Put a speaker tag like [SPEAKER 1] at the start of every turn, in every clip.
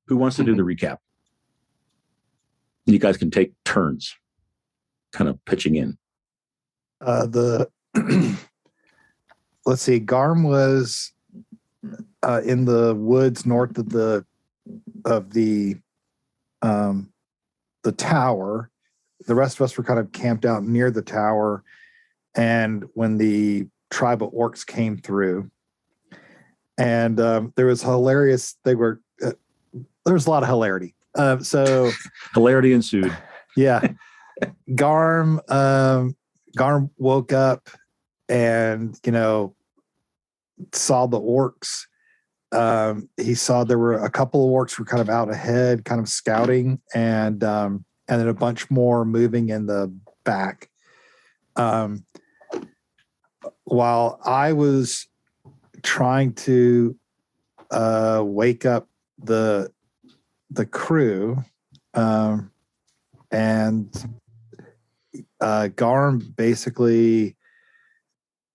[SPEAKER 1] Who wants to do the recap? You guys can take turns, kind of pitching in.
[SPEAKER 2] Let's see. Garm was in the woods north of the tower. The rest of us were kind of camped out near the tower, and when the tribe of orcs came through, and there was hilarious. There was a lot of hilarity. So
[SPEAKER 1] hilarity ensued.
[SPEAKER 2] Yeah, Garm woke up and saw the orcs. He saw there were a couple of orcs were kind of out ahead, kind of scouting, and then a bunch more moving in the back. While I was trying to wake up the crew, and Garm basically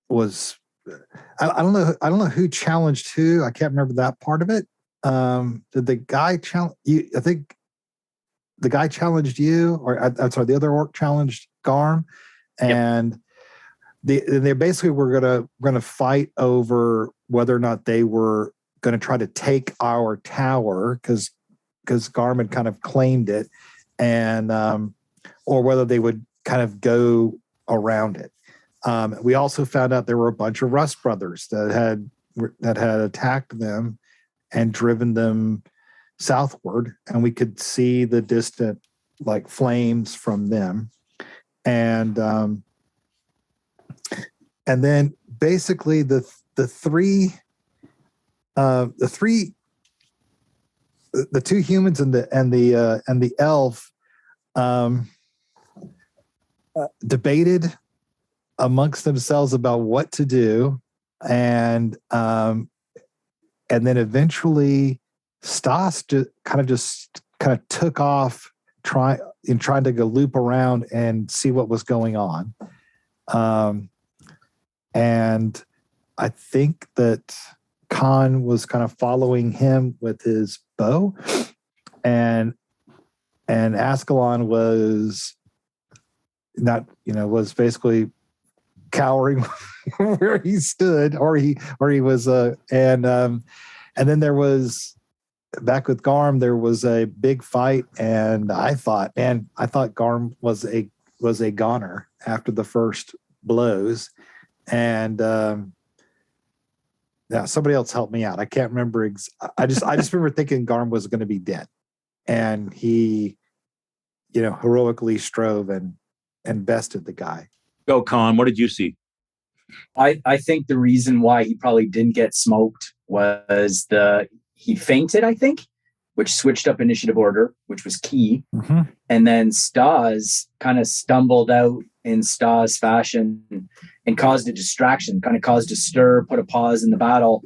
[SPEAKER 2] was. I don't know who challenged who. I can't remember that part of it. Did the guy challenge you? I think the guy challenged you, or I'm sorry, the other orc challenged Garm, and they basically were gonna fight over whether or not they were gonna try to take our tower because Garm had kind of claimed it, and or whether they would kind of go around it. We also found out there were a bunch of Rust brothers that had attacked them and driven them southward, and we could see the distant flames from them, and then basically the two humans and the elf debated amongst themselves about what to do, and then eventually Stas kind of took off trying to go loop around and see what was going on, and I think that Conn was kind of following him with his bow, and Askelon was not was basically cowering where he stood, or he was and then there was back with Garm, there was a big fight, and I thought Garm was a goner after the first blows, and yeah, somebody else helped me out. I can't remember. I just remember thinking Garm was going to be dead, and he heroically strove and bested the guy.
[SPEAKER 1] Go, Conn. What did you see?
[SPEAKER 3] I think the reason why he probably didn't get smoked was he fainted, I think, which switched up initiative order, which was key.
[SPEAKER 2] Mm-hmm.
[SPEAKER 3] And then Stas kind of stumbled out in Stas fashion and caused a distraction, kind of caused a stir, put a pause in the battle.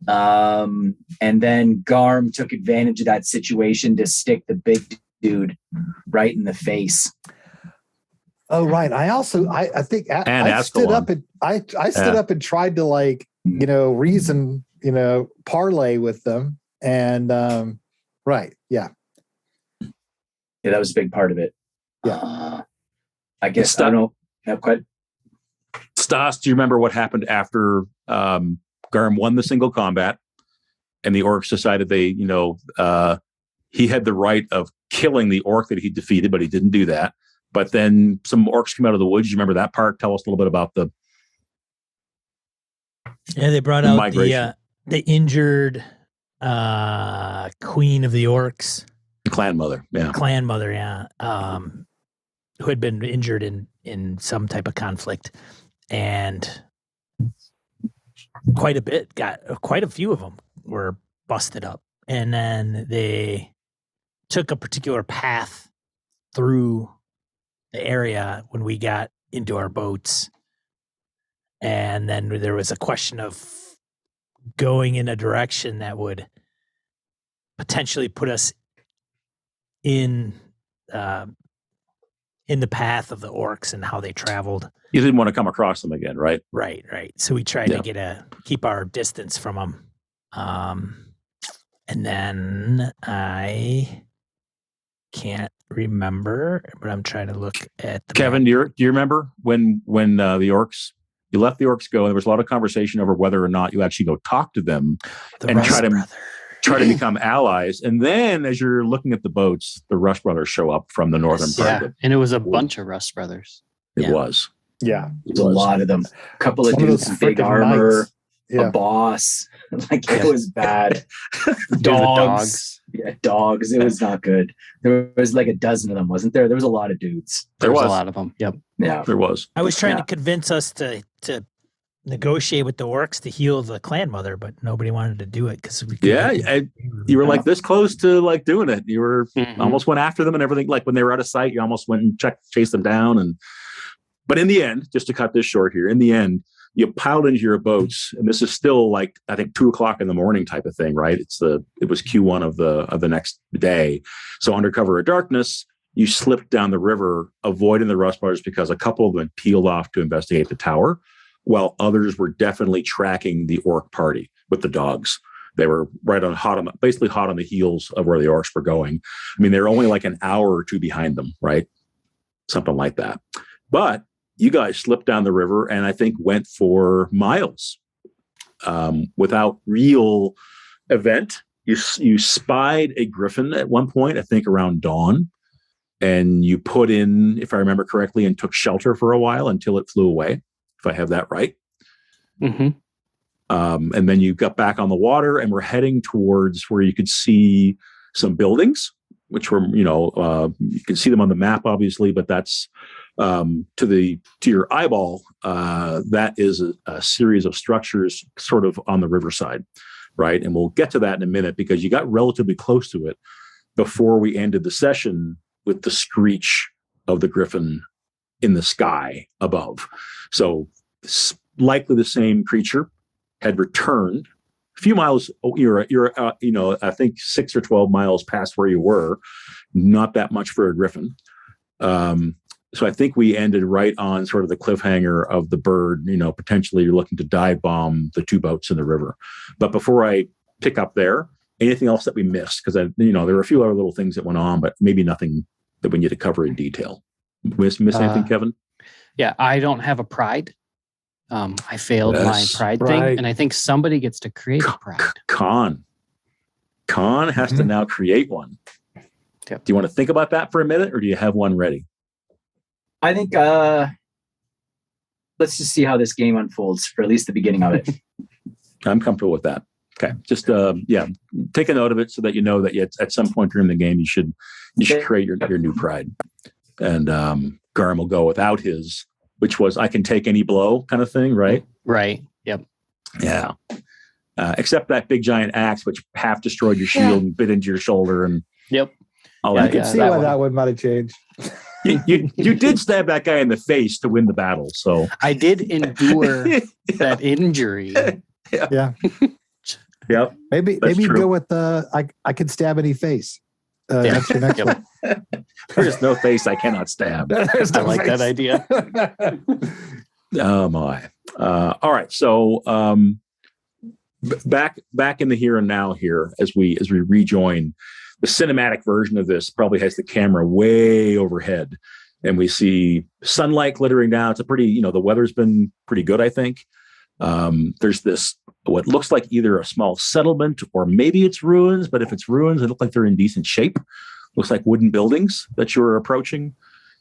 [SPEAKER 3] And then Garm took advantage of that situation to stick the big dude right in the face.
[SPEAKER 2] Oh, right. I think I stood up and I stood up and tried to reason, parlay with them. And right. Yeah.
[SPEAKER 3] Yeah, that was a big part of it.
[SPEAKER 2] Yeah.
[SPEAKER 3] I guess I don't know. Yeah, quite.
[SPEAKER 1] Stas, do you remember what happened after Garm won the single combat and the orcs decided he had the right of killing the orc that he defeated, but he didn't do that. But then some orcs came out of the woods. You remember that part? Tell us a little bit about the
[SPEAKER 4] they brought out
[SPEAKER 1] migration.
[SPEAKER 4] The injured queen of the orcs.
[SPEAKER 1] The clan mother, yeah.
[SPEAKER 4] Who had been injured in some type of conflict. And quite a few of them were busted up. And then they took a particular path through the area when we got into our boats. And then there was a question of going in a direction that would potentially put us in the path of the orcs and how they traveled.
[SPEAKER 1] You didn't want to come across them again, right?
[SPEAKER 4] Right. So we tried to keep our distance from them. And then I can't remember, but I'm trying to look at the
[SPEAKER 1] Kevin,
[SPEAKER 4] map.
[SPEAKER 1] do you remember when the orcs, you let the orcs go and there was a lot of conversation over whether or not you actually go talk to them
[SPEAKER 4] The
[SPEAKER 1] and
[SPEAKER 4] Russ brother.
[SPEAKER 1] try to become allies. And then as you're looking at the boats, the Rush brothers show up from the northern part
[SPEAKER 5] Yeah,
[SPEAKER 1] of it.
[SPEAKER 5] and it was a bunch of Russ brothers.
[SPEAKER 1] It was.
[SPEAKER 2] Yeah.
[SPEAKER 3] There's a lot of them. A couple of
[SPEAKER 2] One of
[SPEAKER 3] dudes
[SPEAKER 2] those
[SPEAKER 3] in big
[SPEAKER 2] frickin'
[SPEAKER 3] armor,
[SPEAKER 2] knights. Yeah.
[SPEAKER 3] a boss. Like it was bad.
[SPEAKER 5] The
[SPEAKER 3] Dogs. Yeah, dogs. It was not good. There was like a dozen of them, wasn't there? There was a lot of dudes.
[SPEAKER 5] There was a lot of them. Yep.
[SPEAKER 3] Yeah.
[SPEAKER 1] There was.
[SPEAKER 4] I was trying
[SPEAKER 3] Yeah.
[SPEAKER 4] to convince us to negotiate with the orcs to heal the clan mother, but nobody wanted to do it because we.
[SPEAKER 1] You were like this close to like doing it. You were
[SPEAKER 5] Mhm.
[SPEAKER 1] almost went after them and everything. Like when they were out of sight, you almost went and chased them down. But in the end, just to cut this short here, in the end, you piled into your boats, and this is still like I think 2:00 in the morning type of thing, right? It was Q1 of the next day. So under cover of darkness, you slipped down the river, avoiding the Rust brothers because a couple of them peeled off to investigate the tower, while others were definitely tracking the orc party with the dogs. They were basically hot on the heels of where the orcs were going. I mean, they're only like an hour or two behind them, right? Something like that. But you guys slipped down the river and I think went for miles without real event. You spied a griffin at one point, I think around dawn, and you put in, if I remember correctly, and took shelter for a while until it flew away, if I have that right.
[SPEAKER 5] Mm-hmm.
[SPEAKER 1] And then you got back on the water and were heading towards where you could see some buildings, which were, you can see them on the map, obviously, but that's to your eyeball, that is a series of structures sort of on the riverside, right? And we'll get to that in a minute because you got relatively close to it before we ended the session with the screech of the griffin in the sky above. So likely the same creature had returned a few miles. You're I think 6 or 12 miles past where you were, not that much for a griffin. So I think we ended right on sort of the cliffhanger of the bird, potentially you're looking to dive bomb the two boats in the river. But before I pick up there, anything else that we missed? Because there were a few other little things that went on, but maybe nothing that we need to cover in detail. Miss anything, Kevin?
[SPEAKER 5] Yeah, I don't have a pride. I failed my pride
[SPEAKER 2] Right.
[SPEAKER 5] thing, and I think somebody gets to create a pride.
[SPEAKER 1] Conn has to now create one.
[SPEAKER 5] Yep.
[SPEAKER 1] Do you want to think about that for a minute, or do you have one ready?
[SPEAKER 3] I think let's just see how this game unfolds for at least the beginning of it.
[SPEAKER 1] I'm comfortable with that. Okay, just take a note of it so that you know that at some point during the game you should create your new pride, and Garm will go without his, which was I can take any blow kind of thing, right?
[SPEAKER 5] Right. Yep.
[SPEAKER 1] Yeah. Except that big giant axe, which half destroyed your shield and bit into your shoulder, and
[SPEAKER 5] Yep.
[SPEAKER 1] all
[SPEAKER 2] I
[SPEAKER 1] that.
[SPEAKER 2] can
[SPEAKER 5] yeah,
[SPEAKER 2] see
[SPEAKER 5] that
[SPEAKER 2] why
[SPEAKER 5] one.
[SPEAKER 2] that one might have changed.
[SPEAKER 1] You did stab that guy in the face to win the battle, so
[SPEAKER 5] I did endure that injury.
[SPEAKER 2] Yeah.
[SPEAKER 1] Yep.
[SPEAKER 2] Maybe
[SPEAKER 1] That's
[SPEAKER 2] you
[SPEAKER 1] true.
[SPEAKER 2] go with I can stab any face.
[SPEAKER 5] Yeah.
[SPEAKER 2] That's your next
[SPEAKER 5] Yep.
[SPEAKER 2] one.
[SPEAKER 1] There is no face I cannot stab.
[SPEAKER 2] There's
[SPEAKER 5] I
[SPEAKER 2] no
[SPEAKER 5] like that
[SPEAKER 2] face.
[SPEAKER 5] idea.
[SPEAKER 1] Oh my! All right, so back in the here and now here as we rejoin. The cinematic version of this probably has the camera way overhead, and we see sunlight glittering down. It's a pretty, the weather's been pretty good, I think. There's this what looks like either a small settlement or maybe it's ruins, but if it's ruins, it looks like they're in decent shape. Looks like wooden buildings that you're approaching.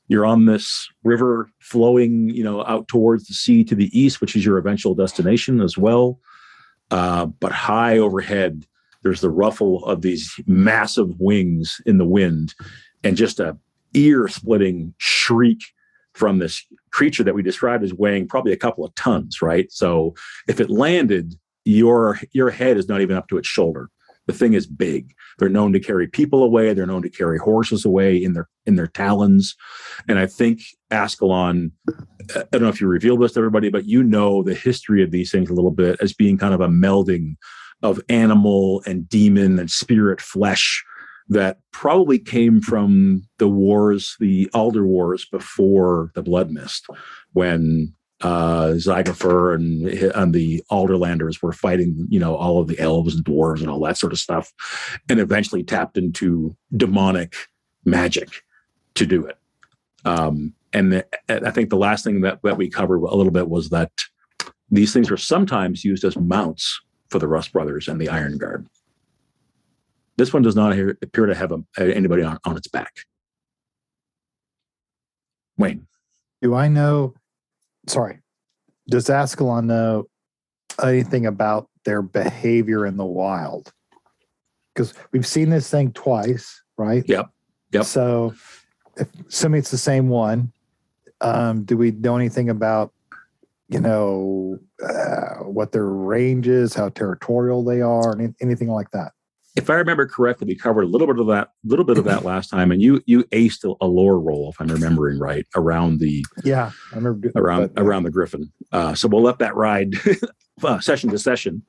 [SPEAKER 1] You're on this river flowing, out towards the sea to the east, which is your eventual destination as well. But high overhead, there's the ruffle of these massive wings in the wind and just a ear-splitting shriek from this creature that we described as weighing probably a couple of tons, right? So if it landed, your head is not even up to its shoulder. The thing is big. They're known to carry people away. They're known to carry horses away in their talons. And I think Askelon, I don't know if you revealed this to everybody, but the history of these things a little bit as being kind of a melding of animal and demon and spirit flesh that probably came from the wars, the Alder Wars before the Blood Mist, when Zygofer and the Alderlanders were fighting, all of the elves and dwarves and all that sort of stuff, and eventually tapped into demonic magic to do it. I think the last thing that we covered a little bit was that these things were sometimes used as mounts for the Rust Brothers and the Iron Guard. This one does not appear to have anybody on its back. Wayne.
[SPEAKER 2] Do I know? Sorry. Does Askelon know anything about their behavior in the wild? Because we've seen this thing twice, right?
[SPEAKER 1] Yep.
[SPEAKER 2] So, assuming it's the same one, do we know anything about, what their range is, how territorial they are, and anything like that?
[SPEAKER 1] If I remember correctly, we covered a little bit of that last time, and you aced a lore roll, if I'm remembering right, around the
[SPEAKER 2] I remember
[SPEAKER 1] around the Griffin. So we'll let that ride session to session.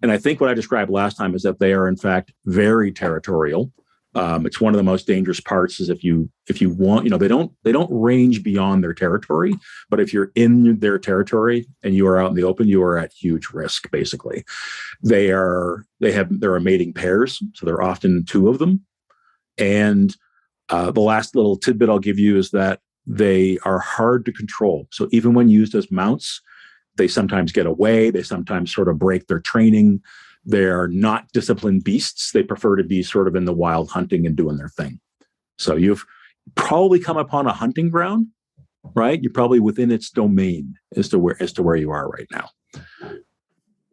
[SPEAKER 1] And I think what I described last time is that they are in fact very territorial. It's one of the most dangerous parts is if you want, they don't range beyond their territory, but if you're in their territory and you are out in the open, you are at huge risk. Basically, they're mating pairs, so there are often two of them. And the last little tidbit I'll give you is that they are hard to control. So even when used as mounts, they sometimes get away. They sometimes sort of break their training. They're not disciplined beasts. They prefer to be sort of in the wild hunting and doing their thing. So you've probably come upon a hunting ground, right? You're probably within its domain as to where you are right now.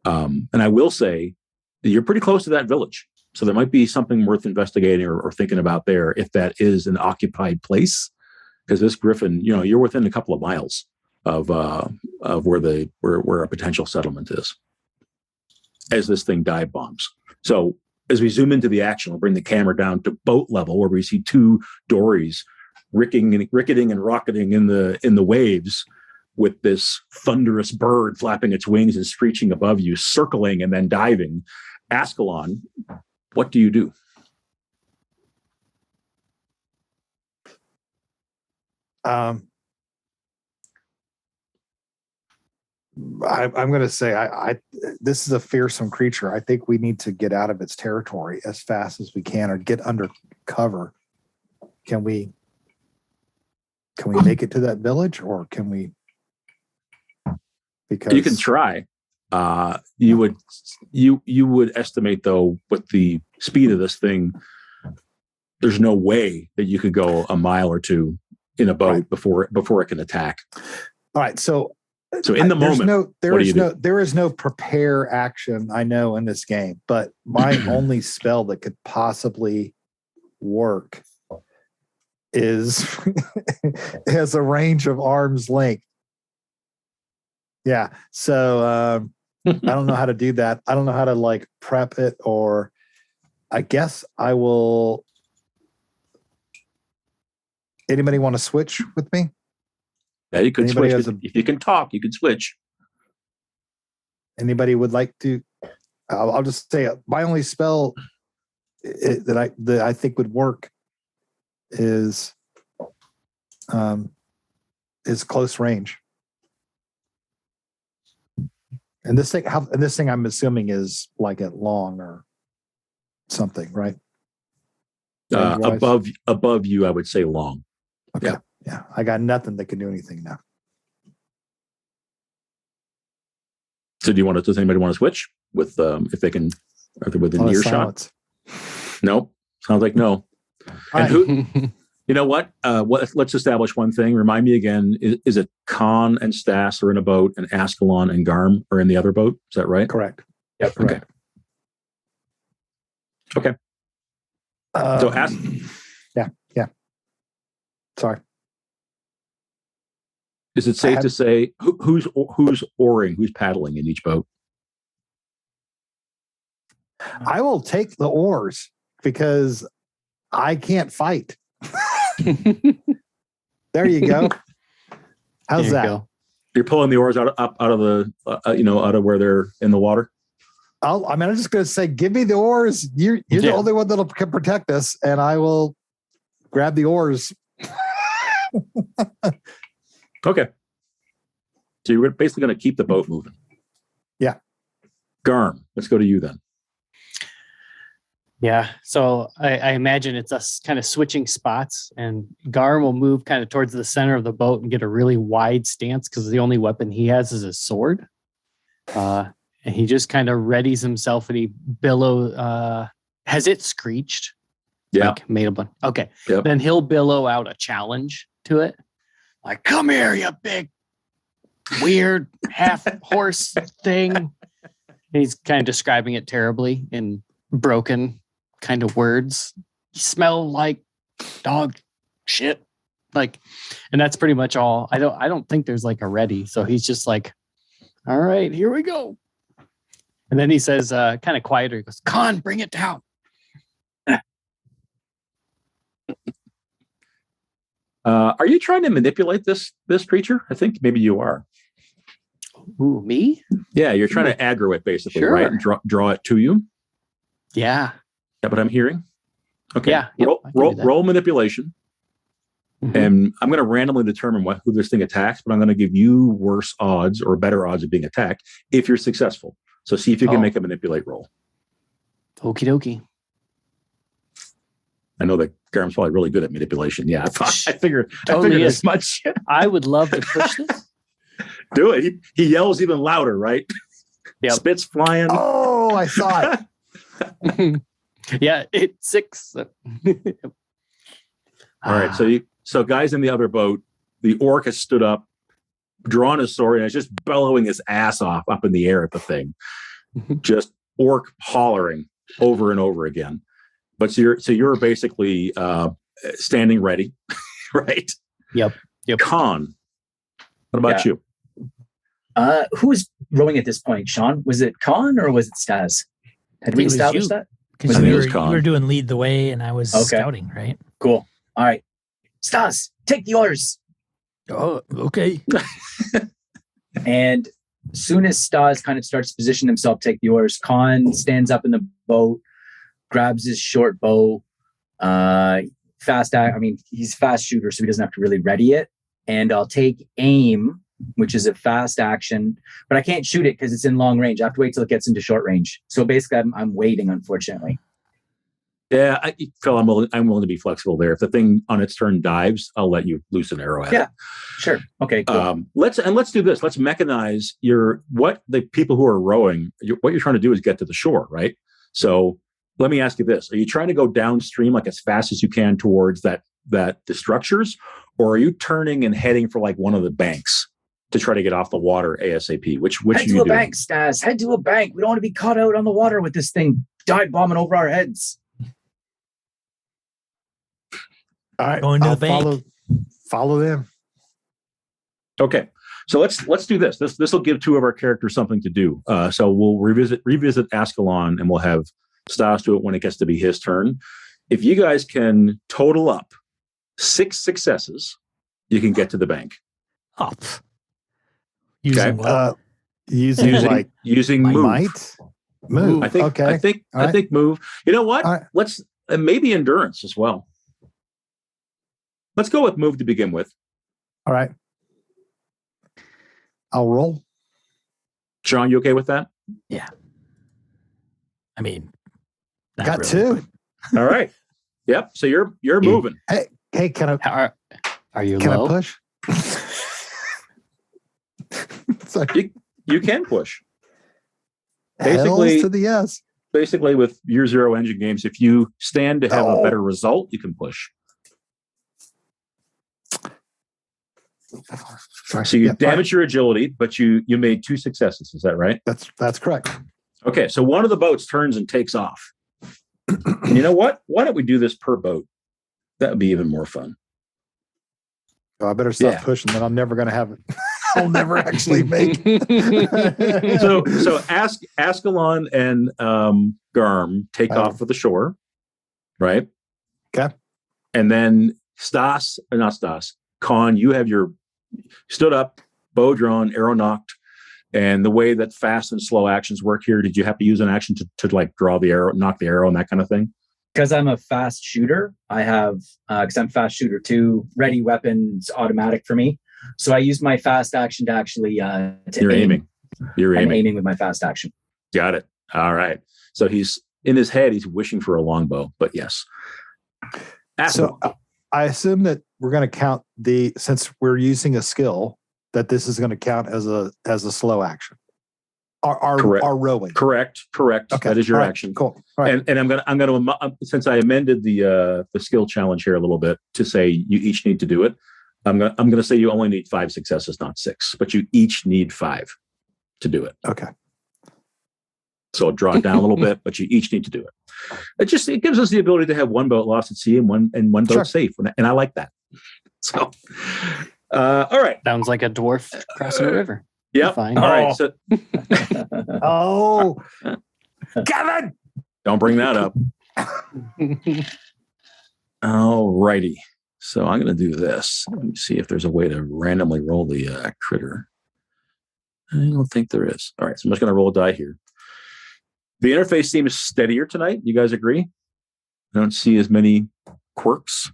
[SPEAKER 1] And I will say that you're pretty close to that village. So there might be something worth investigating or thinking about there if that is an occupied place. Because this Griffin, you're within a couple of miles of where a potential settlement is, as this thing dive bombs. So as we zoom into the action, we'll bring the camera down to boat level where we see two dories ricketing and rocketing in the waves with this thunderous bird flapping its wings and screeching above you, circling and then diving. Askelon, what do you do?
[SPEAKER 2] I'm going to say this is a fearsome creature. I think we need to get out of its territory as fast as we can, or get under cover. Can we make it to that village, or can we? Because
[SPEAKER 1] you can try. You would estimate though, with the speed of this thing, there's no way that you could go a mile or two in a boat before it can attack.
[SPEAKER 2] All right, so
[SPEAKER 1] in the moment,
[SPEAKER 2] there is no prepare action I know in this game, but my only spell that could possibly work is has a range of arm's length. Yeah, so I don't know how to do that. I don't know how to prep it, or I guess I will. Anybody want to switch with me?
[SPEAKER 1] Yeah, you could switch. If you can talk, you can switch.
[SPEAKER 2] Anybody would like to? I'll just say my only spell that I think would work is close range. And this thing I'm assuming is at long or something, right?
[SPEAKER 1] Above you, I would say long.
[SPEAKER 2] Okay. Yeah. I got nothing that can do anything now.
[SPEAKER 1] So does anybody want to switch with if they can, are they within earshot? No. Sounds like no. And who you know what? Let's establish one thing. Remind me again, is it Conn and Stas are in a boat and Askelon and Garm are in the other boat? Is that right?
[SPEAKER 2] Correct.
[SPEAKER 1] Yep. Correct. Okay. So
[SPEAKER 2] yeah. Sorry.
[SPEAKER 1] Is it safe to say who's oaring, who's paddling in each boat?
[SPEAKER 2] I will take the oars because I can't fight. There you go. How's that?
[SPEAKER 1] You're pulling the oars out of the out of where they're in the water.
[SPEAKER 2] I'm just going to say, give me the oars. You're the only one that can protect us, and I will grab the oars.
[SPEAKER 1] Okay. So you're basically going to keep the boat moving.
[SPEAKER 2] Yeah.
[SPEAKER 1] Garm, let's go to you then.
[SPEAKER 5] Yeah. So I imagine it's us kind of switching spots, and Garm will move kind of towards the center of the boat and get a really wide stance because the only weapon he has is his sword. And he just kind of readies himself, and he has it screeched?
[SPEAKER 1] Yeah.
[SPEAKER 5] Like made a bunch. Okay.
[SPEAKER 1] Yep.
[SPEAKER 5] Then he'll billow out a challenge to it. Like, come here, you big, weird half horse thing. He's kind of describing it terribly in broken kind of words. You smell like dog shit. Like, and that's pretty much all. I don't think there's like a ready. So he's just like, all right, here we go. And then he says, kind of quieter, he goes, Conn, bring it down.
[SPEAKER 1] Are you trying to manipulate this creature? I think maybe you are.
[SPEAKER 5] Ooh, me?
[SPEAKER 1] Yeah, you're trying to aggro it basically,
[SPEAKER 5] Sure.
[SPEAKER 1] right? And draw it to you.
[SPEAKER 5] Yeah.
[SPEAKER 1] Is that what I'm hearing? Okay.
[SPEAKER 5] Yeah. Yep, I can do that.
[SPEAKER 1] Roll manipulation.
[SPEAKER 5] Mhm.
[SPEAKER 1] And I'm going to randomly determine who this thing attacks, but I'm going to give you worse odds or better odds of being attacked if you're successful. So see if you can make a manipulate roll.
[SPEAKER 5] Okie dokie.
[SPEAKER 1] I know that Garm's probably really good at manipulation. Yeah, I figured
[SPEAKER 5] Totally
[SPEAKER 1] as
[SPEAKER 5] is.
[SPEAKER 1] much.
[SPEAKER 5] I would love to push this.
[SPEAKER 1] Do it. He yells even louder, right?
[SPEAKER 5] Yep.
[SPEAKER 1] Spits flying.
[SPEAKER 2] Oh, I saw it.
[SPEAKER 5] Yeah, it's 6.
[SPEAKER 1] All right. So guys in the other boat, the orc has stood up, drawn his sword, and is just bellowing his ass off up in the air at the thing. Just orc hollering over and over again. But so you're basically standing ready, right?
[SPEAKER 5] Yep.
[SPEAKER 1] Conn, what about you?
[SPEAKER 3] Who was rowing at this point, Sean? Was it Conn or was it Stas? Had we
[SPEAKER 4] It was
[SPEAKER 3] established
[SPEAKER 4] you.
[SPEAKER 3] that?
[SPEAKER 4] Because
[SPEAKER 1] I think it was
[SPEAKER 4] you
[SPEAKER 1] Conn.
[SPEAKER 4] were doing lead the way and I was
[SPEAKER 3] Okay.
[SPEAKER 4] scouting, right?
[SPEAKER 3] Cool. All right. Stas, take the oars.
[SPEAKER 4] Oh, okay.
[SPEAKER 3] And as soon as Stas kind of starts to position himself to take the oars, Conn stands up in the boat, grabs his short bow. He's a fast shooter, so he doesn't have to really ready it. And I'll take aim, which is a fast action, but I can't shoot it because it's in long range. I have to wait till it gets into short range. So basically, I'm waiting, unfortunately.
[SPEAKER 1] Yeah, Phil, I'm willing to be flexible there. If the thing on its turn dives, I'll let you loose an arrow at it.
[SPEAKER 3] Yeah, sure. Okay, cool.
[SPEAKER 1] Let's do this. Let's mechanize what the people who are rowing. What you're trying to do is get to the shore, right? So let me ask you this: are you trying to go downstream like as fast as you can towards the structures, or are you turning and heading for like one of the banks to try to get off the water ASAP? Which
[SPEAKER 3] Head
[SPEAKER 1] are
[SPEAKER 3] to
[SPEAKER 1] you
[SPEAKER 3] a
[SPEAKER 1] doing?
[SPEAKER 3] bank, Stas. Head to a bank. We don't want to be caught out on the water with this thing dive bombing over our heads.
[SPEAKER 2] All right.
[SPEAKER 4] Going to
[SPEAKER 2] I'll
[SPEAKER 4] the bank.
[SPEAKER 2] follow them.
[SPEAKER 1] Okay, so let's do this. This will give two of our characters something to do. So we'll revisit Askelon, and we'll have Stas do it when it gets to be his turn. If you guys can total up 6 successes, you can get to the bank.
[SPEAKER 4] Oh, using what?
[SPEAKER 1] Using move.
[SPEAKER 2] Might move.
[SPEAKER 1] I think.
[SPEAKER 2] Okay.
[SPEAKER 1] I think move. You know what?
[SPEAKER 2] All right.
[SPEAKER 1] Let's maybe endurance as well. Let's go with move to begin with.
[SPEAKER 2] All right. I'll roll.
[SPEAKER 1] Sean, you okay with that?
[SPEAKER 4] Yeah. I mean, not
[SPEAKER 2] Got
[SPEAKER 4] really,
[SPEAKER 2] 2.
[SPEAKER 1] All right. Yep. So you're moving.
[SPEAKER 2] Hey, can
[SPEAKER 5] Are you
[SPEAKER 2] I
[SPEAKER 5] low?
[SPEAKER 2] push? Sorry.
[SPEAKER 1] You can push.
[SPEAKER 2] Hells
[SPEAKER 1] Basically-
[SPEAKER 2] to the yes.
[SPEAKER 1] Basically, with your zero engine games, if you stand to have a better result, you can push.
[SPEAKER 2] Sorry.
[SPEAKER 1] So you
[SPEAKER 2] Yeah,
[SPEAKER 1] damage your agility, but you made 2 successes. Is that right?
[SPEAKER 2] That's correct.
[SPEAKER 1] Okay. So one of the boats turns and takes off. And you know what? Why don't we do this per boat? That would be even more fun.
[SPEAKER 2] Oh, I better stop
[SPEAKER 1] Yeah.
[SPEAKER 2] pushing. Then I'm never going to have it. I'll never actually make it.
[SPEAKER 1] So Askelon and Garm take
[SPEAKER 2] Oh.
[SPEAKER 1] off for the shore, right?
[SPEAKER 2] Okay.
[SPEAKER 1] And then Conn, you have your stood up, bow drawn, arrow knocked. And the way that fast and slow actions work here, did you have to use an action to like draw the arrow, knock the arrow, and that kind of thing?
[SPEAKER 3] Because I'm a fast shooter, I have, because I'm fast shooter too, ready weapons automatic for me. So I used my fast action to actually to
[SPEAKER 1] You're aiming. You're
[SPEAKER 3] I'm
[SPEAKER 1] aiming.
[SPEAKER 3] aiming with my fast action.
[SPEAKER 1] Got it. All right. So he's in his head, he's wishing for a longbow, but yes.
[SPEAKER 2] So I assume that we're going to count since we're using a skill, that this is going to count as a slow action. Our rowing.
[SPEAKER 1] Correct.
[SPEAKER 2] Okay.
[SPEAKER 1] That is your
[SPEAKER 2] All right.
[SPEAKER 1] action.
[SPEAKER 2] Cool. All right.
[SPEAKER 1] And I'm gonna since I amended the skill challenge here a little bit to say you each need to do it. I'm gonna say you only need 5 successes, not 6, but you each need 5 to do it.
[SPEAKER 2] Okay.
[SPEAKER 1] So I'll draw it down a little bit, but you each need to do it. It gives us the ability to have one boat lost at sea and one boat safe, and I like that. So, all right.
[SPEAKER 5] Sounds like a dwarf crossing a river.
[SPEAKER 1] Yep.
[SPEAKER 5] Fine.
[SPEAKER 1] All right. So,
[SPEAKER 2] Oh, Kevin!
[SPEAKER 1] don't bring that up. All righty. So I'm going to do this. Let me see if there's a way to randomly roll the critter. I don't think there is. All right. So I'm just going to roll a die here. The interface seems steadier tonight. You guys agree? I don't see as many quirks.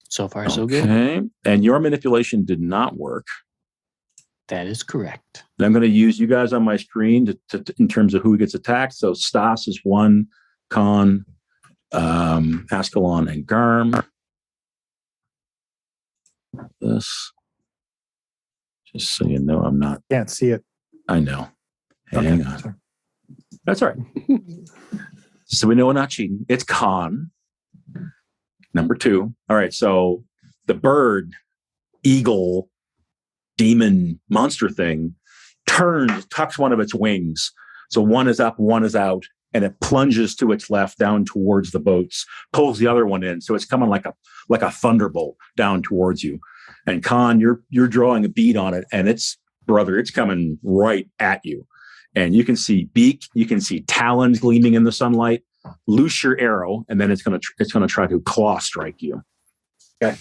[SPEAKER 5] So far, so good.
[SPEAKER 1] Okay. And your manipulation did not work.
[SPEAKER 5] That is correct.
[SPEAKER 1] And I'm going to use you guys on my screen to in terms of who gets attacked. So Stas is 1, Conn, Askelon, and Garm. This, just so you know, I'm not.
[SPEAKER 2] Can't see it.
[SPEAKER 1] I know. Hang on.
[SPEAKER 2] Sorry.
[SPEAKER 1] That's all right. So we know we're not cheating. It's Conn. Number 2. All right. So the bird, eagle, demon monster thing turns, tucks one of its wings. So one is up, one is out, and it plunges to its left down towards the boats, pulls the other one in. So it's coming like a thunderbolt down towards you. And Conn, you're drawing a bead on it, and it's coming right at you. And you can see beak, you can see talons gleaming in the sunlight. Loose your arrow, and then it's gonna try to claw strike you.
[SPEAKER 3] Okay.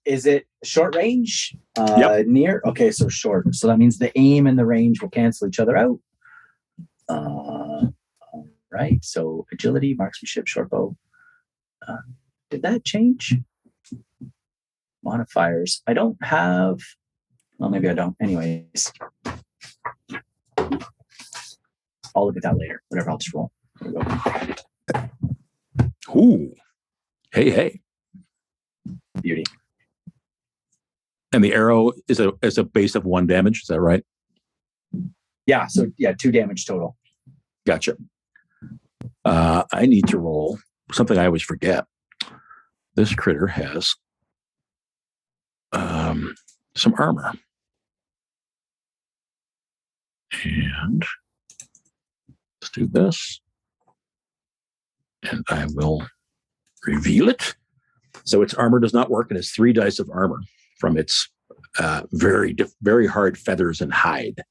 [SPEAKER 3] Is it short range?
[SPEAKER 1] Yep.
[SPEAKER 3] Near? Okay, so short. So that means the aim and the range will cancel each other out. All right. So agility, marksmanship, short bow. Did that change? Modifiers. I don't have. Well, maybe I don't. Anyways, I'll look at that later. Whatever. I'll just roll. There we go.
[SPEAKER 1] Ooh. Hey.
[SPEAKER 3] Beauty.
[SPEAKER 1] And the arrow is a base of 1 damage. Is that right?
[SPEAKER 3] Yeah. So 2 damage total.
[SPEAKER 1] Gotcha. I need to roll something I always forget. This critter has some armor. And let's do this. And I will reveal it. So its armor does not work. It has 3 dice of armor from its very hard feathers and hide.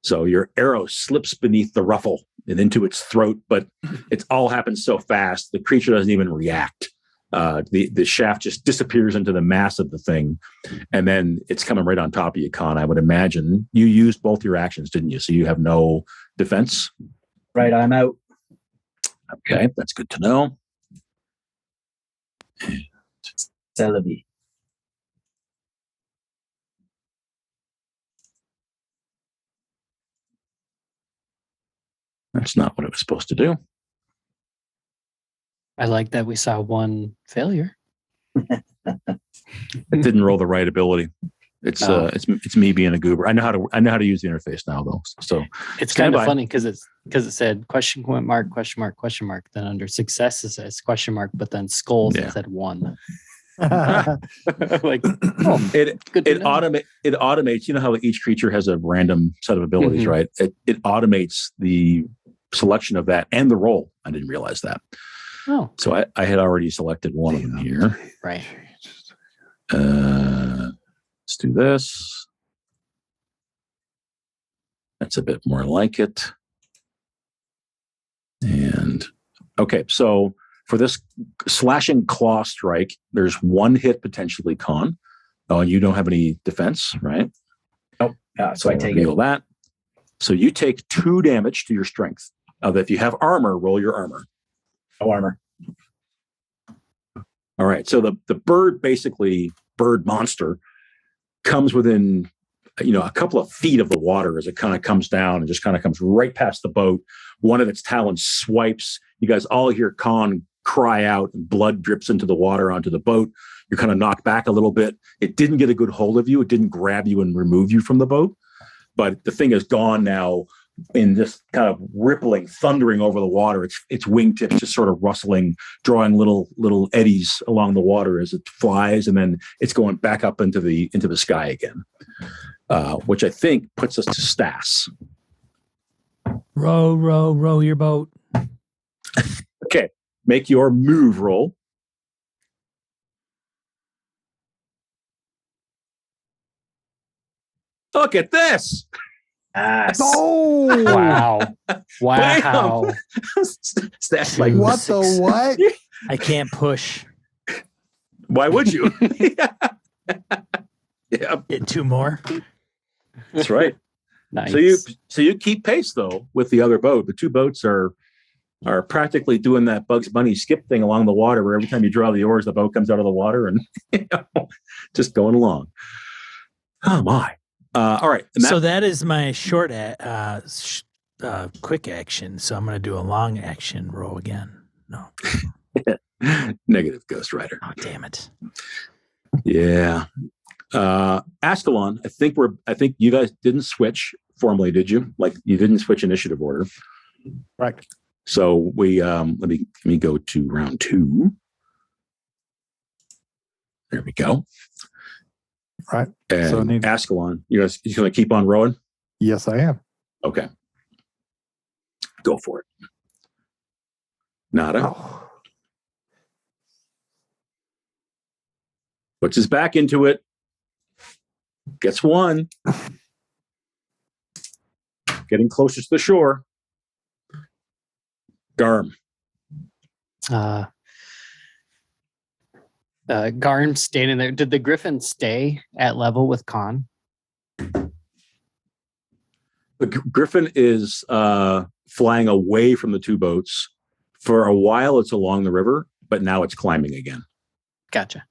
[SPEAKER 1] So your arrow slips beneath the ruffle and into its throat, but it all happens so fast, the creature doesn't even react. The shaft just disappears into the mass of the thing, and then it's coming right on top of you, Conn. I would imagine you used both your actions, didn't you? So you have no defense.
[SPEAKER 3] Right, I'm out.
[SPEAKER 1] Okay, that's good to know.
[SPEAKER 3] Celebi.
[SPEAKER 1] That's not what it was supposed to do.
[SPEAKER 5] I like that we saw 1 failure.
[SPEAKER 1] It didn't roll the right ability. It's me being a goober. I know how to use the interface now, though. So
[SPEAKER 5] it's kind of funny because it said question mark. Then under success it says question mark, but then skulls it said 1. Like
[SPEAKER 1] it automates. You know how each creature has a random set of abilities,
[SPEAKER 5] Mm-hmm.
[SPEAKER 1] right? It automates the selection of that and the roll. I didn't realize that.
[SPEAKER 5] Oh,
[SPEAKER 1] So I had already selected one of them here.
[SPEAKER 5] right.
[SPEAKER 1] Let's do this. That's a bit more like it. And okay, so for this slashing claw strike, there's 1 hit potentially, Conn. Oh, and you don't have any defense, right?
[SPEAKER 3] Oh, so I take it.
[SPEAKER 1] That. So you take 2 damage to your strength. If you have armor, roll your armor.
[SPEAKER 3] No armor.
[SPEAKER 1] All right. So the bird monster comes within, a couple of feet of the water as it kind of comes down and just kind of comes right past the boat. One of its talons swipes. You guys all hear Conn cry out, and blood drips into the water onto the boat. You're kind of knocked back a little bit. It didn't get a good hold of you. It didn't grab you and remove you from the boat. But the thing is gone now in this kind of rippling, thundering over the water. Its wingtips just sort of rustling, drawing little eddies along the water as it flies, and then it's going back up into the sky again. Which I think puts us to Stas.
[SPEAKER 4] Row your boat.
[SPEAKER 1] Okay, make your move roll. Look at this.
[SPEAKER 2] Oh,
[SPEAKER 5] Wow.
[SPEAKER 1] Stas like,
[SPEAKER 2] what the what?
[SPEAKER 4] I can't push.
[SPEAKER 1] why would you? Yeah,
[SPEAKER 4] Get 2 more.
[SPEAKER 1] that's right.
[SPEAKER 5] Nice.
[SPEAKER 1] So you keep pace though with the other boat. The 2 boats are practically doing that Bugs Bunny skip thing along the water, where every time you draw the oars, the boat comes out of the water and just going along. Oh my! All right. And
[SPEAKER 4] So that is my short, quick action. So I'm going to do a long action roll again. No.
[SPEAKER 1] negative, Ghost Rider.
[SPEAKER 4] Oh, damn it.
[SPEAKER 1] Yeah. Askelon, I think you guys didn't switch formally, did you? Like you didn't switch initiative order.
[SPEAKER 2] Right.
[SPEAKER 1] So we let me go to round 2. There we go.
[SPEAKER 2] Right.
[SPEAKER 1] And
[SPEAKER 2] So
[SPEAKER 1] Askelon, you guys going to keep on rowing?
[SPEAKER 2] Yes, I am.
[SPEAKER 1] Okay. Go for it. Nada.
[SPEAKER 2] Oh.
[SPEAKER 1] Puts his back into it. Gets 1. Getting closer to the shore. Garm.
[SPEAKER 5] Garm standing there. Did the griffin stay at level with Conn?
[SPEAKER 1] The griffin is flying away from the 2 boats. For a while, it's along the river, but now it's climbing again.
[SPEAKER 5] Gotcha.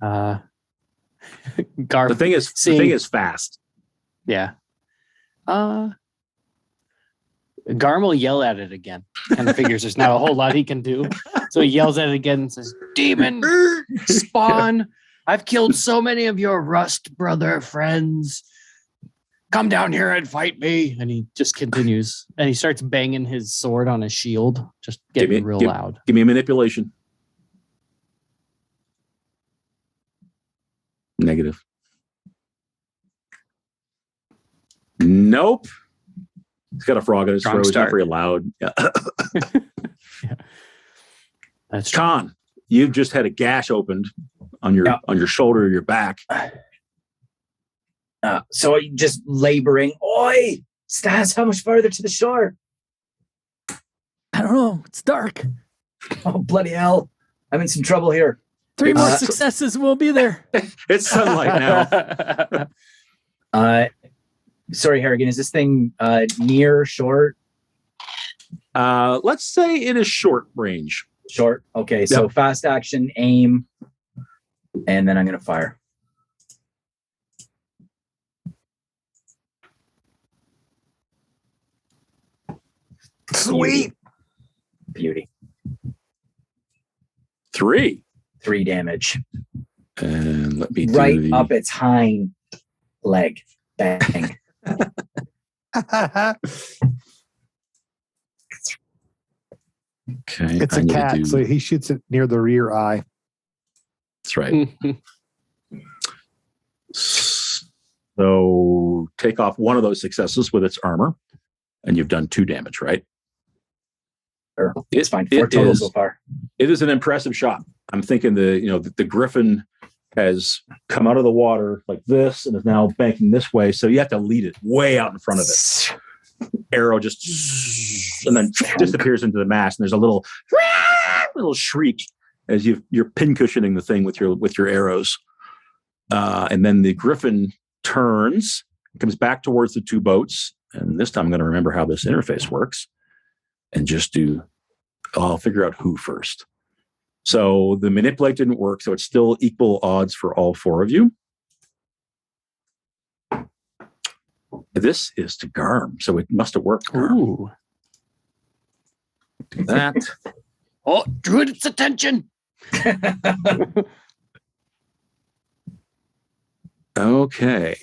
[SPEAKER 5] Garm.
[SPEAKER 1] The thing is fast.
[SPEAKER 5] Yeah. Garm will yell at it again. Kind of figures there's not a whole lot he can do. So he yells at it again and says, "Demon spawn, I've killed so many of your rust brother friends. Come down here and fight me." And he just continues. And he starts banging his sword on his shield, just getting real loud.
[SPEAKER 1] Give me a manipulation. Negative. Nope. He's got a frog in his throat. He's not very loud. Yeah.
[SPEAKER 5] Yeah. That's true.
[SPEAKER 1] Conn, you've just had a gash opened on your shoulder or your back.
[SPEAKER 3] So just laboring. Oi, Stas, how much farther to the shore?
[SPEAKER 4] I don't know. It's dark.
[SPEAKER 3] Oh, bloody hell. I'm in some trouble here.
[SPEAKER 4] 3 more successes, we'll be there.
[SPEAKER 1] It's sunlight now.
[SPEAKER 3] Sorry, Harrigan, is this thing near, short?
[SPEAKER 1] Let's say it is short range.
[SPEAKER 3] Short. Okay, so fast action, aim, and then I'm going to fire.
[SPEAKER 2] Sweet.
[SPEAKER 3] Beauty.
[SPEAKER 1] 3.
[SPEAKER 3] 3 damage.
[SPEAKER 1] And let me
[SPEAKER 3] Right up its hind leg. Bang.
[SPEAKER 1] Okay.
[SPEAKER 2] It's a cat, so he shoots it near the rear eye.
[SPEAKER 1] That's right. So take off one of those successes with its armor, and you've done 2 damage, right?
[SPEAKER 3] Sure. It's fine. 4 total so far.
[SPEAKER 1] It is an impressive shot. I'm thinking the griffin has come out of the water like this and is now banking this way. So you have to lead it way out in front of it. Arrow just and then disappears into the mast, and there's a little shriek as you're pin cushioning the thing with your arrows. And then the griffin turns, comes back towards the 2 boats, and this time I'm going to remember how this interface works, and I'll figure out who first. So the manipulate didn't work, so it's still equal odds for all 4 of you. This is to Garm, so it must have worked. Garm.
[SPEAKER 5] Ooh.
[SPEAKER 1] Do that.
[SPEAKER 5] Oh, drew its attention.
[SPEAKER 1] Okay.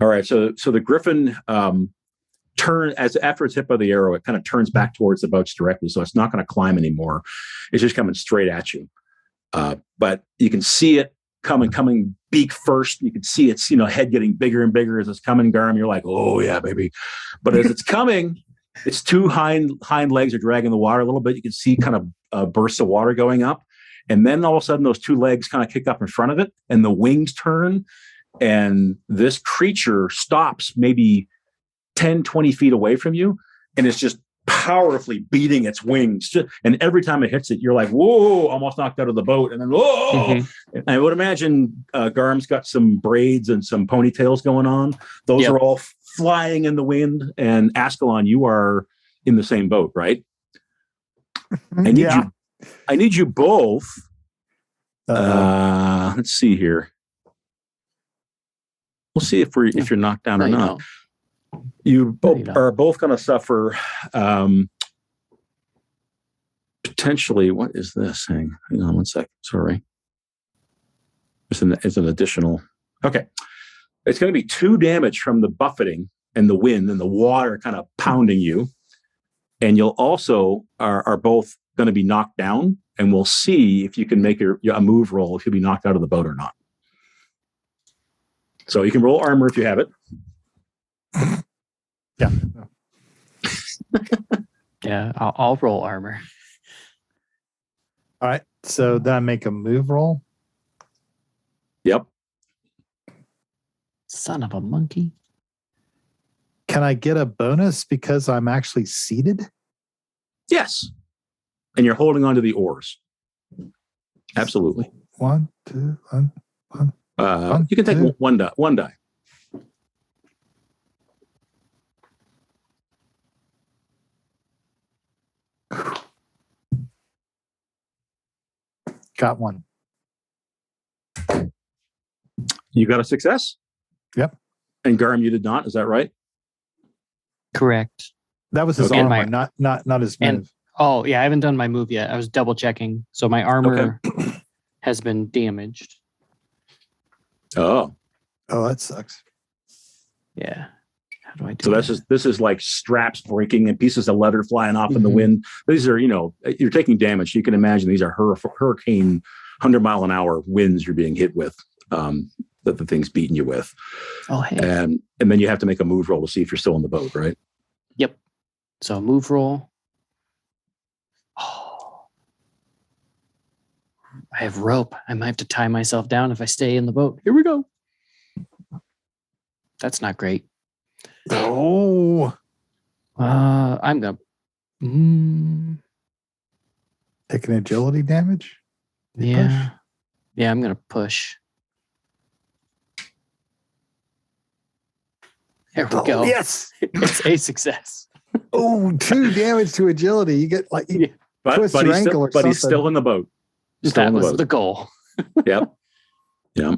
[SPEAKER 1] All right. So the griffin after it's hit by the arrow, it kind of turns back towards the boats directly. So it's not going to climb anymore. It's just coming straight at you. But you can see it coming beak first. You can see its head getting bigger and bigger as it's coming. Garm, you're like, oh yeah, baby. But as it's coming, its two hind legs are dragging the water a little bit. You can see kind of bursts of water going up. And then all of a sudden, those two legs kind of kick up in front of it, and the wings turn. And this creature stops maybe 10, 20 feet away from you, and it's just powerfully beating its wings. And every time it hits it, you're like, whoa, almost knocked out of the boat. And then, whoa. Mm-hmm. I would imagine Garm's got some braids and some ponytails going on. Those are all flying in the wind. And Askelon, you are in the same boat, right? I need you both. Let's see here. We'll see if you're knocked down or not. You are both going to suffer potentially. What is this? Hang on 1 second. Sorry. It's an additional. Okay. It's going to be 2 damage from the buffeting and the wind and the water kind of pounding you. And you'll also are both going to be knocked down. And we'll see if you can make a move roll if you'll be knocked out of the boat or not. So you can roll armor if you have it.
[SPEAKER 2] Yeah.
[SPEAKER 5] Yeah, I'll roll armor.
[SPEAKER 2] All right. So then I make a move roll.
[SPEAKER 1] Yep.
[SPEAKER 5] Son of a monkey.
[SPEAKER 2] Can I get a bonus because I'm actually seated?
[SPEAKER 1] Yes. And you're holding onto the oars. Absolutely.
[SPEAKER 2] 1, 2, 1.
[SPEAKER 1] You can take 1 die. 1 die.
[SPEAKER 2] Got 1.
[SPEAKER 1] You got a success?
[SPEAKER 2] Yep.
[SPEAKER 1] And Garm, you did not. Is that right?
[SPEAKER 5] Correct.
[SPEAKER 2] That was his armor, not his move.
[SPEAKER 5] Oh yeah, I haven't done my move yet. I was double checking. So my armor has been damaged.
[SPEAKER 1] Oh,
[SPEAKER 2] that sucks.
[SPEAKER 5] Yeah. How do I do
[SPEAKER 1] so this is like straps breaking and pieces of leather flying off in the wind. These are, you're taking damage. You can imagine these are hurricane 100-mile-an-hour winds you're being hit with, that the thing's beating you with.
[SPEAKER 5] Oh, hey.
[SPEAKER 1] And then you have to make a move roll to see if you're still in the boat, right?
[SPEAKER 5] Yep. So move roll. Oh. I have rope. I might have to tie myself down if I stay in the boat. Here we go. That's not great.
[SPEAKER 2] Oh.
[SPEAKER 5] I'm gonna
[SPEAKER 2] take an agility damage.
[SPEAKER 5] Yeah. Push? Yeah, I'm gonna push. There we go.
[SPEAKER 2] Yes.
[SPEAKER 5] It's a success.
[SPEAKER 2] 2 damage to agility. You get twist your ankle or something.
[SPEAKER 1] But he's still in the boat.
[SPEAKER 5] That was the goal.
[SPEAKER 1] Yep. Yeah.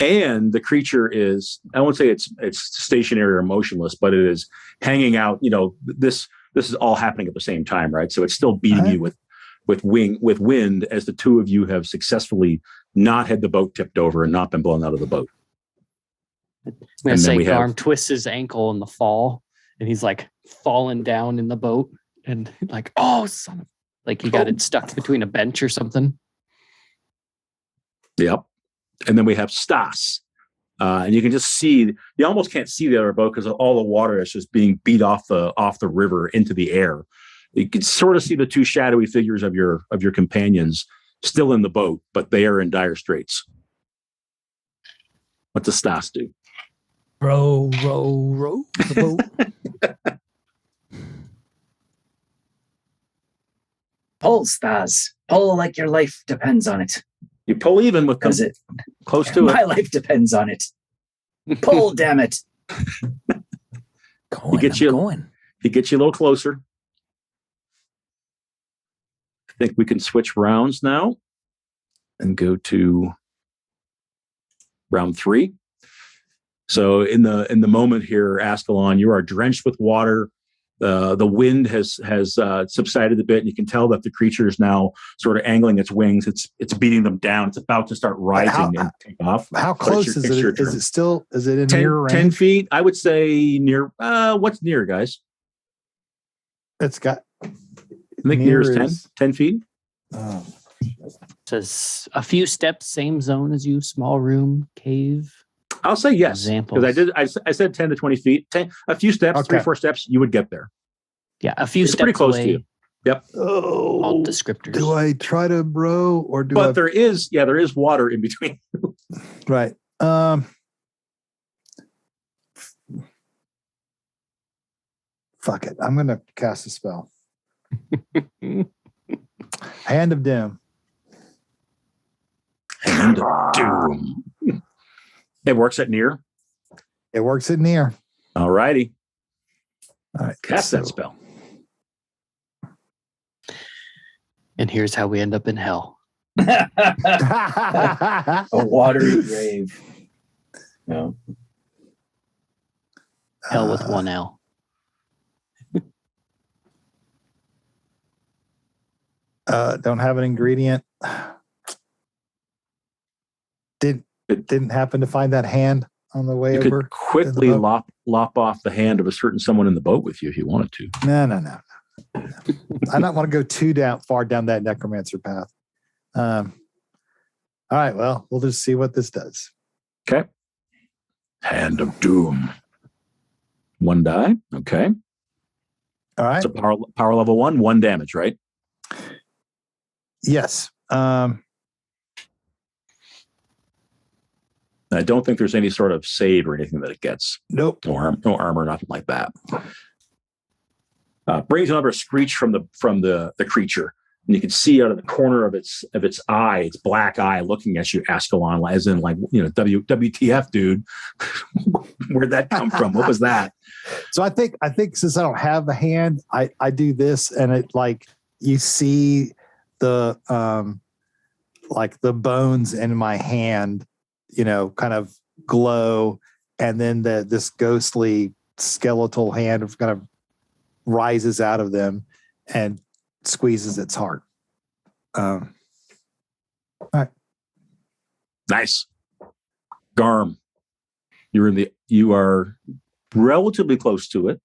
[SPEAKER 1] And the creature is, I won't say it's stationary or motionless, but it is hanging out. This is all happening at the same time, right? So it's still beating you with wind as the two of you have successfully not had the boat tipped over and not been blown out of the boat.
[SPEAKER 5] I'm going to say Garm twists his ankle in the fall, and he's like falling down in the boat, and like, oh, son of, like he got it stuck between a bench or something.
[SPEAKER 1] Yep. And then we have Stas. And you can just see, you almost can't see the other boat because of all the water that's just being beat off the river into the air. You can sort of see the 2 shadowy figures of your companions still in the boat, but they are in dire straits. What does Stas do?
[SPEAKER 4] Row the boat.
[SPEAKER 3] Pull, Stas. Pull like your life depends on it.
[SPEAKER 1] You pull even with
[SPEAKER 3] Does it?
[SPEAKER 1] Close to
[SPEAKER 3] My
[SPEAKER 1] it.
[SPEAKER 3] life depends on it. Pull, damn it.
[SPEAKER 4] He gets you
[SPEAKER 1] a little closer. I think we can switch rounds now and go to round 3. So in the moment here, Askelon, you are drenched with water. The wind has subsided a bit, and you can tell that the creature is now sort of angling its wings. It's beating them down. It's about to start rising and take off.
[SPEAKER 2] How close is it? Is it in
[SPEAKER 1] 10,
[SPEAKER 2] near range?
[SPEAKER 1] 10 feet? I would say near. What's near, guys?
[SPEAKER 2] It's got.
[SPEAKER 1] I think near is 10 feet.
[SPEAKER 2] Oh.
[SPEAKER 5] Says a few steps, same zone as you, small room, cave.
[SPEAKER 1] I'll say yes, because I said 10 to 20 feet. A few steps, 3-4 steps, you would get there.
[SPEAKER 5] Yeah, a few
[SPEAKER 1] it's
[SPEAKER 5] steps
[SPEAKER 1] pretty close
[SPEAKER 5] away.
[SPEAKER 1] to you. Yep.
[SPEAKER 2] Oh,
[SPEAKER 5] all descriptors.
[SPEAKER 2] Do I try to row or do?
[SPEAKER 1] But there is water in between.
[SPEAKER 2] Right. Fuck it. I'm gonna cast a spell. Hand of Doom.
[SPEAKER 1] Hand of Doom. It works at near.
[SPEAKER 2] It works at near.
[SPEAKER 1] All righty.
[SPEAKER 2] All right.
[SPEAKER 1] Cast that spell.
[SPEAKER 5] And here's how we end up in hell.
[SPEAKER 3] A watery grave. No.
[SPEAKER 5] Hell with one L.
[SPEAKER 2] Don't have an ingredient. Didn't happen to find that hand on the way
[SPEAKER 1] you
[SPEAKER 2] over.
[SPEAKER 1] Could quickly lop off the hand of a certain someone in the boat with you if you wanted to.
[SPEAKER 2] No. I don't want to go too far down that necromancer path. All right, well, we'll just see what this does.
[SPEAKER 1] Okay. Hand of Doom. 1 die. Okay.
[SPEAKER 2] All right.
[SPEAKER 1] So power level 1 damage, right?
[SPEAKER 2] Yes.
[SPEAKER 1] I don't think there's any sort of save or anything that it gets.
[SPEAKER 2] Nope.
[SPEAKER 1] No armor, nothing like that. Brings another screech from the creature, and you can see out of the corner of its eye, its black eye, looking at you, Askelon, as in WTF, dude. Where'd that come from? What was that?
[SPEAKER 2] So I think since I don't have a hand, I do this, and it you see the the bones in my hand, kind of glow, and then this ghostly skeletal hand kind of rises out of them and squeezes its heart. All right.
[SPEAKER 1] Nice. Garm, you are relatively close to it.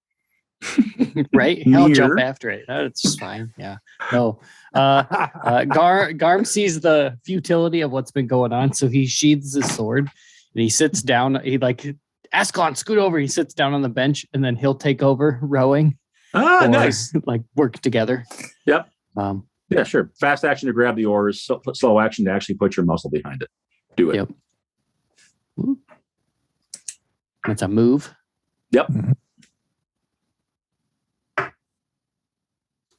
[SPEAKER 5] Right? He'll jump after it. That's fine. Yeah. No. Garm sees the futility of what's been going on, so he sheathes his sword and he sits down. He Askelon, scoot over. He sits down on the bench, and then he'll take over rowing.
[SPEAKER 1] Nice.
[SPEAKER 5] Work together.
[SPEAKER 1] Yep.
[SPEAKER 5] Yeah,
[SPEAKER 1] sure. Fast action to grab the oars. Slow action to actually put your muscle behind it. Do it.
[SPEAKER 5] Yep. Ooh. That's a move.
[SPEAKER 1] Yep.
[SPEAKER 2] Mm-hmm.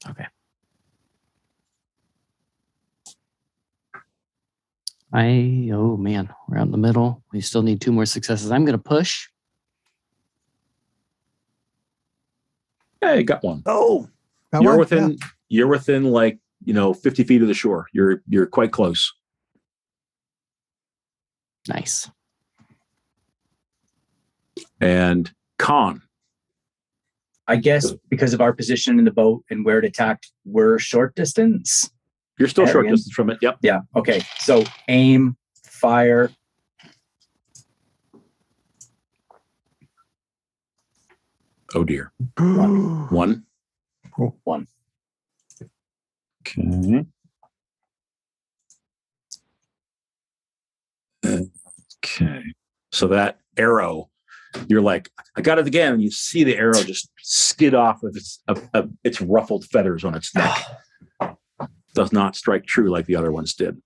[SPEAKER 5] Okay. Oh man, we're out in the middle. We still need 2 more successes. I'm going to push.
[SPEAKER 1] Hey, got one.
[SPEAKER 2] Oh,
[SPEAKER 1] you're within 50 feet of the shore. You're quite close.
[SPEAKER 5] Nice.
[SPEAKER 1] And Conn.
[SPEAKER 3] I guess because of our position in the boat and where it attacked, we're short distance.
[SPEAKER 1] You're still short
[SPEAKER 3] Harrigan?
[SPEAKER 1] distance from it. Yep.
[SPEAKER 3] Yeah. Okay. So aim, fire.
[SPEAKER 1] Oh dear. 1.
[SPEAKER 2] Cool.
[SPEAKER 3] 1.
[SPEAKER 1] Okay. Okay. So that arrow, you're like, I got it again. And you see the arrow just skid off with its ruffled feathers on its neck. Does not strike true like the other ones did.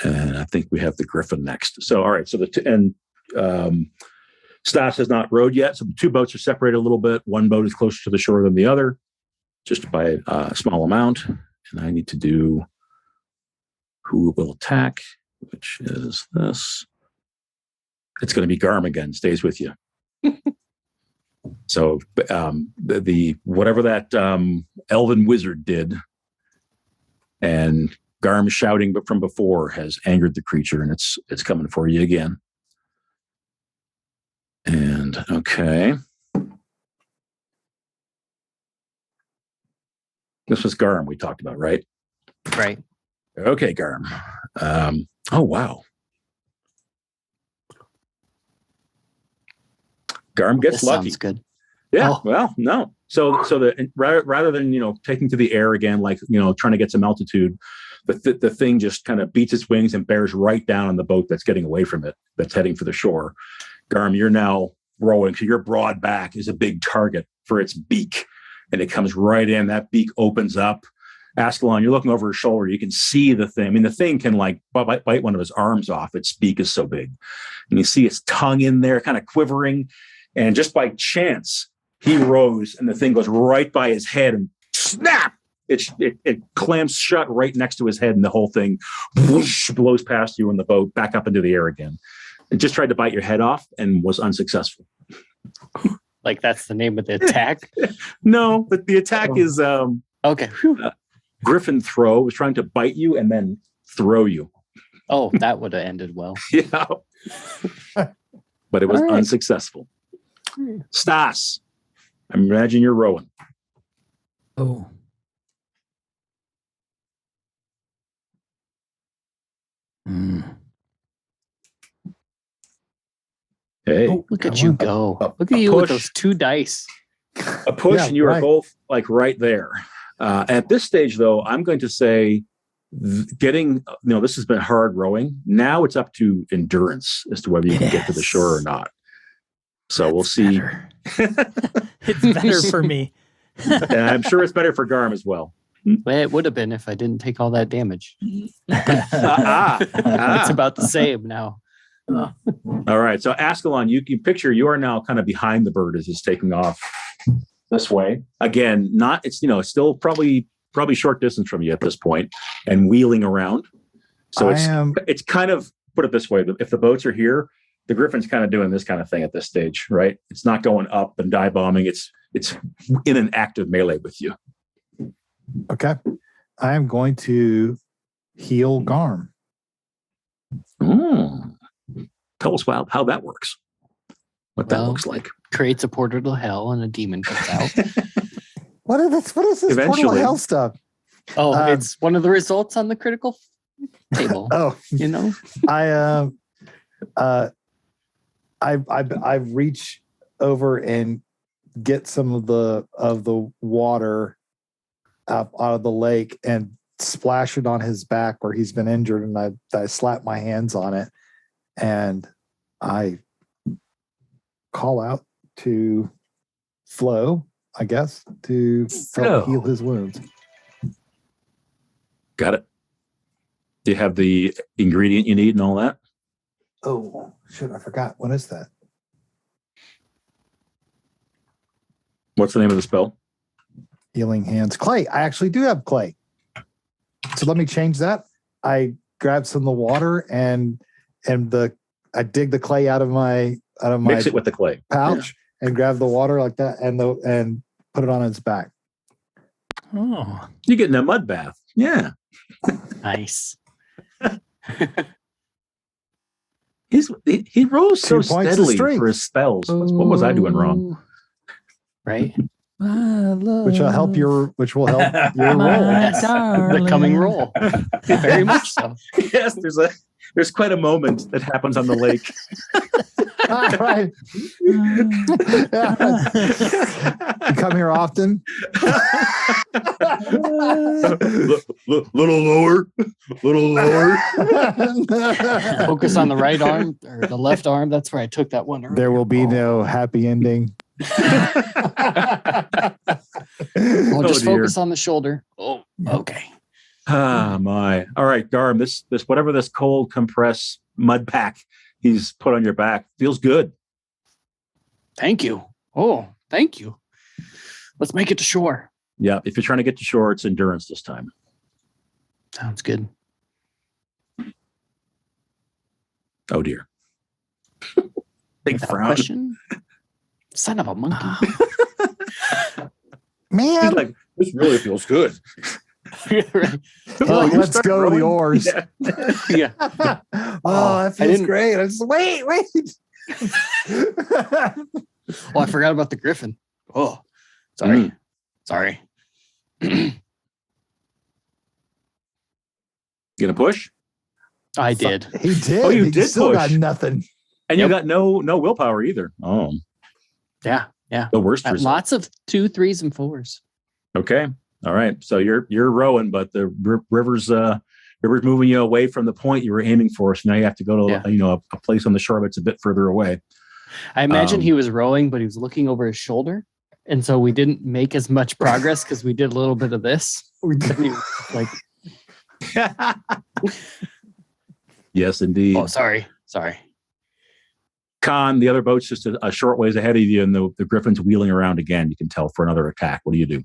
[SPEAKER 1] And I think we have the griffin next. So, all right. So Stas has not rowed yet. So the 2 boats are separated a little bit. One boat is closer to the shore than the other, just by a small amount. And I need to do who will attack, which is this. It's going to be Garm again. Stays with you. So the whatever that elven wizard did, and Garm shouting but from before has angered the creature, and it's coming for you again. And okay. This was Garm we talked about, right?
[SPEAKER 5] Right.
[SPEAKER 1] Okay, Garm. Oh, wow. Garm gets
[SPEAKER 5] This
[SPEAKER 1] lucky.
[SPEAKER 5] sounds good.
[SPEAKER 1] Yeah.
[SPEAKER 5] Oh.
[SPEAKER 1] Well, no. So rather than take into the air again, like trying to get some altitude, the thing just kind of beats its wings and bears right down on the boat that's getting away from it, that's heading for the shore. Garm, you're now rowing, so your broad back is a big target for its beak, and it comes right in. That beak opens up. Askelon, you're looking over his shoulder. You can see the thing. I mean, the thing can like bite one of his arms off. Its beak is so big, and you see its tongue in there, kind of quivering. And just by chance, he rose, and the thing goes right by his head, and snap! It clamps shut right next to his head, and the whole thing whoosh, blows past you in the boat, back up into the air again. It just tried to bite your head off and was unsuccessful.
[SPEAKER 5] Like that's the name of the attack?
[SPEAKER 1] No, but the attack is
[SPEAKER 5] Okay.
[SPEAKER 1] Griffin throw. It was trying to bite you and then throw you.
[SPEAKER 5] Oh, that would have ended well.
[SPEAKER 1] Yeah. But it was
[SPEAKER 5] All right.
[SPEAKER 1] unsuccessful. Stas, I imagine you're rowing.
[SPEAKER 4] Oh.
[SPEAKER 1] Hey,
[SPEAKER 4] Oh,
[SPEAKER 5] Look at you go. Look at you
[SPEAKER 1] push.
[SPEAKER 5] with those 2 dice.
[SPEAKER 1] a push,
[SPEAKER 2] Yeah,
[SPEAKER 1] and you are
[SPEAKER 2] right.
[SPEAKER 1] both like right there. At this stage, though, I'm going to say getting, this has been hard rowing. Now it's up to endurance as to whether you can get to the shore or not. So we'll see.
[SPEAKER 4] Better. It's better for me.
[SPEAKER 1] And I'm sure it's better for Garm as well.
[SPEAKER 5] Well, it would have been if I didn't take all that damage.
[SPEAKER 1] Ah.
[SPEAKER 5] It's about the same now.
[SPEAKER 1] All right. So Askelon, you can picture you are now kind of behind the bird as it's taking off this way. Again, it's still probably short distance from you at this point and wheeling around. So it's kind of, put it this way, if the boats are here, the Griffin's kind of doing this kind of thing at this stage, right? It's not going up and dive bombing. It's in an active melee with you.
[SPEAKER 2] Okay. I am going to heal Garm.
[SPEAKER 1] Tell us how that works. What that
[SPEAKER 5] Well,
[SPEAKER 1] looks like.
[SPEAKER 5] Creates a portal to hell and a demon comes out.
[SPEAKER 2] What is this portal to
[SPEAKER 1] Eventually.
[SPEAKER 2] hell stuff?
[SPEAKER 5] Oh,
[SPEAKER 2] Um,
[SPEAKER 5] it's one of the results on the critical table.
[SPEAKER 2] Oh, I reach over and get some of the water out of the lake and splash it on his back where he's been injured, and I slap my hands on it and I call out to Flo, I guess, to help heal his wounds.
[SPEAKER 1] Got it. Do you have the ingredient you need and all that?
[SPEAKER 2] Oh, shit, I forgot. What is that?
[SPEAKER 1] What's the name of the spell?
[SPEAKER 2] Healing hands. Clay. I actually do have clay. So let me change that. I grab some of the water and I dig the clay out of my
[SPEAKER 1] Mix it with the clay.
[SPEAKER 2] pouch and grab the water like that and put it on its back.
[SPEAKER 4] Oh.
[SPEAKER 1] You're getting a mud bath. Yeah.
[SPEAKER 5] Nice.
[SPEAKER 1] He rolls so
[SPEAKER 2] 2 points of
[SPEAKER 1] steadily
[SPEAKER 2] strength.
[SPEAKER 1] for his spells. What was I doing wrong?
[SPEAKER 5] Right?
[SPEAKER 2] Which will help your roll.
[SPEAKER 5] Yes. The coming roll. Very much so.
[SPEAKER 1] Yes, there's quite a moment that happens on the lake.
[SPEAKER 2] All right. You come here often?
[SPEAKER 1] Little lower.
[SPEAKER 5] Focus on the right arm or the left arm. That's where I took that one earlier.
[SPEAKER 2] There will be no happy ending.
[SPEAKER 5] We'll just
[SPEAKER 1] dear.
[SPEAKER 5] focus on the shoulder. Oh, okay.
[SPEAKER 1] Ah, my. All right, Garm, this whatever this cold compressed mud pack he's put on your back feels good.
[SPEAKER 5] Thank you. Oh, thank you. Let's make it to shore.
[SPEAKER 1] Yeah, if you're trying to get to shore, it's endurance this time.
[SPEAKER 5] Sounds good.
[SPEAKER 1] Oh dear. Big
[SPEAKER 5] Without
[SPEAKER 1] frown.
[SPEAKER 5] question. Son of a monkey.
[SPEAKER 1] He's
[SPEAKER 2] Man,
[SPEAKER 1] like, this really feels good.
[SPEAKER 5] Right.
[SPEAKER 2] Like,
[SPEAKER 1] you
[SPEAKER 2] let's
[SPEAKER 1] start
[SPEAKER 2] go
[SPEAKER 1] rowing?
[SPEAKER 2] the oars.
[SPEAKER 1] Yeah.
[SPEAKER 5] Yeah.
[SPEAKER 2] Oh, that feels
[SPEAKER 5] didn't-
[SPEAKER 2] great. I just wait.
[SPEAKER 5] Oh, I forgot about the griffin. Oh, sorry. Sorry.
[SPEAKER 1] You gonna push?
[SPEAKER 5] I did.
[SPEAKER 2] He did.
[SPEAKER 1] Oh, you
[SPEAKER 2] He
[SPEAKER 1] did
[SPEAKER 2] still got
[SPEAKER 1] push.
[SPEAKER 2] nothing.
[SPEAKER 1] And you
[SPEAKER 5] Yep.
[SPEAKER 1] got no willpower either. Oh,
[SPEAKER 5] Yeah. Yeah.
[SPEAKER 1] the worst result.
[SPEAKER 5] Lots of 2, 3s, and 4s.
[SPEAKER 1] Okay. All right. So you're rowing, but the river's moving you away from the point you were aiming for. So now you have to go to a place on the shore that's a bit further away.
[SPEAKER 5] I imagine he was rowing, but he was looking over his shoulder. And so we didn't make as much progress because we did a little bit of this. And he was like,
[SPEAKER 1] Yes, indeed.
[SPEAKER 5] oh, sorry.
[SPEAKER 1] Conn, the other boat's just a short ways ahead of you, and the griffin's wheeling around again. You can tell for another attack. What do you do?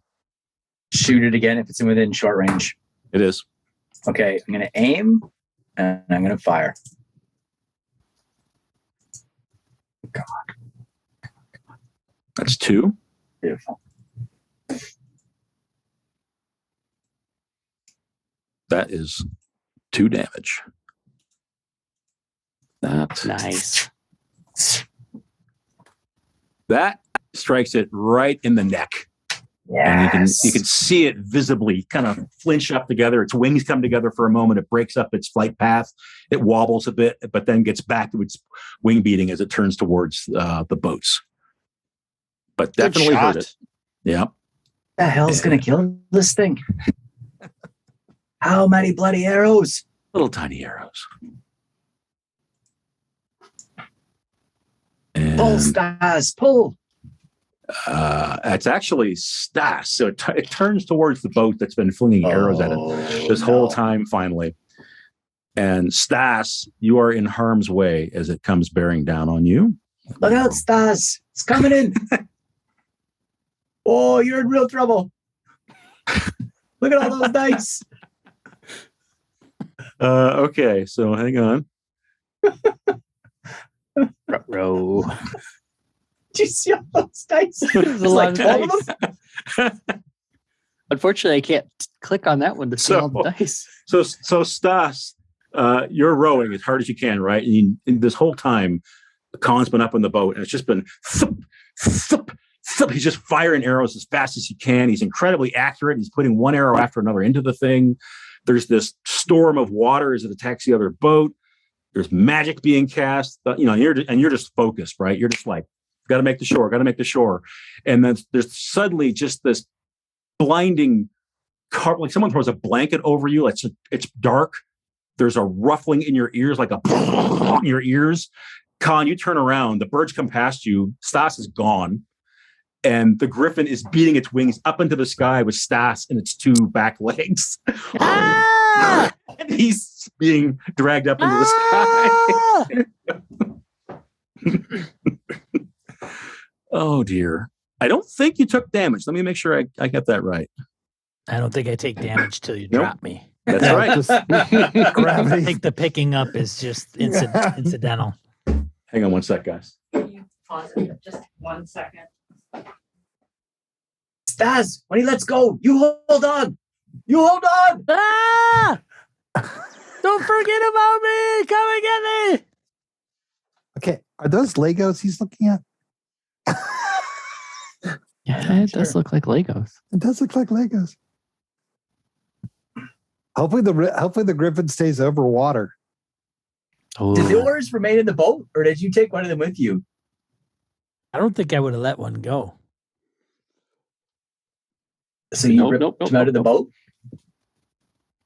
[SPEAKER 3] Shoot it again if it's within short range.
[SPEAKER 1] It is.
[SPEAKER 3] Okay, I'm going to aim and I'm going to fire.
[SPEAKER 1] That's 2.
[SPEAKER 3] Beautiful.
[SPEAKER 1] That is 2 damage. That
[SPEAKER 5] Nice.
[SPEAKER 1] That strikes it right in the neck. And you can see it visibly kind of flinch up together. Its wings come together for a moment. It breaks up its flight path. It wobbles a bit, but then gets back to its wing beating as it turns towards the boats. But
[SPEAKER 5] Good
[SPEAKER 1] definitely
[SPEAKER 5] shot.
[SPEAKER 1] hurt it. Yeah.
[SPEAKER 3] The hell's going to kill this thing? How many bloody arrows?
[SPEAKER 1] Little tiny arrows. And
[SPEAKER 3] Pull, Stas, pull.
[SPEAKER 1] it's actually Stas. So it turns towards the boat that's been flinging arrows at it this whole time, finally. And Stas, you are in harm's way as it comes bearing down on you.
[SPEAKER 3] Look out, Stas. It's coming in. Oh, you're in real trouble. Look at all those dice.
[SPEAKER 1] Okay, so hang on.
[SPEAKER 5] Row.
[SPEAKER 3] Did you see all those dice?
[SPEAKER 5] There's a
[SPEAKER 3] It's
[SPEAKER 5] lot
[SPEAKER 3] like
[SPEAKER 5] of
[SPEAKER 3] 12 of them.
[SPEAKER 5] Unfortunately, I can't click on that one to see
[SPEAKER 1] So-
[SPEAKER 5] all the dice.
[SPEAKER 1] So Stas, you're rowing as hard as you can, right? And this whole time, Conn's been up in the boat, and it's just been thup, thup, thup. He's just firing arrows as fast as he can. He's incredibly accurate. He's putting one arrow after another into the thing. There's this storm of water as it attacks the other boat. There's magic being cast. You're just focused, right? You're just like, got to make the shore. And then there's suddenly just this blinding, like someone throws a blanket over you. It's dark. There's a ruffling in your ears, like a in your ears. Conn, you turn around. The birds come past you. Stas is gone. And the griffin is beating its wings up into the sky with Stas in its 2 back legs.
[SPEAKER 4] Ah!
[SPEAKER 1] And he's being dragged up into the sky. Oh, dear. I don't think you took damage. Let me make sure I get that right.
[SPEAKER 4] I don't think I take damage till you
[SPEAKER 1] Nope.
[SPEAKER 4] drop me.
[SPEAKER 1] That's
[SPEAKER 2] No,
[SPEAKER 1] right.
[SPEAKER 2] just
[SPEAKER 4] I
[SPEAKER 2] gravity.
[SPEAKER 4] think the picking up is just incidental.
[SPEAKER 1] Hang on one sec, guys.
[SPEAKER 6] Can you pause it for just 1 second?
[SPEAKER 3] Stas, when he lets go, you hold on. You hold on.
[SPEAKER 4] Ah! Don't forget about me! Come and get me!
[SPEAKER 2] Okay, are those Legos he's looking at?
[SPEAKER 5] Yeah, it does look like Legos.
[SPEAKER 2] It does look like Legos. Hopefully the griffin stays over water.
[SPEAKER 5] Oh,
[SPEAKER 3] Did the oars remain in the boat, or did you take one of them with you?
[SPEAKER 4] I don't think I would have let one go.
[SPEAKER 3] So you
[SPEAKER 5] Nope,
[SPEAKER 3] ripped
[SPEAKER 5] nope,
[SPEAKER 3] them out of the boat?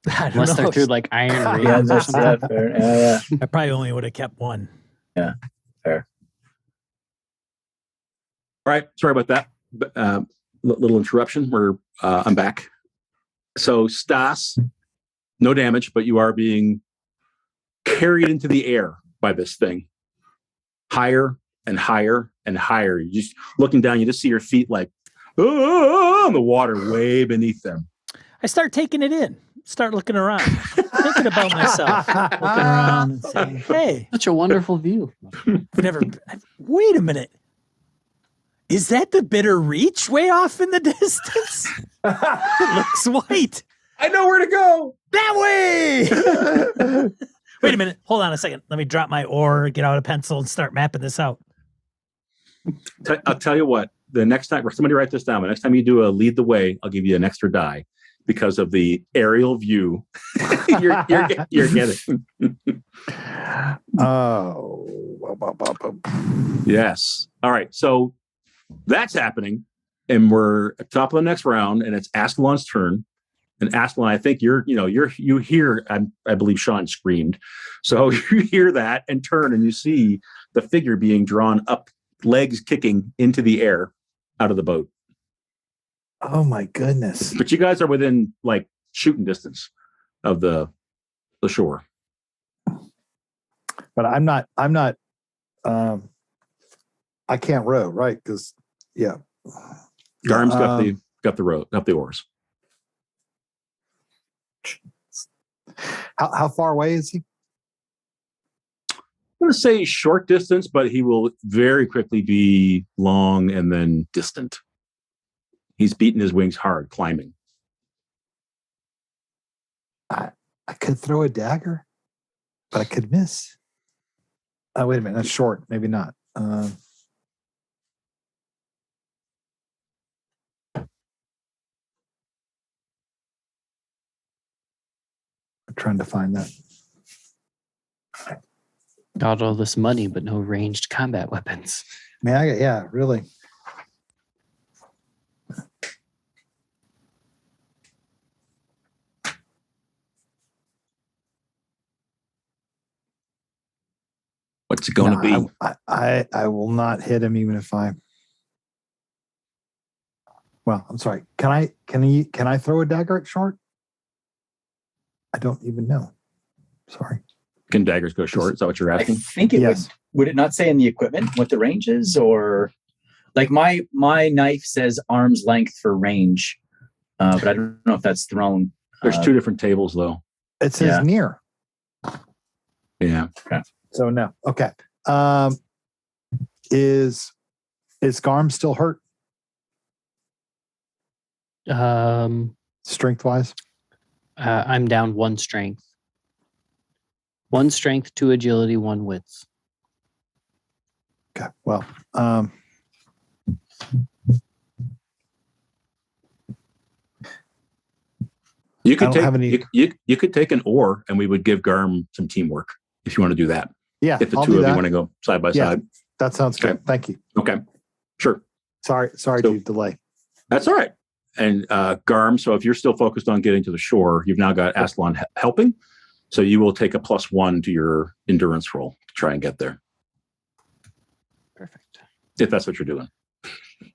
[SPEAKER 4] I don't
[SPEAKER 5] unless they're
[SPEAKER 4] know.
[SPEAKER 5] through like iron
[SPEAKER 3] Yeah,
[SPEAKER 5] rings or
[SPEAKER 3] that's
[SPEAKER 5] something.
[SPEAKER 3] fair. Yeah.
[SPEAKER 4] I probably only would have kept one.
[SPEAKER 1] All right. Sorry about that. Little interruption. I'm back. So Stas, no damage, but you are being carried into the air by this thing. Higher and higher and higher. You just looking down, you just see your feet like on the water way beneath them.
[SPEAKER 4] I start taking it in. Start looking around. Thinking about myself. Looking around and saying, hey,
[SPEAKER 5] Such a wonderful view.
[SPEAKER 4] wait a minute. Is that the Bitter Reach way off in the distance? It looks white.
[SPEAKER 1] I know where to go.
[SPEAKER 4] That way. Wait a minute. Hold on a second. Let me drop my oar, get out a pencil, and start mapping this out.
[SPEAKER 1] I'll tell you what. The next time, somebody write this down. The next time you do a lead the way, I'll give you an extra die because of the aerial view you're getting.
[SPEAKER 2] Oh.
[SPEAKER 1] Yes. All right. So that's happening, and we're at the top of the next round, and it's Askelon's turn. And Askelon, I think you hear, I believe Sean screamed. So you hear that and turn, and you see the figure being drawn up, legs kicking into the air out of the boat.
[SPEAKER 2] Oh my goodness.
[SPEAKER 1] But you guys are within like shooting distance of the shore.
[SPEAKER 2] But I'm not I can't row, right? Because
[SPEAKER 1] Garm's got the oars.
[SPEAKER 2] How far away is he?
[SPEAKER 1] I'm going to say short distance, but he will very quickly be long and then distant. He's beating his wings hard, climbing.
[SPEAKER 2] I could throw a dagger, but I could miss. Oh, wait a minute. That's short. Maybe not. I'm trying to find that.
[SPEAKER 5] Got all this money, but no ranged combat weapons.
[SPEAKER 2] Yeah, really.
[SPEAKER 1] What's it going to be?
[SPEAKER 2] I will not hit him even if I. Well, I'm sorry. Can I throw a dagger at short? I don't even know. Sorry.
[SPEAKER 1] Can daggers go short? Is that what you're
[SPEAKER 3] I
[SPEAKER 1] asking?
[SPEAKER 3] think it would it not say in the equipment what the range is, or like my knife says arm's length for range, but I don't know if that's thrown.
[SPEAKER 1] There's two different tables though.
[SPEAKER 2] It says near.
[SPEAKER 1] Yeah.
[SPEAKER 3] Okay.
[SPEAKER 2] So no. Okay. Is Garm still hurt? Strength wise?
[SPEAKER 5] I'm down 1 strength. 1 strength, 2 agility, 1 wits.
[SPEAKER 2] Okay. Well,
[SPEAKER 1] you could you could take an oar, and we would give Garm some teamwork if you want to do that.
[SPEAKER 2] Yeah.
[SPEAKER 1] If the two of you want to go side by side.
[SPEAKER 2] That sounds good.
[SPEAKER 1] Okay.
[SPEAKER 2] Thank you.
[SPEAKER 1] Okay. Sure.
[SPEAKER 2] Sorry to delay.
[SPEAKER 1] That's all right. And Garm, so if you're still focused on getting to the shore, you've now got Askelon helping. So you will take a +1 to your endurance roll to try and get there.
[SPEAKER 5] Perfect.
[SPEAKER 1] If that's what you're doing.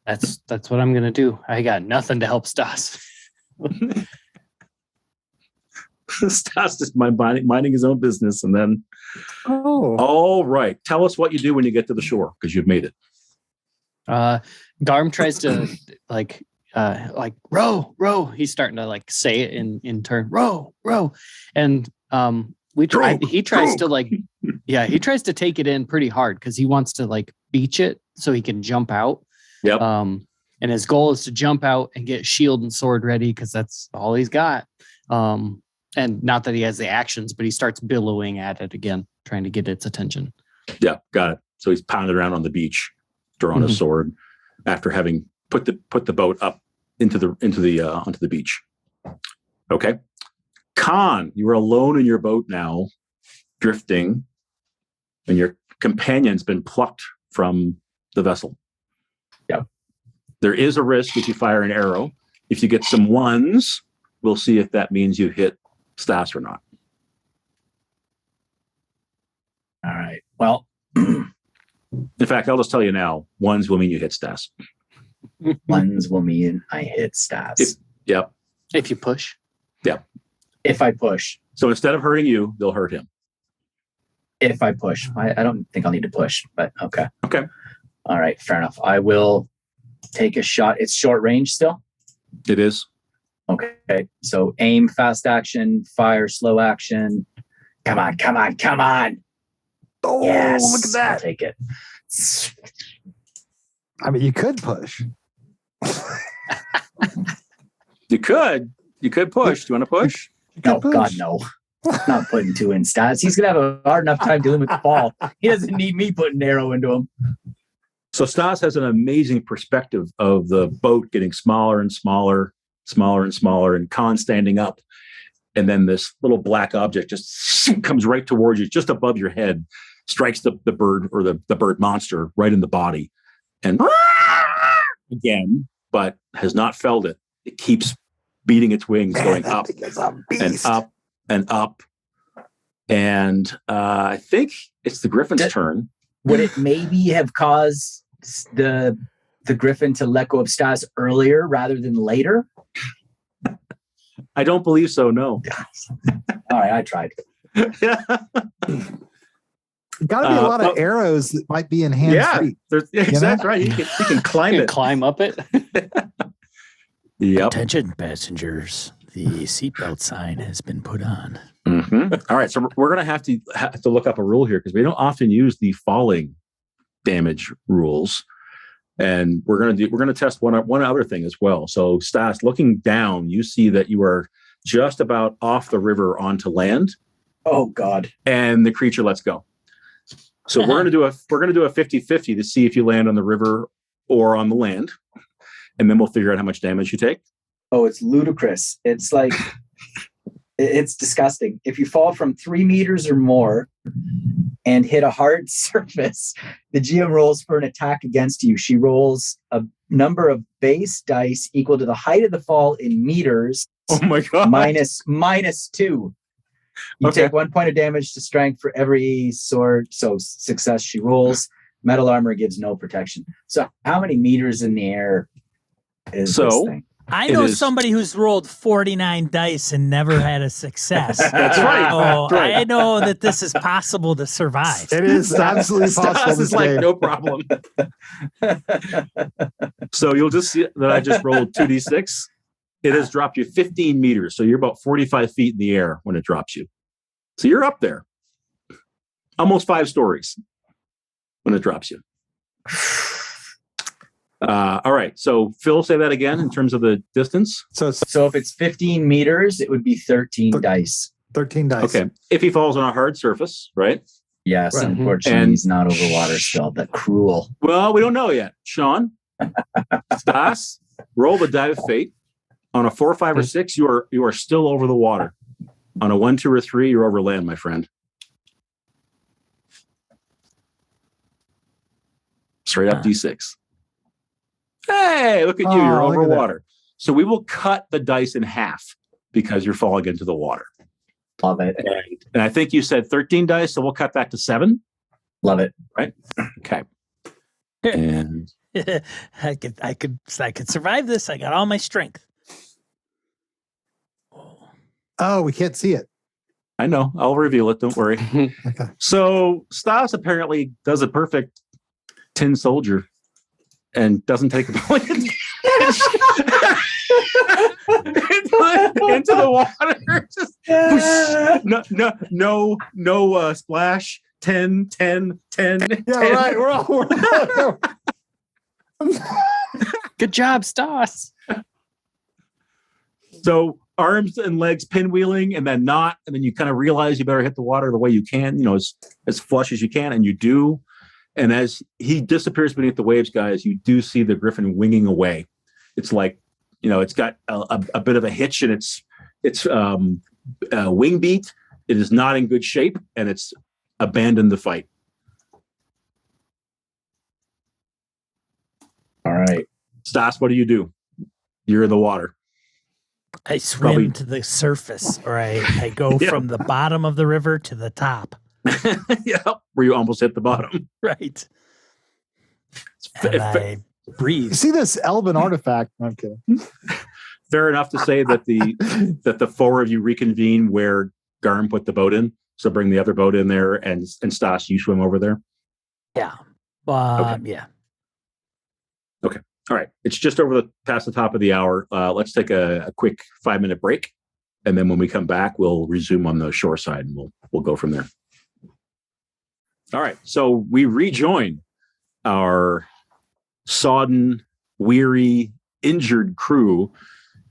[SPEAKER 5] That's what I'm gonna do. I got nothing to help Stas.
[SPEAKER 1] Stas just minding his own business, and then.
[SPEAKER 2] Oh.
[SPEAKER 1] All right. Tell us what you do when you get to the shore, because you've made it.
[SPEAKER 5] Garm tries to like row. He's starting to like say it in turn, row, and he tries to take it in pretty hard because he wants to like beach it so he can jump out.
[SPEAKER 1] Yep.
[SPEAKER 5] And his goal is to jump out and get shield and sword ready because that's all he's got. And not that he has the actions, but he starts billowing at it again, trying to get its attention.
[SPEAKER 1] Yeah, got it. So he's pounding around on the beach, drawing a sword after having put the boat up onto the beach. Okay. Conn, you are alone in your boat now, drifting, and your companion's been plucked from the vessel.
[SPEAKER 3] Yeah.
[SPEAKER 1] There is a risk if you fire an arrow. If you get some 1s, we'll see if that means you hit Stas or not.
[SPEAKER 3] All right. Well,
[SPEAKER 1] in fact, I'll just tell you now, 1s will mean you hit Stas.
[SPEAKER 3] 1s will mean I hit Stas.
[SPEAKER 1] Yep.
[SPEAKER 5] If you push.
[SPEAKER 1] Yeah.
[SPEAKER 3] If I push.
[SPEAKER 1] So instead of hurting you, they'll hurt him.
[SPEAKER 3] If I push. I don't think I'll need to push, but okay.
[SPEAKER 1] Okay.
[SPEAKER 3] All right. Fair enough. I will take a shot. It's short range still?
[SPEAKER 1] It is.
[SPEAKER 3] Okay. So aim, fast action, fire, slow action. Come on.
[SPEAKER 2] Oh,
[SPEAKER 3] yes.
[SPEAKER 2] Look at that.
[SPEAKER 3] I'll take it.
[SPEAKER 2] I mean, you could push.
[SPEAKER 1] You could. You could push. Do you want to push?
[SPEAKER 3] No, God, no. Not putting 2 in Stas. He's going to have a hard enough time dealing with the fall. He doesn't need me putting an arrow into him.
[SPEAKER 1] So Stas has an amazing perspective of the boat getting smaller and smaller, and Conn standing up. And then this little black object just comes right towards you, just above your head, strikes the bird or the bird monster right in the body. And again, but has not felled it. It keeps beating its wings, going up and up and up. And I think it's the Griffin's turn.
[SPEAKER 3] Would it maybe have caused the Griffin to let go of Stas earlier rather than later?
[SPEAKER 1] I don't believe so, no.
[SPEAKER 3] All right, I tried.
[SPEAKER 2] Got to be a lot of arrows that might be in hands free.
[SPEAKER 1] That's right. You can climb it.
[SPEAKER 5] Climb up it.
[SPEAKER 1] Yep.
[SPEAKER 4] Attention, passengers. The seatbelt sign has been put on.
[SPEAKER 1] Mm-hmm. All right, so we're going to have to look up a rule here because we don't often use the falling damage rules, and we're going to test one other thing as well. So, Stas, looking down, you see that you are just about off the river onto land.
[SPEAKER 3] Oh God!
[SPEAKER 1] And the creature lets go. So we're going to do a 50-50 to see if you land on the river or on the land, and then we'll figure out how much damage you take.
[SPEAKER 3] Oh, it's ludicrous. It's like, it's disgusting. If you fall from 3 meters or more and hit a hard surface, the GM rolls for an attack against you. She rolls a number of base dice equal to the height of the fall in meters.
[SPEAKER 1] Oh my God.
[SPEAKER 3] Minus 2. You take 1 point of damage to strength for every sword. So success she rolls. Metal armor gives no protection. So how many meters in the air is this thing?
[SPEAKER 4] I know somebody who's rolled 49 dice and never had a success.
[SPEAKER 1] That's right.
[SPEAKER 4] So I know that this is possible to survive.
[SPEAKER 2] It is absolutely possible.
[SPEAKER 1] Stas is like, no problem. So you'll just see that I just rolled 2d6. It has dropped you 15 meters. So you're about 45 feet in the air when it drops you. So you're up there. Almost 5 stories when it drops you. All right. So Phil, say that again in terms of the distance.
[SPEAKER 3] So if it's 15 meters, it would be 13 dice.
[SPEAKER 2] 13 dice.
[SPEAKER 1] Okay. If he falls on a hard surface, right?
[SPEAKER 3] Yes.
[SPEAKER 2] Right.
[SPEAKER 3] Unfortunately, he's not over water still. That cruel.
[SPEAKER 1] Well, we don't know yet. Sean, Stas, roll the die of fate. On a 4, 5, or 6, you are still over the water. On a 1, 2, or 3, you're over land, my friend. Straight up D6. Hey, look at you. You're over water. So we will cut the dice in half because you're falling into the water.
[SPEAKER 3] Love it.
[SPEAKER 1] And I think you said 13 dice, so we'll cut that to 7.
[SPEAKER 3] Love it.
[SPEAKER 1] Right? Okay. And
[SPEAKER 4] I could survive this. I got all my strength.
[SPEAKER 2] Oh, we can't see it.
[SPEAKER 1] I know. I'll reveal it. Don't worry.
[SPEAKER 2] Okay.
[SPEAKER 1] So Stas apparently does a perfect tin soldier and doesn't take a point into the water. Just no splash. 10, 10, 10.
[SPEAKER 2] Yeah,
[SPEAKER 1] 10.
[SPEAKER 2] right. We're all
[SPEAKER 5] Good job, Stas.
[SPEAKER 1] So arms and legs pinwheeling and then not, and then you kind of realize you better hit the water the way you can, as flush as you can, and you do. And as he disappears beneath the waves, guys, you do see the Griffin winging away. It's like, it's got a bit of a hitch in its wing beat. It is not in good shape, and it's abandoned the fight.
[SPEAKER 3] All right.
[SPEAKER 1] Stas, what do you do? You're in the water.
[SPEAKER 4] I swim to the surface, or I go from the bottom of the river to the top.
[SPEAKER 1] Yeah, where you almost hit the bottom.
[SPEAKER 4] Right. And I breathe.
[SPEAKER 2] You see this Elven artifact? No, I'm kidding.
[SPEAKER 1] Fair enough to say that the 4 of you reconvene where Garm put the boat in. So bring the other boat in there, and Stas, you swim over there.
[SPEAKER 4] Yeah.
[SPEAKER 1] Okay.
[SPEAKER 4] Yeah.
[SPEAKER 1] Okay. All right. It's just past the top of the hour. Let's take a quick 5-minute break, and then when we come back, we'll resume on the shore side, and we'll go from there. All right. So we rejoin our sodden, weary, injured crew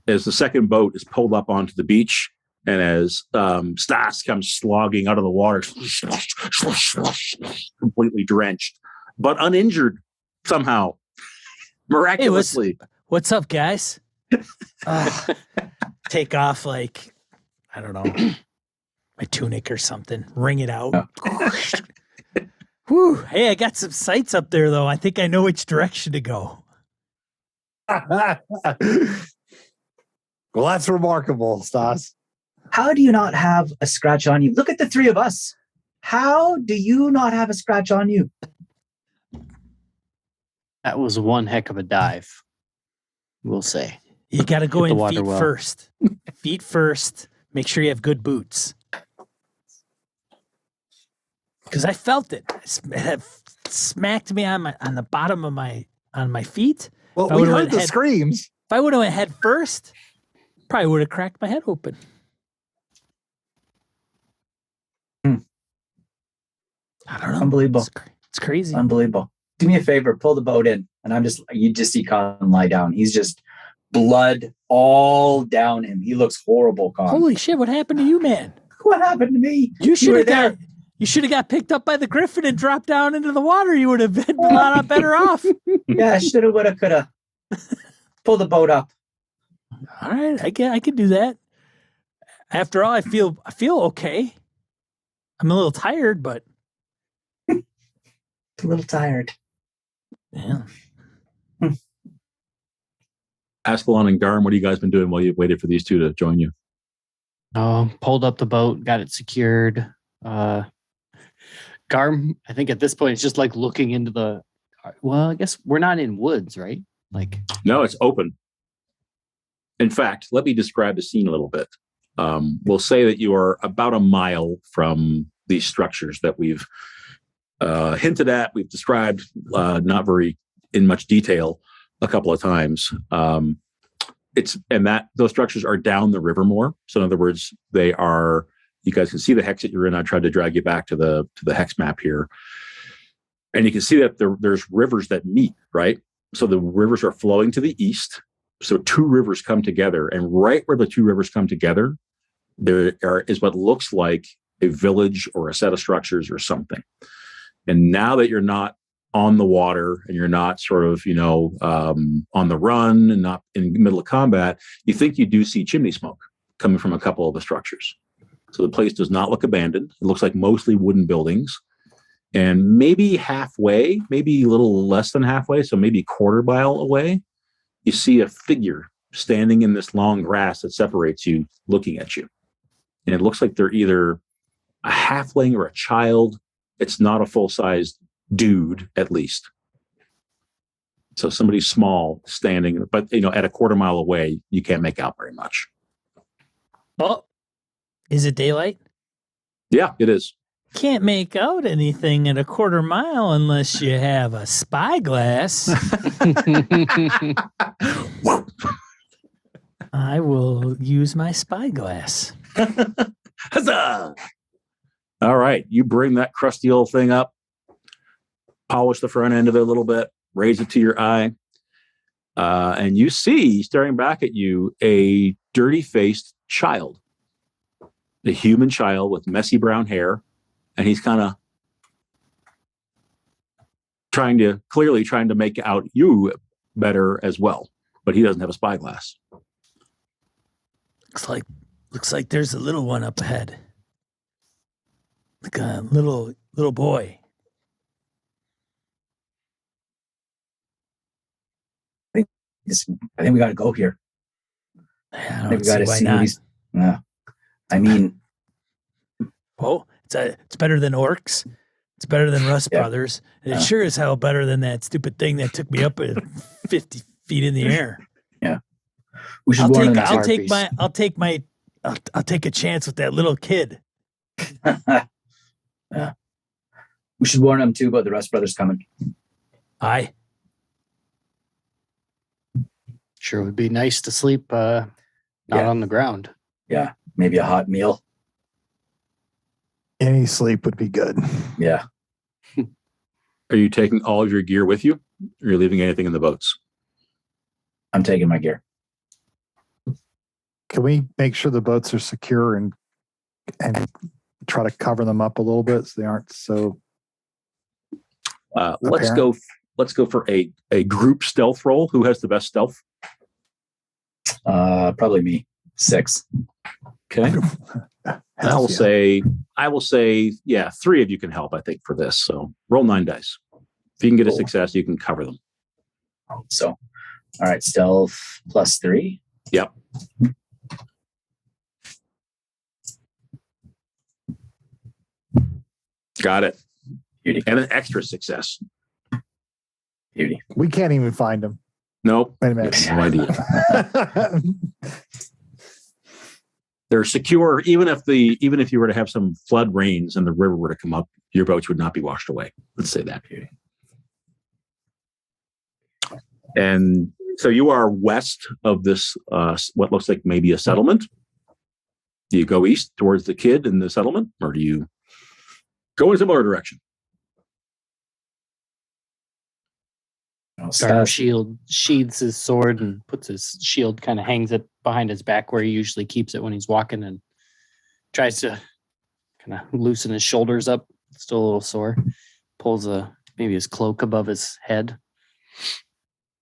[SPEAKER 1] as the second boat is pulled up onto the beach, and as Stas comes slogging out of the water, completely drenched, but uninjured somehow, miraculously.
[SPEAKER 4] Hey, what's up, guys? Take off like, I don't know, my tunic or something. Wring it out. Whew. Hey, I got some sights up there, though. I think I know which direction to go.
[SPEAKER 2] Well, that's remarkable, Stas.
[SPEAKER 3] How do you not have a scratch on you? Look at the three of us. How do you not have a scratch on you?
[SPEAKER 5] That was one heck of a dive, we'll say.
[SPEAKER 4] You got to go
[SPEAKER 5] Hit the
[SPEAKER 4] in
[SPEAKER 5] water
[SPEAKER 4] feet
[SPEAKER 5] well.
[SPEAKER 4] first. Feet first. Make sure you have good boots. Because I felt it. It smacked me on the bottom of my feet.
[SPEAKER 2] Well,
[SPEAKER 4] If I
[SPEAKER 2] we
[SPEAKER 4] would've
[SPEAKER 2] heard
[SPEAKER 4] went
[SPEAKER 2] the
[SPEAKER 4] head-
[SPEAKER 2] screams.
[SPEAKER 4] If I would have went head first, probably would have cracked my head open. I don't know.
[SPEAKER 3] Unbelievable.
[SPEAKER 4] It's crazy.
[SPEAKER 3] Unbelievable. Do me a favor, pull the boat in. And you just see Conn lie down. He's just blood all down him. He looks horrible, Conn.
[SPEAKER 4] Holy shit! What happened to you, man?
[SPEAKER 3] What happened to me?
[SPEAKER 4] You should
[SPEAKER 3] were
[SPEAKER 4] have
[SPEAKER 3] there.
[SPEAKER 4] You should have got picked up by the griffin and dropped down into the water. You would have been a lot better off.
[SPEAKER 3] Yeah, shoulda, woulda, coulda. Pull the boat up.
[SPEAKER 4] All right, I can do that. After all, I feel okay. I'm a little tired, but
[SPEAKER 3] A little tired.
[SPEAKER 4] yeah.
[SPEAKER 1] Askelon and Garm, what have you guys been doing while you've waited for these two to join you?
[SPEAKER 5] Pulled up the boat, got it secured. Garm, I think at this point it's just like looking into the. Well, I guess we're not in woods, right? Like,
[SPEAKER 1] No, it's open. In fact, let me describe the scene a little bit. We'll say that you are about a mile from these structures that we've hinted at, we've described, not very in much detail, a couple of times. Those structures are down the river more. So in other words, they are. You guys can see the hex that you're in. I tried to drag you back to the hex map here, and you can see that there's rivers that meet, right? So the rivers are flowing to the east. So two rivers come together, and right where the two rivers come together, is what looks like a village or a set of structures or something. And now that you're not on the water and you're not sort of, on the run and not in the middle of combat, you think you do see chimney smoke coming from a couple of the structures. So the place does not look abandoned. It looks like mostly wooden buildings. And maybe halfway, maybe a little less than halfway, so maybe a quarter mile away, you see a figure standing in this long grass that separates you, looking at you. And it looks like they're either a halfling or a child. It's not a full-sized dude, at least. So somebody small standing, but at a quarter mile away, you can't make out very much.
[SPEAKER 4] Oh, is it daylight?
[SPEAKER 1] Yeah, it is.
[SPEAKER 4] Can't make out anything at a quarter mile unless you have a spyglass. I will use my spyglass.
[SPEAKER 1] Huzzah! All right, you bring that crusty old thing up, polish the front end of it a little bit, raise it to your eye, and you see, staring back at you, a dirty-faced child, a human child with messy brown hair, and he's kind of clearly trying to make out you better as well, but he doesn't have a spyglass.
[SPEAKER 4] Looks like there's a little one up ahead. Like a little boy.
[SPEAKER 3] I think we got to go here.
[SPEAKER 4] I
[SPEAKER 3] I think
[SPEAKER 4] don't
[SPEAKER 3] we got to
[SPEAKER 4] see why
[SPEAKER 3] see
[SPEAKER 4] not.
[SPEAKER 3] these. Yeah. I mean,
[SPEAKER 4] Oh, it's better than orcs. It's better than Rust
[SPEAKER 3] Yeah.
[SPEAKER 4] Brothers. And it's sure as hell better than that stupid thing that took me up at 50 feet in the air.
[SPEAKER 3] we should warn them.
[SPEAKER 4] I'll take a chance with that little kid.
[SPEAKER 3] Yeah. We should warn them too about the Rust Brothers coming.
[SPEAKER 4] Aye.
[SPEAKER 5] sure would be nice to sleep not on the ground.
[SPEAKER 3] Yeah. Maybe a hot meal.
[SPEAKER 2] Any sleep would be good.
[SPEAKER 3] Yeah.
[SPEAKER 1] Are you taking all of your gear with you? Or are you leaving anything in the boats?
[SPEAKER 3] I'm taking my gear.
[SPEAKER 2] can we make sure the boats are secure and try to cover them up a little bit so they aren't so
[SPEAKER 1] let's
[SPEAKER 2] apparent?
[SPEAKER 1] go for a group stealth roll. Who has the best stealth?
[SPEAKER 3] Probably me. 6.
[SPEAKER 1] Okay. I will say, yeah, 3 of you can help, I think, for this. So roll 9 dice. If you can get a success, you can cover them.
[SPEAKER 3] So, all right, stealth +3.
[SPEAKER 1] Yep. Got it.
[SPEAKER 3] Beauty.
[SPEAKER 1] And an extra success.
[SPEAKER 3] Beauty.
[SPEAKER 2] We can't even find them.
[SPEAKER 1] Nope.
[SPEAKER 2] Wait a minute.
[SPEAKER 1] No idea. They're secure. Even if you were to have some flood rains and the river were to come up, your boats would not be washed away. Let's say that. And so you are west of this, what looks like maybe a settlement. Do you go east towards the kid in the settlement, or do you go in a similar direction?
[SPEAKER 5] Garm sheathes his sword and puts his shield, kind of hangs it behind his back where he usually keeps it when he's walking, and tries to kind of loosen his shoulders up. Still a little sore. Pulls maybe his cloak above his head.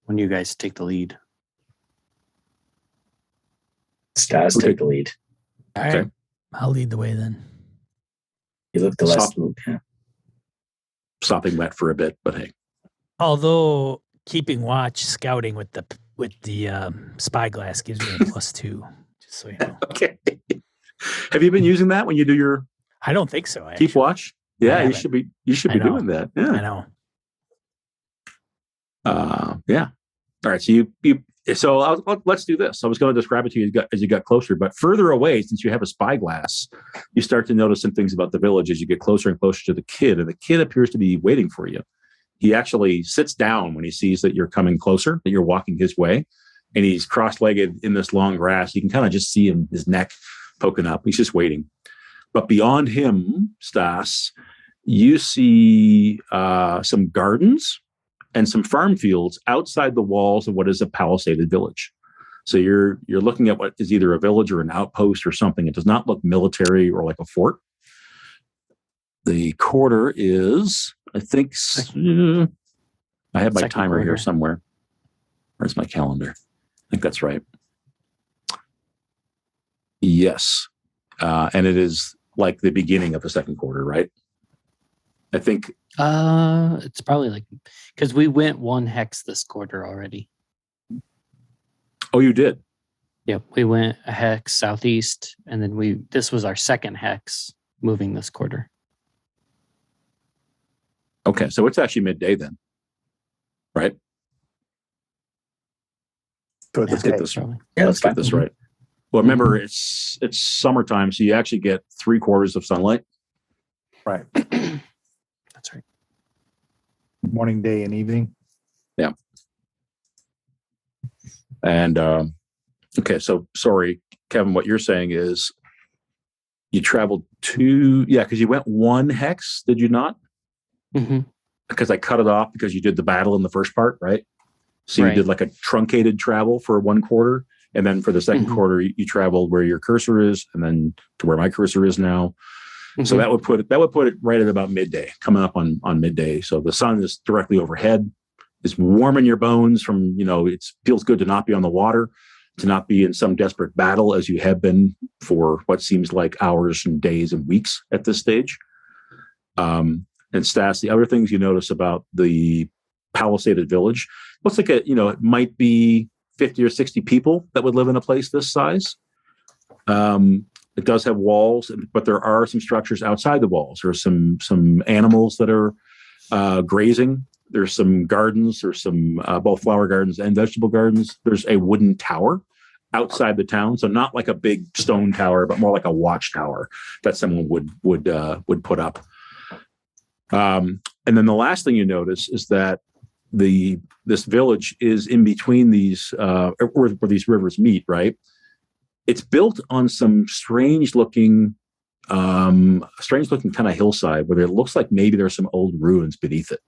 [SPEAKER 5] When you guys take the lead.
[SPEAKER 3] Stas, take the lead.
[SPEAKER 4] All right.
[SPEAKER 1] Okay.
[SPEAKER 4] I'll lead the way then.
[SPEAKER 3] You look the less. Yeah.
[SPEAKER 1] Sopping wet for a bit, but hey.
[SPEAKER 4] Although keeping watch, scouting with the spyglass gives me a +2. Just so you know.
[SPEAKER 1] Okay. Have you been using that when you do your
[SPEAKER 4] I don't think so. Actually.
[SPEAKER 1] keep watch? Yeah, you should be. You should be doing that. Yeah,
[SPEAKER 4] I know.
[SPEAKER 1] Yeah. All right. So let's do this. I was going to describe it to you as you got closer, but further away, since you have a spyglass, you start to notice some things about the village as you get closer and closer to the kid, and the kid appears to be waiting for you. He actually sits down when he sees that you're coming closer, that you're walking his way, and he's cross-legged in this long grass. You can kind of just see his neck poking up. He's just waiting. But beyond him, Stas, you see some gardens and some farm fields outside the walls of what is a palisaded village. So you're looking at what is either a village or an outpost or something. It does not look military or like a fort. The quarter is, I think, I have my
[SPEAKER 5] Second
[SPEAKER 1] timer
[SPEAKER 5] quarter.
[SPEAKER 1] here somewhere. Where's my calendar? I think that's right. Yes. And it is like the beginning of the second quarter, right? I think.
[SPEAKER 5] It's probably like, because we went 1 hex this quarter already.
[SPEAKER 1] Oh, you did?
[SPEAKER 5] Yep, we went a hex southeast, and then this was our second hex moving this quarter.
[SPEAKER 1] Okay, so it's actually midday then, right?
[SPEAKER 2] Good.
[SPEAKER 1] Let's get this.
[SPEAKER 5] Probably.
[SPEAKER 3] Yeah,
[SPEAKER 1] Let's get this right. Well, remember it's summertime, so you actually get 3/4 of sunlight.
[SPEAKER 2] Right.
[SPEAKER 5] That's right.
[SPEAKER 2] Morning, day, and evening.
[SPEAKER 1] Yeah. And okay, so sorry, Kevin. What you're saying is you traveled because you went 1 hex, did you not?
[SPEAKER 5] Mm-hmm.
[SPEAKER 1] Because I cut it off because you did the battle in the first part, right? So you
[SPEAKER 5] Right.
[SPEAKER 1] did like a truncated travel for 1 quarter, and then for the second
[SPEAKER 5] Mhm.
[SPEAKER 1] quarter, you traveled where your cursor is, and then to where my cursor is now. So
[SPEAKER 5] Mhm.
[SPEAKER 1] that would put it right at about midday, coming up on midday. So the sun is directly overhead. It's warm in your bones from, it feels good to not be on the water, to not be in some desperate battle as you have been for what seems like hours and days and weeks at this stage. And Stas, the other things you notice about the palisaded village, looks like it might be 50 or 60 people that would live in a place this size. It does have walls, but there are some structures outside the walls. There are some animals that are grazing. There's some gardens. There's some both flower gardens and vegetable gardens. There's a wooden tower outside the town, so not like a big stone tower, but more like a watchtower that someone would put up. And then the last thing you notice is that this village is in between these where these rivers meet, right? It's built on some strange looking kind of hillside where it looks like maybe there's some old ruins beneath it.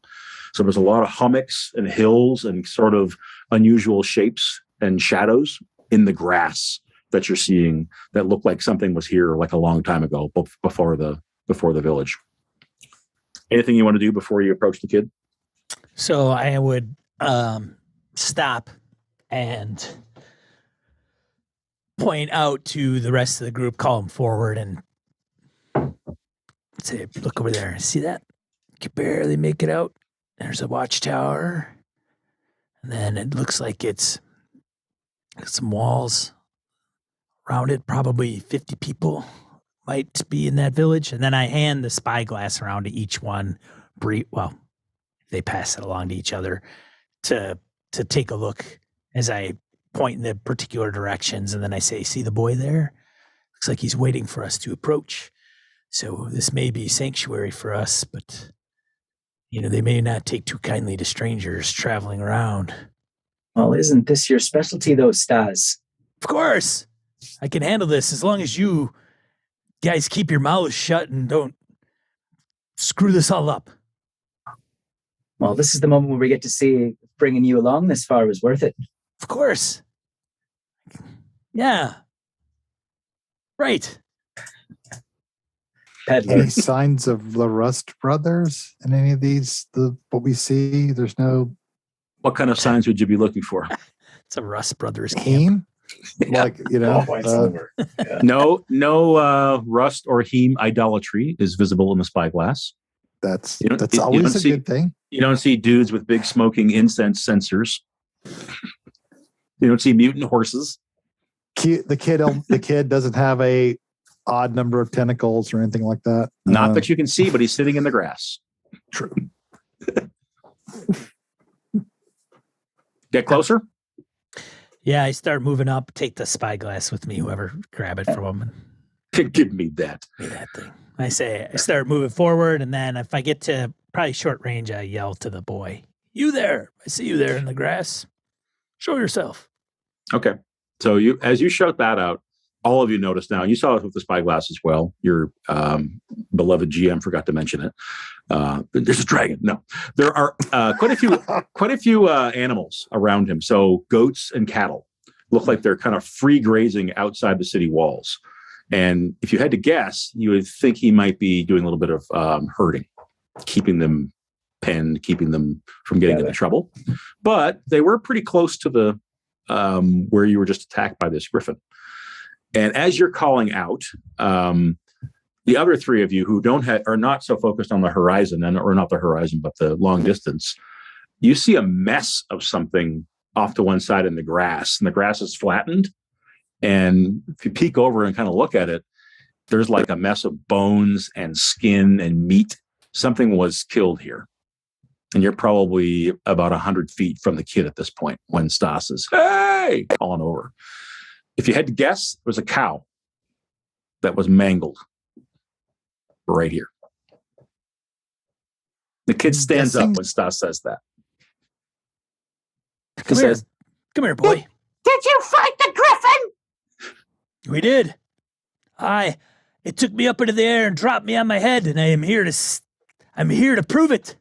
[SPEAKER 1] So there's a lot of hummocks and hills and sort of unusual shapes and shadows in the grass that you're seeing that look like something was here like a long time ago before the village. Anything you want to do before you approach the kid?
[SPEAKER 4] So I would stop and point out to the rest of the group, call them forward, and say, look over there. See that? You can barely make it out. There's a watchtower. And then it looks like it's got some walls around it. Probably 50 people might be in that village. And then I hand the spyglass around to each one. Well, they pass it along to each other to take a look as I point in the particular directions. And then I say, see the boy there? Looks like he's waiting for us to approach. So this may be sanctuary for us, but they may not take too kindly to strangers traveling around.
[SPEAKER 3] Well, isn't this your specialty, though, Stas?
[SPEAKER 4] Of course. I can handle this as long as you guys keep your mouths shut and don't screw this all up.
[SPEAKER 3] Well, this is the moment where we get to see bringing you along this far was worth it.
[SPEAKER 4] Of course. Yeah. Right.
[SPEAKER 3] Peddler.
[SPEAKER 2] Any signs of the Rust brothers in any of these? What we see? There's no
[SPEAKER 1] What kind of signs would you be looking for?
[SPEAKER 4] It's a Rust Brothers camp.
[SPEAKER 2] heme, like
[SPEAKER 3] over. Yeah.
[SPEAKER 1] No Rust or heme idolatry is visible in the spyglass.
[SPEAKER 2] That's
[SPEAKER 1] You don't
[SPEAKER 2] always a
[SPEAKER 1] see-
[SPEAKER 2] good thing.
[SPEAKER 1] You don't see dudes with big smoking incense censers. You don't see mutant horses.
[SPEAKER 2] The kid doesn't have a odd number of tentacles or anything like that.
[SPEAKER 1] Not that you can see, but he's sitting in the grass.
[SPEAKER 2] True.
[SPEAKER 1] Get closer.
[SPEAKER 4] Yeah, I start moving up, take the spyglass with me, whoever grab it from him. And
[SPEAKER 1] Give me that.
[SPEAKER 4] me that thing. I start moving forward, and then if I get to probably short range, I yell to the boy, you there. I see you there in the grass. Show yourself.
[SPEAKER 1] Okay. So as you shout that out, all of you notice now. You saw it with the spyglass as well. Your beloved GM forgot to mention it. There's a dragon. No, there are quite a few animals around him. So goats and cattle look like they're kind of free grazing outside the city walls. And if you had to guess, you would think he might be doing a little bit of herding, keeping them penned, keeping them from getting into trouble. But they were pretty close to the where you were just attacked by this griffin. And as you're calling out, the other three of you who are not so focused on the horizon, or not the horizon, but the long distance, you see a mess of something off to one side in the grass, and the grass is flattened. And if you peek over and kind of look at it, there's like a mess of bones and skin and meat. Something was killed here. And you're probably about 100 feet from the kid at this point when Stas is, hey, calling over. If you had to guess, it was a cow that was mangled right here. The kid stands up when Stas says that.
[SPEAKER 4] Come here, boy.
[SPEAKER 6] Did you fight the griffin?
[SPEAKER 4] We did. It took me up into the air and dropped me on my head, and I'm here to prove it.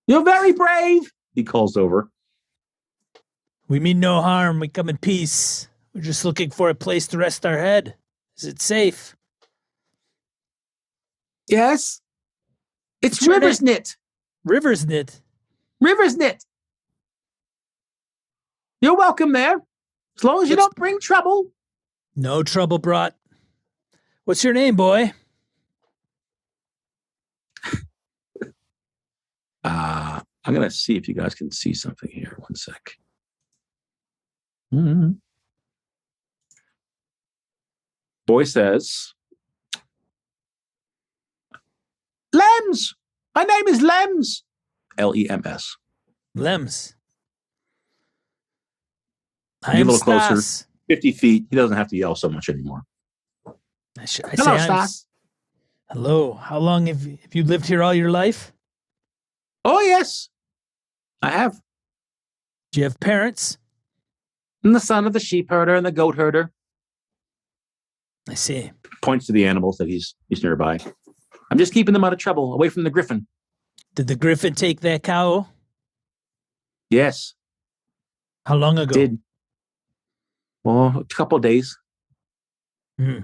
[SPEAKER 1] You're very brave, he calls over.
[SPEAKER 4] We mean no harm. We come in peace. We're just looking for a place to rest our head. Is it safe?
[SPEAKER 1] Yes. It's
[SPEAKER 4] What's your
[SPEAKER 1] River's Knit.
[SPEAKER 4] River's Knit.
[SPEAKER 1] River's Knit. You're welcome there. As long as you don't bring trouble.
[SPEAKER 4] No trouble brought. What's your name, boy?
[SPEAKER 1] I'm going to see if you guys can see something here. One sec. Mm-hmm. Boy says, Lems. My name is Lems. Lems.
[SPEAKER 4] Lems.
[SPEAKER 1] Get a little closer.
[SPEAKER 4] Stas.
[SPEAKER 1] 50 feet. He doesn't have to yell so much anymore.
[SPEAKER 4] Hello,
[SPEAKER 1] Stas.
[SPEAKER 4] Hello. How long have you lived here all your life?
[SPEAKER 1] Oh, yes. I have.
[SPEAKER 4] Do you have parents?
[SPEAKER 1] I'm the son of the sheep herder and the goat herder.
[SPEAKER 4] I see.
[SPEAKER 1] Points to the animals that he's nearby. I'm just keeping them out of trouble, away from the griffin.
[SPEAKER 4] Did the griffin take that cow?
[SPEAKER 1] Yes.
[SPEAKER 4] How long ago?
[SPEAKER 1] Did. Well, a couple of days.
[SPEAKER 4] Hmm.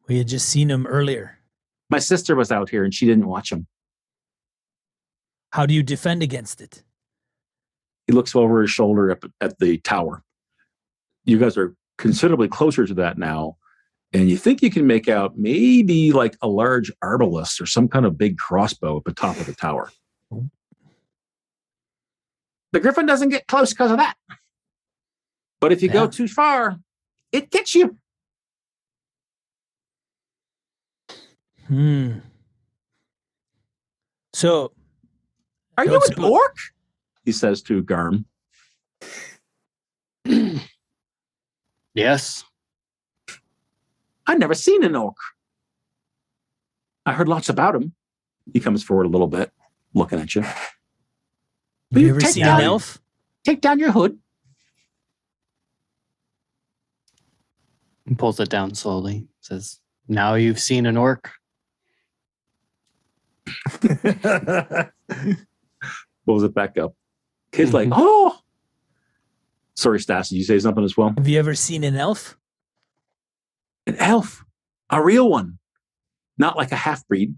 [SPEAKER 4] We had just seen him earlier.
[SPEAKER 1] My sister was out here and she didn't watch him.
[SPEAKER 4] How do you defend against it?
[SPEAKER 1] He looks over his shoulder up at the tower. You guys are considerably closer to that now. And you think you can make out maybe like a large arbalist or some kind of big crossbow at the top of the tower. The griffin doesn't get close because of that. But if you go too far, it gets you.
[SPEAKER 4] So,
[SPEAKER 1] are you an orc? He says to Garm.
[SPEAKER 5] Yes.
[SPEAKER 1] I've never seen an orc. I heard lots about him. He comes forward a little bit, looking at you.
[SPEAKER 4] Have you ever seen an elf?
[SPEAKER 1] Take down your hood.
[SPEAKER 5] He pulls it down slowly. Says, now you've seen an orc.
[SPEAKER 1] Pulls it back up. Kid's like, oh. Sorry, Stas, did you say something as well?
[SPEAKER 4] Have you ever seen an elf?
[SPEAKER 1] An elf. A real one. Not like a half-breed.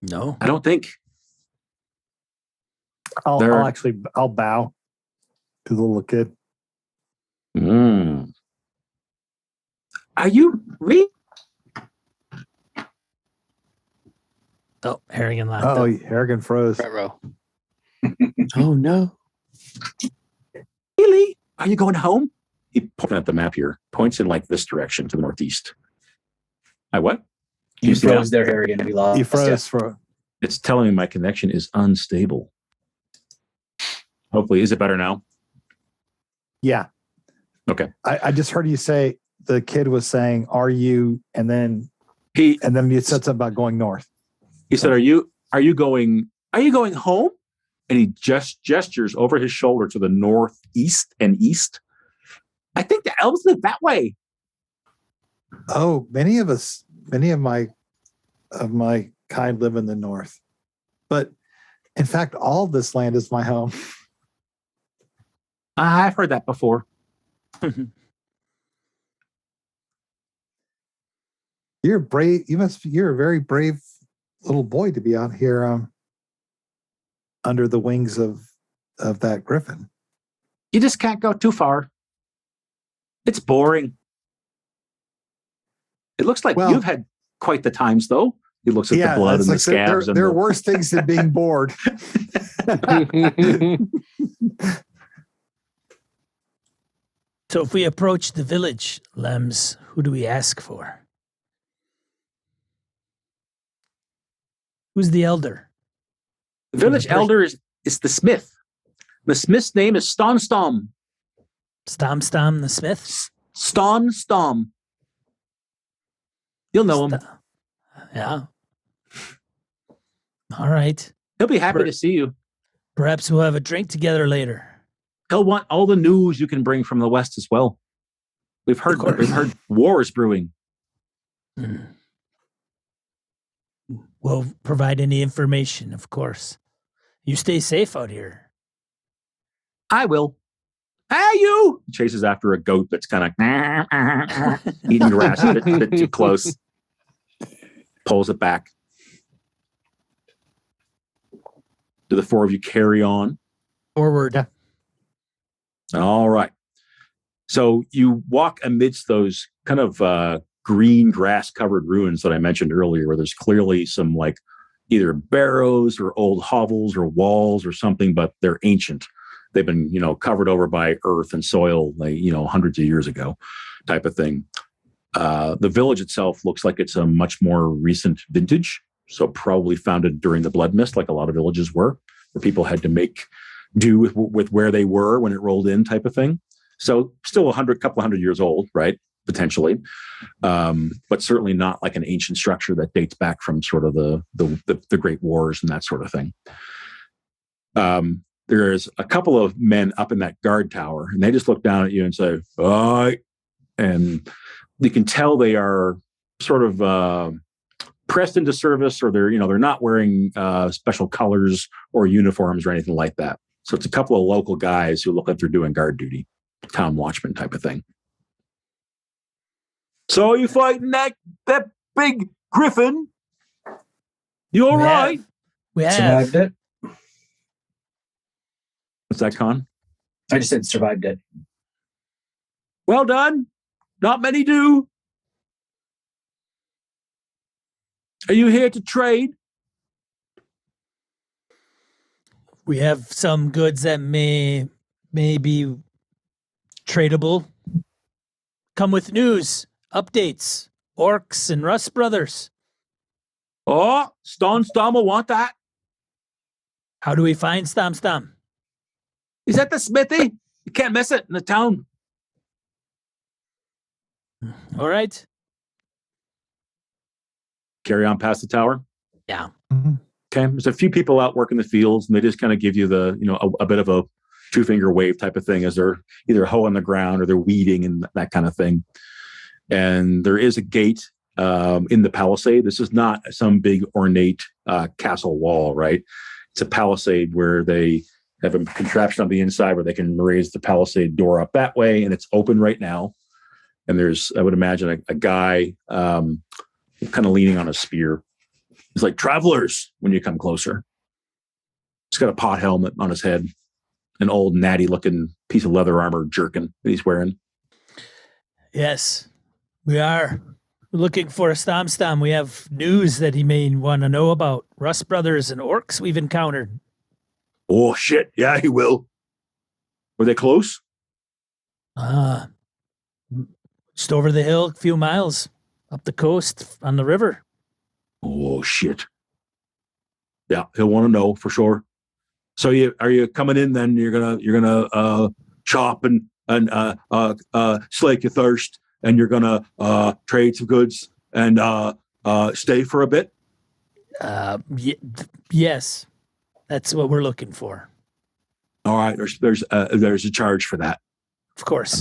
[SPEAKER 4] No.
[SPEAKER 1] I don't think.
[SPEAKER 2] I'll bow to the little kid.
[SPEAKER 1] Are you real?
[SPEAKER 4] Oh, Harrigan laughed.
[SPEAKER 2] Oh, Harrigan froze.
[SPEAKER 5] Row. Oh, no.
[SPEAKER 1] Really? Are you going home? He points at the map here. Points in like this direction to the northeast. What?
[SPEAKER 3] You froze there, Harrigan. We lost.
[SPEAKER 2] You froze.
[SPEAKER 1] It's telling me my connection is unstable. Hopefully, is it better now?
[SPEAKER 2] Yeah.
[SPEAKER 1] Okay.
[SPEAKER 2] I just heard you say the kid was saying, "Are you?" And then you said something about going north.
[SPEAKER 1] He said, "Are you going home?" And he just gestures over his shoulder to the northeast and east. I think the elves live that way.
[SPEAKER 2] Oh, many of my kind live in the north, but in fact, all of this land is my home.
[SPEAKER 1] I've heard that before.
[SPEAKER 2] You're brave. You're a very brave little boy to be out here under the wings of that griffin.
[SPEAKER 1] You just can't go too far. It's boring. It looks like you've had quite the times, though. He looks at the blood and the scabs.
[SPEAKER 2] There are worse things than being bored.
[SPEAKER 4] So if we approach the village, Lems, who do we ask for? Who's the elder?
[SPEAKER 1] The village elder is the smith. The smith's name is Stom Stom.
[SPEAKER 4] Stom Stom the smith?
[SPEAKER 1] Stom Stom. You'll know him.
[SPEAKER 4] Yeah. All right.
[SPEAKER 1] He'll be happy to see you.
[SPEAKER 4] Perhaps we'll have a drink together later.
[SPEAKER 1] He'll want all the news you can bring from the west as well. We've heard wars brewing.
[SPEAKER 4] We'll provide any information, of course. You stay safe out here.
[SPEAKER 1] I will. Hey, you! He chases after a goat that's kind of eating grass a bit too close. Pulls it back. Do the four of you carry on?
[SPEAKER 4] Forward.
[SPEAKER 2] Yeah.
[SPEAKER 1] All right. So you walk amidst those kind of green grass-covered ruins that I mentioned earlier, where there's clearly some like either barrows or old hovels or walls or something, but they're ancient. They've been, covered over by earth and soil, like, hundreds of years ago type of thing. The village itself looks like it's a much more recent vintage. So probably founded during the Blood Mist, like a lot of villages were, where people had to make do with where they were when it rolled in type of thing. So still couple hundred years old, right? Potentially. But certainly not like an ancient structure that dates back from sort of the Great Wars and that sort of thing. There's a couple of men up in that guard tower, and they just look down at you and say, "Bye." And you can tell they are sort of pressed into service, or they're not wearing special colors or uniforms or anything like that. So it's a couple of local guys who look like they're doing guard duty. town watchman type of thing. So you fighting that big griffin? You all right?
[SPEAKER 4] We have.
[SPEAKER 3] Survived it.
[SPEAKER 1] What's that, Conn?
[SPEAKER 3] I just said survived it.
[SPEAKER 1] Well done. Not many do. Are you here to trade?
[SPEAKER 4] We have some goods that may be tradable. Come with news, updates, orcs and Rust Brothers.
[SPEAKER 1] Oh, Stom will want that.
[SPEAKER 4] How do we find Stom?
[SPEAKER 1] He's at the smithy. You can't miss it in the town.
[SPEAKER 4] All right.
[SPEAKER 1] Carry on past the tower.
[SPEAKER 4] Yeah.
[SPEAKER 2] Mm-hmm.
[SPEAKER 1] Okay. There's a few people out working the fields, and they just kind of give you the, a bit of a 2-finger wave type of thing as they're either hoeing the ground or they're weeding and that kind of thing. And there is a gate in the palisade. This is not some big ornate castle wall, right? It's a palisade where they have a contraption on the inside where they can raise the palisade door up that way, and it's open right now. And there's, I would imagine, a guy kind of leaning on a spear. He's like, travelers, when you come closer. He's got a pot helmet on his head, an old natty looking piece of leather armor jerkin that he's wearing.
[SPEAKER 4] Yes, we are looking for a Stom. We have news that he may want to know about. Rust Brothers and orcs we've encountered.
[SPEAKER 1] Oh, shit. Yeah, he will. Were they close?
[SPEAKER 4] Just over the hill, a few miles up the coast on the river.
[SPEAKER 1] Oh, shit. Yeah, he'll want to know for sure. So are you coming in then? You're gonna chop and slake your thirst, and you're gonna trade some goods and stay for a bit.
[SPEAKER 4] Yes, that's what we're looking for.
[SPEAKER 1] All right, there's a charge for that.
[SPEAKER 4] Of course.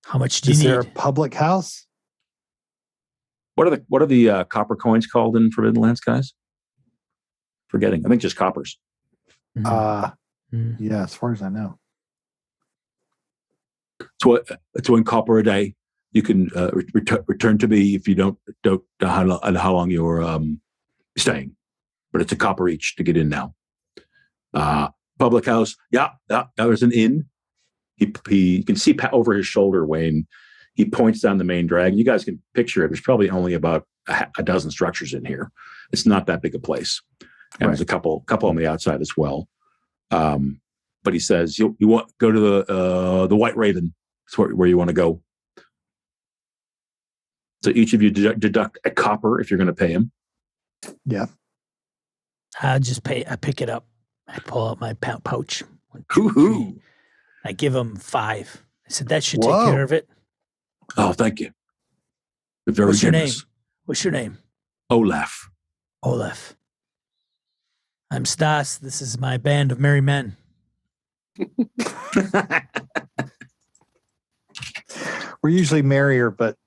[SPEAKER 4] How much do
[SPEAKER 2] Is
[SPEAKER 4] you
[SPEAKER 2] there a
[SPEAKER 4] need?
[SPEAKER 2] public house?
[SPEAKER 1] What are the copper coins called in Forbidden Lands, guys? Forgetting. I think just coppers.
[SPEAKER 2] Yeah, as far as I know.
[SPEAKER 1] It's 1 copper a day. You can return to me if you don't know how long you're staying. But it's a copper each to get in now. Public house. Yeah. There's an inn. You can see over his shoulder, Wayne. He points down the main drag. You guys can picture it. There's probably only about a dozen structures in here. It's not that big a place. And There's a couple on the outside as well. But he says, you want to go to the White Raven. That's where you want to go. So each of you deduct a copper if you're going to pay him.
[SPEAKER 2] Yeah.
[SPEAKER 4] I just pay. I pick it up. I pull out my pouch. 1, 2,
[SPEAKER 1] Hoo-hoo.
[SPEAKER 4] 3. I give him 5. I said, that should
[SPEAKER 2] Whoa.
[SPEAKER 4] take care of it.
[SPEAKER 1] Oh, thank you. You're very
[SPEAKER 4] What's your name?
[SPEAKER 1] generous.
[SPEAKER 4] What's your name?
[SPEAKER 1] Olaf.
[SPEAKER 4] Olaf. I'm Stas. This is my band of merry men.
[SPEAKER 2] We're usually merrier, but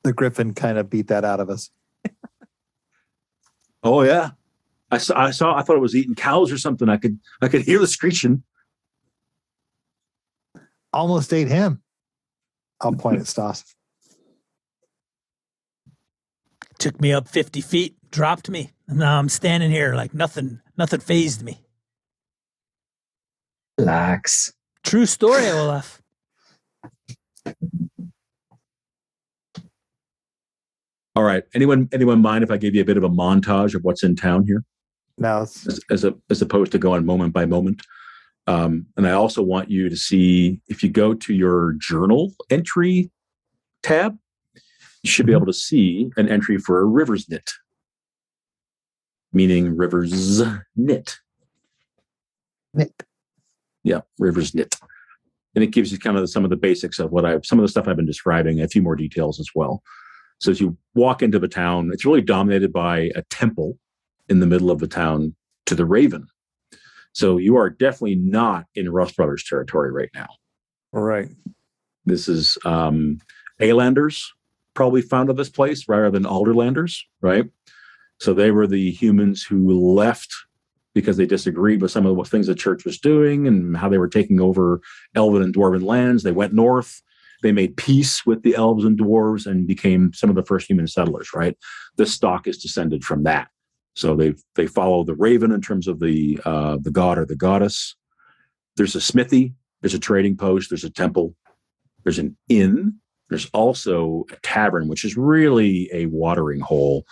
[SPEAKER 2] the griffin kind of beat that out of us.
[SPEAKER 1] Oh yeah, I thought it was eating cows or something. I could hear the screeching.
[SPEAKER 2] Almost ate him. I'll point at Stas.
[SPEAKER 4] Took me up 50 feet, dropped me, and now I'm standing here like nothing fazed me.
[SPEAKER 3] Relax.
[SPEAKER 4] True story, Olaf.
[SPEAKER 1] All right. Anyone mind if I give you a bit of a montage of what's in town here,
[SPEAKER 2] Now,
[SPEAKER 1] as opposed to going moment by moment? And I also want you to see, if you go to your journal entry tab, you should be able to see an entry for River's Knit, meaning River's Knit.
[SPEAKER 2] Nick.
[SPEAKER 1] Yeah, River's Knit. And it gives you kind of some of the basics of some of the stuff I've been describing, a few more details as well. So as you walk into the town, it's really dominated by a temple in the middle of the town to the Raven. So you are definitely not in Rust Brothers territory right now.
[SPEAKER 2] All right.
[SPEAKER 1] This is Alanders probably founded this place rather than Alderlanders, right? So they were the humans who left because they disagreed with some of the things the church was doing and how they were taking over elven and dwarven lands. They went north. They made peace with the elves and dwarves and became some of the first human settlers, right? This stock is descended from that. So they follow the raven in terms of the god or the goddess. There's a smithy. There's a trading post. There's a temple. There's an inn. There's also a tavern, which is really a watering hole.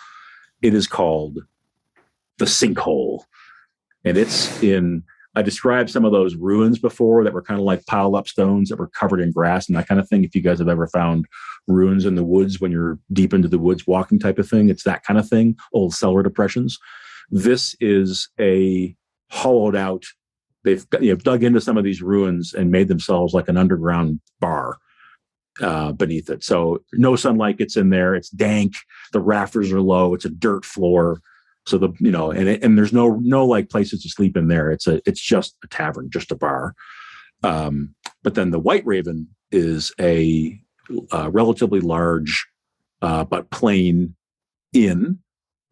[SPEAKER 1] It is called the Sinkhole. And it's in, I described some of those ruins before that were kind of like piled up stones that were covered in grass and that kind of thing. If you guys have ever found ruins in the woods when you're deep into the woods walking type of thing, it's that kind of thing, old cellar depressions. This is a hollowed out, they've dug into some of these ruins and made themselves like an underground bar beneath it. So no sunlight gets in there. It's dank. The rafters are low. It's a dirt floor. So and there's no like places to sleep in there. It's just a tavern, just a bar. But then the White Raven is a relatively large but plain inn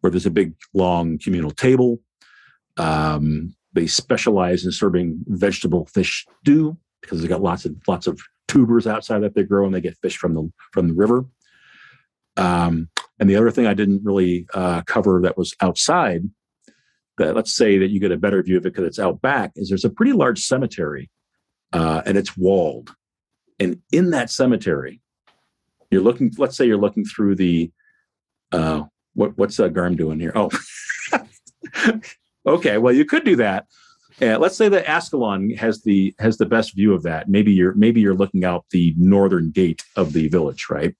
[SPEAKER 1] where there's a big long communal table. They specialize in serving vegetable fish stew because they've got lots of tubers outside that they grow and they get fish from the river. And the other thing I didn't really cover that was outside, that let's say that you get a better view of it because it's out back, is there's a pretty large cemetery and it's walled. And in that cemetery, let's say you're looking through the, what's Garm doing here? Oh, okay. Well, you could do that. Let's say that Askelon has the best view of that. Maybe you're looking out the northern gate of the village, right?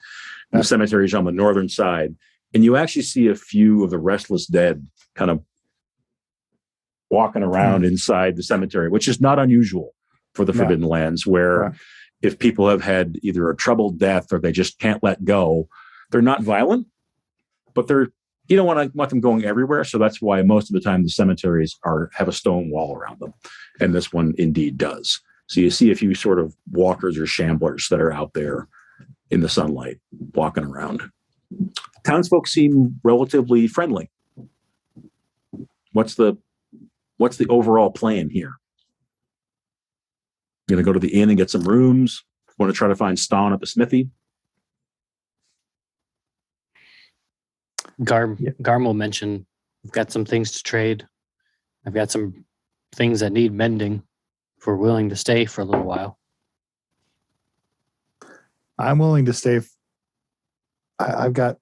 [SPEAKER 1] The cemetery is on the northern side, and you actually see a few of the restless dead kind of walking around inside the cemetery, which is not unusual for the Forbidden Lands, where if people have had either a troubled death or they just can't let go, they're not violent, but you don't want them going everywhere. So that's why most of the time the cemeteries have a stone wall around them, and this one indeed does. So you see a few sort of walkers or shamblers that are out there in the sunlight, walking around. Townsfolk seem relatively friendly. What's the overall plan here? Going to go to the inn and get some rooms? Want to try to find Stan at the smithy?
[SPEAKER 5] Garm will mention, I've got some things to trade. I've got some things that need mending if we're willing to stay for a little while.
[SPEAKER 2] I'm willing to stay. I've got,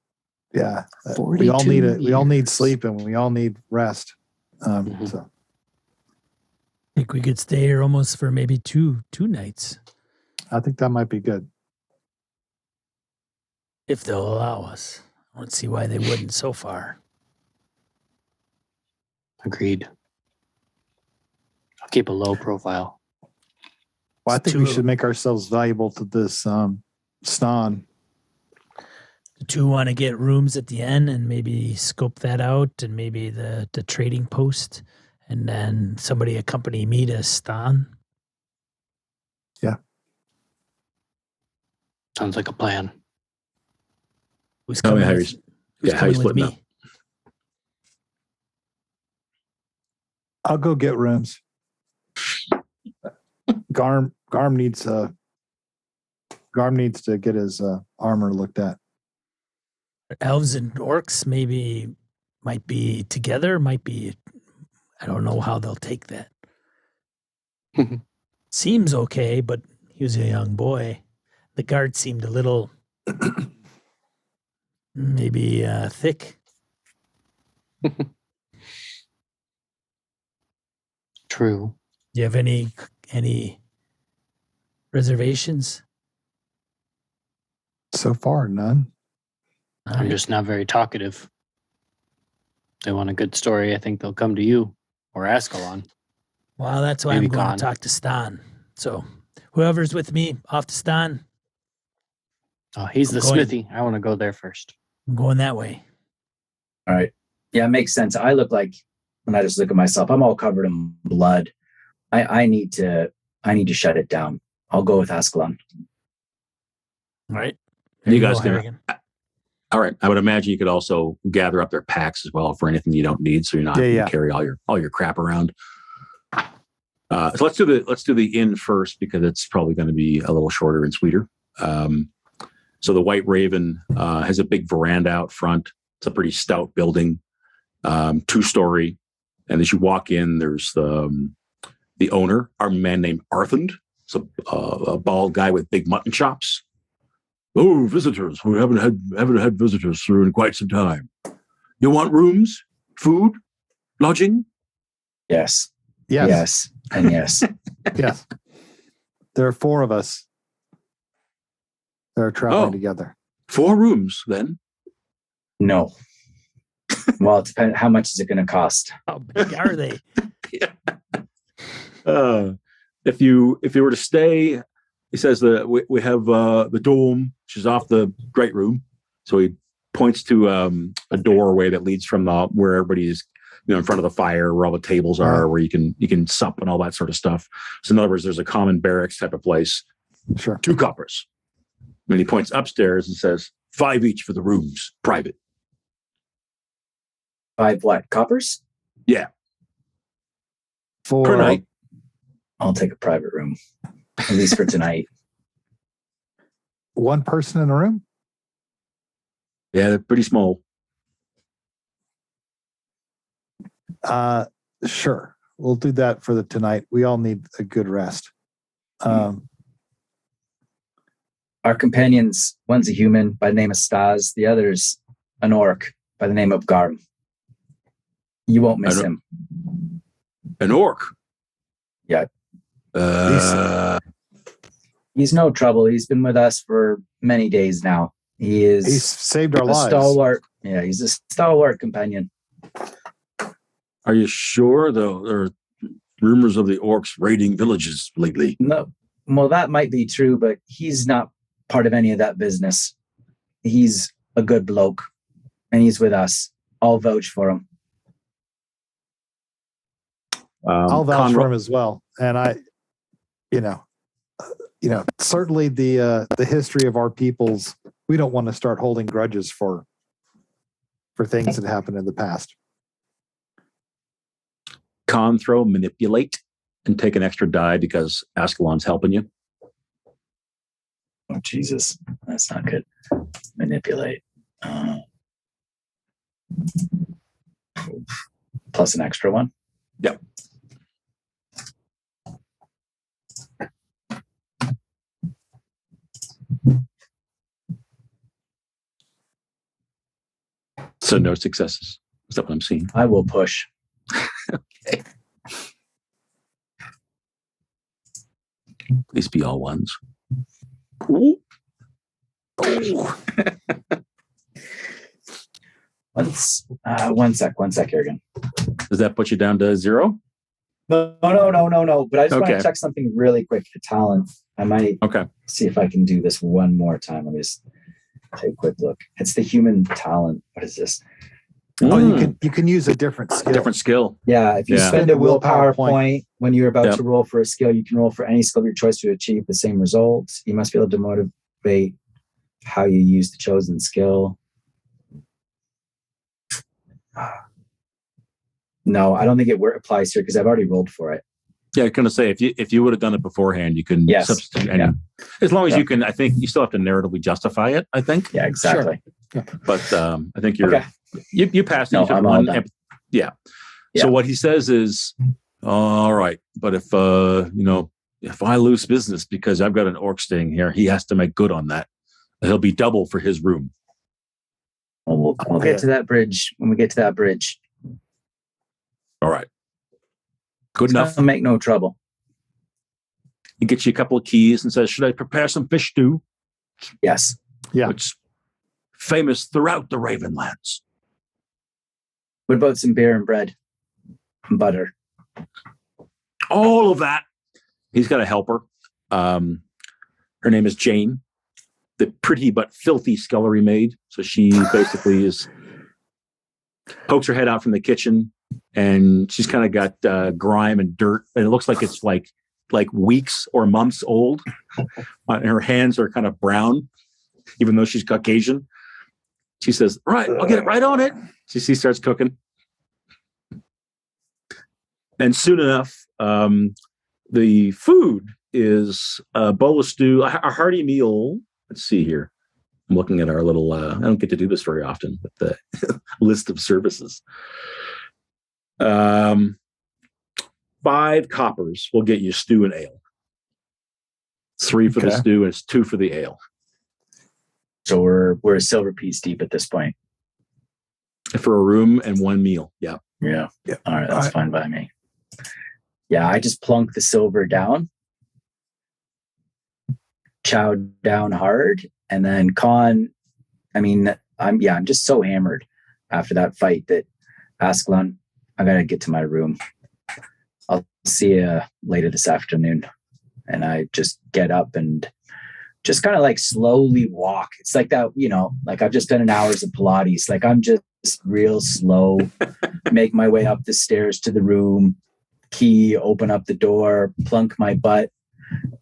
[SPEAKER 2] we all need sleep and we all need rest. So
[SPEAKER 4] I think we could stay here almost for maybe two nights.
[SPEAKER 2] I think that might be good.
[SPEAKER 4] If they'll allow us. I don't see why they wouldn't so far.
[SPEAKER 5] Agreed. I'll keep a low profile.
[SPEAKER 2] Well, I think we should make ourselves valuable to this Stan.
[SPEAKER 4] The two want to get rooms at the end and maybe scope that out, and maybe the trading post, and then somebody accompany me to Stan.
[SPEAKER 2] Yeah.
[SPEAKER 5] Sounds like a plan.
[SPEAKER 4] Who's coming with me?
[SPEAKER 1] Up?
[SPEAKER 2] I'll go get rooms. Garm needs to get his armor looked at.
[SPEAKER 4] Elves and orcs might be together. I don't know how they'll take that. Seems okay, but he was a young boy. The guard seemed a little maybe thick.
[SPEAKER 5] True.
[SPEAKER 4] Do you have any reservations?
[SPEAKER 2] So far, none.
[SPEAKER 5] I'm just not very talkative. They want a good story. I think they'll come to you or Askelon.
[SPEAKER 4] Well, that's why
[SPEAKER 5] Maybe
[SPEAKER 4] I'm going
[SPEAKER 5] Conn.
[SPEAKER 4] to talk to Stan. So whoever's with me, off to Stan.
[SPEAKER 5] Oh, he's the smithy. I want to go there first.
[SPEAKER 4] I'm going that way.
[SPEAKER 3] All right. Yeah, it makes sense. I look like, when I just look at myself, I'm all covered in blood. I need to shut it down. I'll go with Askelon.
[SPEAKER 4] All right.
[SPEAKER 1] You guys can. All right. I would imagine you could also gather up their packs as well for anything you don't need, so you're not going to carry all your crap around. So let's do the inn first because it's probably going to be a little shorter and sweeter. So the White Raven has a big veranda out front. It's a pretty stout building, 2-story. And as you walk in, there's the owner, our man named Arthund. It's a bald guy with big mutton chops. Oh, visitors! We haven't had visitors through in quite some time. You want rooms, food, lodging?
[SPEAKER 3] Yes.
[SPEAKER 2] Yes.
[SPEAKER 3] Yes. And yes.
[SPEAKER 2] Yes. There are 4 of us that are traveling together.
[SPEAKER 1] 4 rooms, then?
[SPEAKER 3] No. Well, it depends. How much is it going to cost?
[SPEAKER 4] How big are they?
[SPEAKER 1] If you were to stay, he says that we have the dome, which is off the great room. So he points to a doorway that leads from where everybody is, in front of the fire, where all the tables are, where you can sup and all that sort of stuff. So in other words, there's a common barracks type of place.
[SPEAKER 2] Sure.
[SPEAKER 1] 2 coppers. And he points upstairs and says 5 each for the rooms, private.
[SPEAKER 3] 5 what? Coppers?
[SPEAKER 1] Yeah.
[SPEAKER 2] Per
[SPEAKER 1] night.
[SPEAKER 3] I'll take a private room, at least for tonight.
[SPEAKER 2] 1 person in a room?
[SPEAKER 1] Yeah, they're pretty small.
[SPEAKER 2] Sure. We'll do that for tonight. We all need a good rest.
[SPEAKER 3] Our companions, one's a human by the name of Stas, the other's an orc by the name of Garm. You won't miss him.
[SPEAKER 1] An orc?
[SPEAKER 3] Yeah.
[SPEAKER 1] He's
[SPEAKER 3] no trouble. He's been with us for many days now.
[SPEAKER 2] He's saved our lives.
[SPEAKER 3] Stalwart. Yeah, he's a stalwart companion.
[SPEAKER 1] Are you sure, though? There are rumors of the orcs raiding villages lately.
[SPEAKER 3] No. Well, that might be true, but he's not part of any of that business. He's a good bloke, and he's with us. I'll vouch for him.
[SPEAKER 2] I'll vouch for him as well. And I, certainly the history of our peoples, we don't want to start holding grudges for things that happened in the past.
[SPEAKER 1] Conn, throw manipulate and take an extra die because Askelon's helping you.
[SPEAKER 3] Oh, Jesus. That's not good. Manipulate. Plus an extra one?
[SPEAKER 1] Yep. So no successes. Is that what I'm seeing?
[SPEAKER 3] I will push.
[SPEAKER 1] Okay. Please be all ones. Ooh. Oh.
[SPEAKER 3] One sec, Harrigan.
[SPEAKER 1] Does that put you down to 0?
[SPEAKER 3] No. But I just want to check something really quick. The talent. I might see if I can do this one more time. Let me just take a quick look. It's the human talent. What is this?
[SPEAKER 2] Oh, you can use a different skill.
[SPEAKER 3] Yeah, if you spend a willpower point when you're about to roll for a skill, you can roll for any skill of your choice to achieve the same results. You must be able to motivate how you use the chosen skill. No, I don't think it applies here because I've already rolled for it.
[SPEAKER 1] Yeah, I was going to say if you would have done it beforehand, you can substitute any. As long as you can, I think you still have to narratively justify it. I think.
[SPEAKER 3] Yeah, exactly.
[SPEAKER 1] Sure. But I think you're you passed.
[SPEAKER 3] No, I'm all done.
[SPEAKER 1] Yeah. So what he says is, all right, but if if I lose business because I've got an orc staying here, he has to make good on that. He'll be double for his room.
[SPEAKER 3] Well, we'll get to that bridge when we get to that bridge.
[SPEAKER 1] All right. Good enough.
[SPEAKER 3] Make no trouble.
[SPEAKER 1] He gets you a couple of keys and says, should I prepare some fish stew?
[SPEAKER 3] Yes.
[SPEAKER 2] Yeah.
[SPEAKER 1] Which is famous throughout the Ravenlands.
[SPEAKER 3] What about some beer and bread and butter?
[SPEAKER 1] All of that. He's got a helper. Her name is Jane, the pretty but filthy scullery maid. So she basically pokes her head out from the kitchen, and she's kind of got grime and dirt, and it looks like it's like weeks or months old. And her hands are kind of brown, even though she's Caucasian. She says, right, I'll get it right on it. She starts cooking. And soon enough, the food is a bowl of stew, a hearty meal. Let's see here. I'm looking at our little, I don't get to do this very often, but the list of services. 5 coppers will get you stew and ale. 3 for the stew and 2 for the ale.
[SPEAKER 3] So we're a silver piece deep at this point.
[SPEAKER 1] For a room and 1 meal. Yeah.
[SPEAKER 3] Yeah. All right. That's fine by me. Yeah. I just plunk the silver down, chowed down hard. And then Conn, I'm just so hammered after that fight that Askelon, I got to get to my room. I'll see you later this afternoon. And I just get up and just kind of like slowly walk. It's like that, like I've just done an hours of Pilates. Like I'm just real slow, make my way up the stairs to the room, key, open up the door, plunk my butt,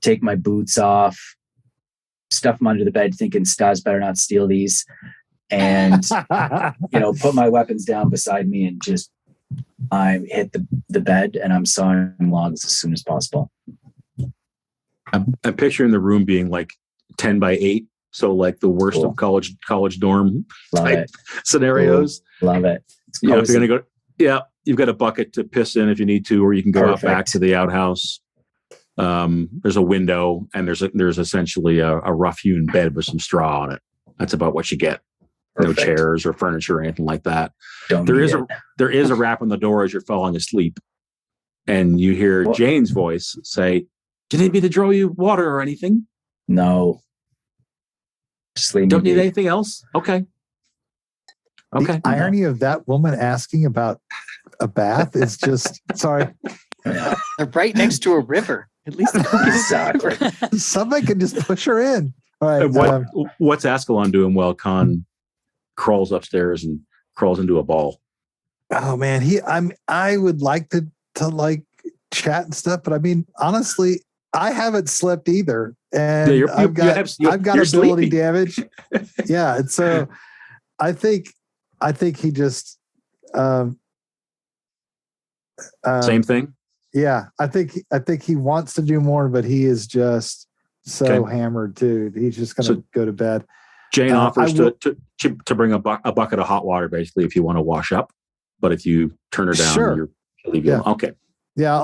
[SPEAKER 3] take my boots off, stuff them under the bed, thinking Stas better not steal these. And, put my weapons down beside me and just, I hit the bed and I'm sawing logs as soon as possible.
[SPEAKER 1] I'm picturing the room being like 10 by 8. So like the worst of college dorm type scenarios.
[SPEAKER 3] Love it.
[SPEAKER 1] If you're going to go, you've got a bucket to piss in if you need to, or you can go out back to the outhouse. There's a window and there's essentially a rough hewn bed with some straw on it. That's about what you get. Perfect. No chairs or furniture or anything like that. There is a rap on the door as you're falling asleep, and you hear Jane's voice say, "Do you need me to draw you water or anything?"
[SPEAKER 3] No.
[SPEAKER 1] Don't need anything else? Okay.
[SPEAKER 2] The irony of that woman asking about a bath is just sorry.
[SPEAKER 5] They're right next to a river. At least
[SPEAKER 3] exactly.
[SPEAKER 2] Somebody can just push her in. All right.
[SPEAKER 1] What's Askelon doing while Conn crawls upstairs and crawls into a ball?
[SPEAKER 2] Oh man, I would like to like chat and stuff, but honestly, I haven't slept either, and I've got ability sleepy. Damage. Yeah, and so I think he just
[SPEAKER 1] same thing.
[SPEAKER 2] Yeah, I think he wants to do more, but he is just so hammered too. He's just going to go to bed.
[SPEAKER 1] Jane offers to bring a bucket of hot water, basically, if you want to wash up. But if you turn her down,
[SPEAKER 2] sure.
[SPEAKER 1] She'll leave you alone. Okay.
[SPEAKER 2] Yeah,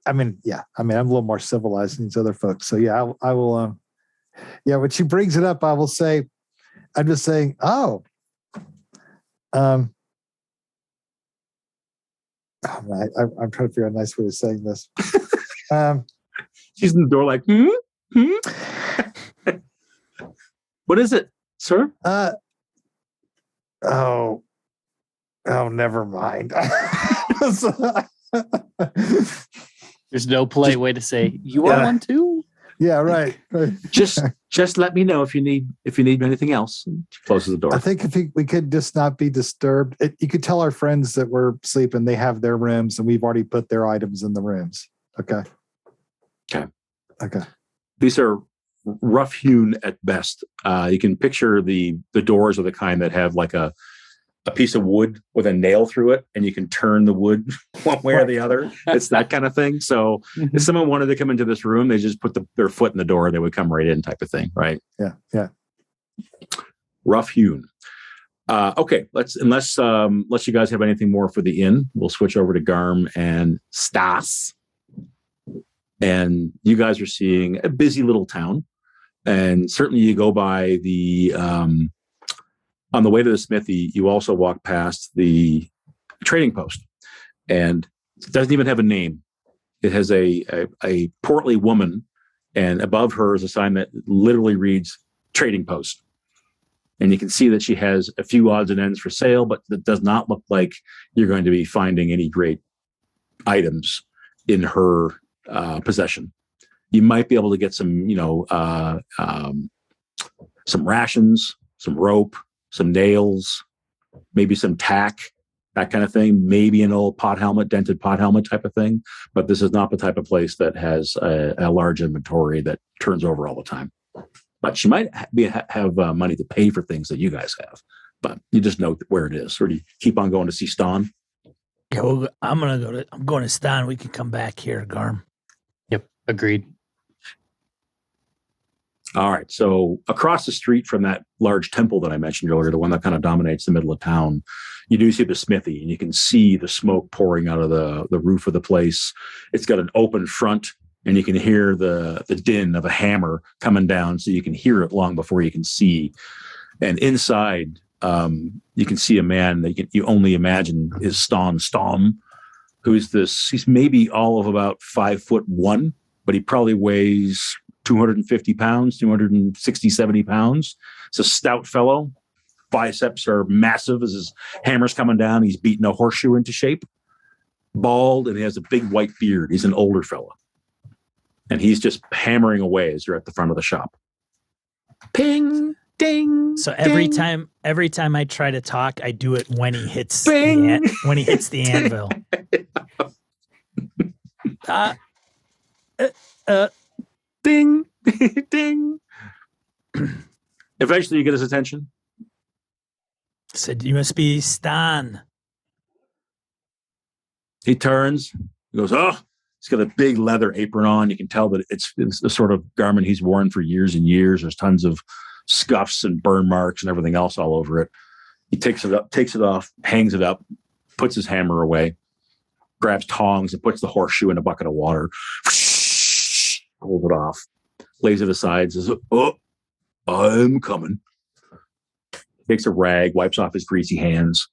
[SPEAKER 2] I'm a little more civilized than these other folks. So yeah, I will. When she brings it up, I will say, I'm just saying, I'm trying to figure out a nice way of saying this.
[SPEAKER 1] She's in the door like, What is it, sir?
[SPEAKER 2] Never mind.
[SPEAKER 5] There's no polite way to say you want one too.
[SPEAKER 2] Yeah, right.
[SPEAKER 1] Just let me know if you need anything else. She closes the door.
[SPEAKER 2] I think if we could just not be disturbed. You could tell our friends that we're sleeping. They have their rooms, and we've already put their items in the rooms. Okay.
[SPEAKER 1] These are rough hewn at best. You can picture the doors are the kind that have like a piece of wood with a nail through it, and you can turn the wood one way or the other. It's that kind of thing. So if someone wanted to come into this room, they just put their foot in the door, they would come right in, type of thing, right?
[SPEAKER 2] Yeah.
[SPEAKER 1] Rough hewn. Okay, unless you guys have anything more for the inn, we'll switch over to Garm and Stas. And you guys are seeing a busy little town, and certainly you go by the on the way to the smithy, you also walk past the trading post, and it doesn't even have a name. It has a portly woman, and above her is a sign that literally reads trading post. And you can see that she has a few odds and ends for sale, but that does not look like you're going to be finding any great items in her possession. You might be able to get some, some rations, some rope, some nails, maybe some tack, that kind of thing. Maybe an old dented pot helmet type of thing. But this is not the type of place that has a large inventory that turns over all the time. But she might have money to pay for things that you guys have. but you just know where it is. Or do you keep on going to see Stan?
[SPEAKER 4] Yeah, well, I'm going to Stan. We can come back here, Garm.
[SPEAKER 5] Yep, agreed.
[SPEAKER 1] All right. So across the street from that large temple that I mentioned earlier, the one that kind of dominates the middle of town, you do see the smithy, and you can see the smoke pouring out of the roof of the place. It's got an open front, and you can hear the din of a hammer coming down, so you can hear it long before you can see. And inside, you can see a man that you only imagine is Stom, who's he's maybe all of about 5'1", but he probably weighs 250 pounds, 260, 70 pounds. It's a stout fellow. Biceps are massive as his hammer's coming down. He's beating a horseshoe into shape. Bald, and he has a big white beard. He's an older fellow. And he's just hammering away as you're at the front of the shop. Ping, ding.
[SPEAKER 4] So every
[SPEAKER 1] ding.
[SPEAKER 4] time I try to talk, I do it when he hits
[SPEAKER 1] Bing.
[SPEAKER 4] when he hits the anvil.
[SPEAKER 1] Ding, ding. Eventually you get his attention.
[SPEAKER 4] Said, "You must be Stan."
[SPEAKER 1] He turns, he goes, oh, he's got a big leather apron on. You can tell that it's the sort of garment he's worn for years and years. There's tons of scuffs and burn marks and everything else all over it. He takes it off, hangs it up, puts his hammer away, grabs tongs and puts the horseshoe in a bucket of water, pulls it off, lays it aside, says, oh, I'm coming. Takes a rag, wipes off his greasy hands,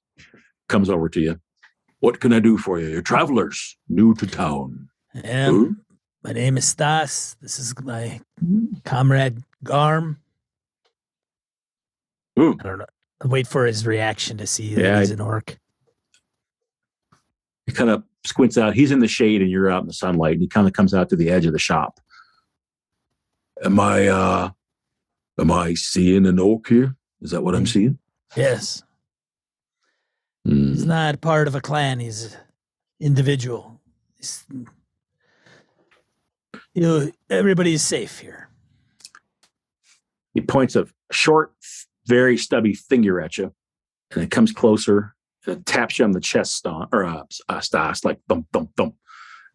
[SPEAKER 1] comes over to you. What can I do for you? You're travelers, new to town.
[SPEAKER 4] My name is Stas. This is my comrade Garm.
[SPEAKER 1] Ooh.
[SPEAKER 4] I don't know. I'll wait for his reaction to see that he's an orc.
[SPEAKER 1] He kind of squints out. He's in the shade and you're out in the sunlight, and he kind of comes out to the edge of the shop. Am I seeing an orc here? Is that what I'm seeing?
[SPEAKER 4] Yes. He's not part of a clan. He's an individual. Everybody's safe here.
[SPEAKER 1] He points a short, very stubby finger at you, and it comes closer and it taps you on the chest, Stas, like thump, thump, thump.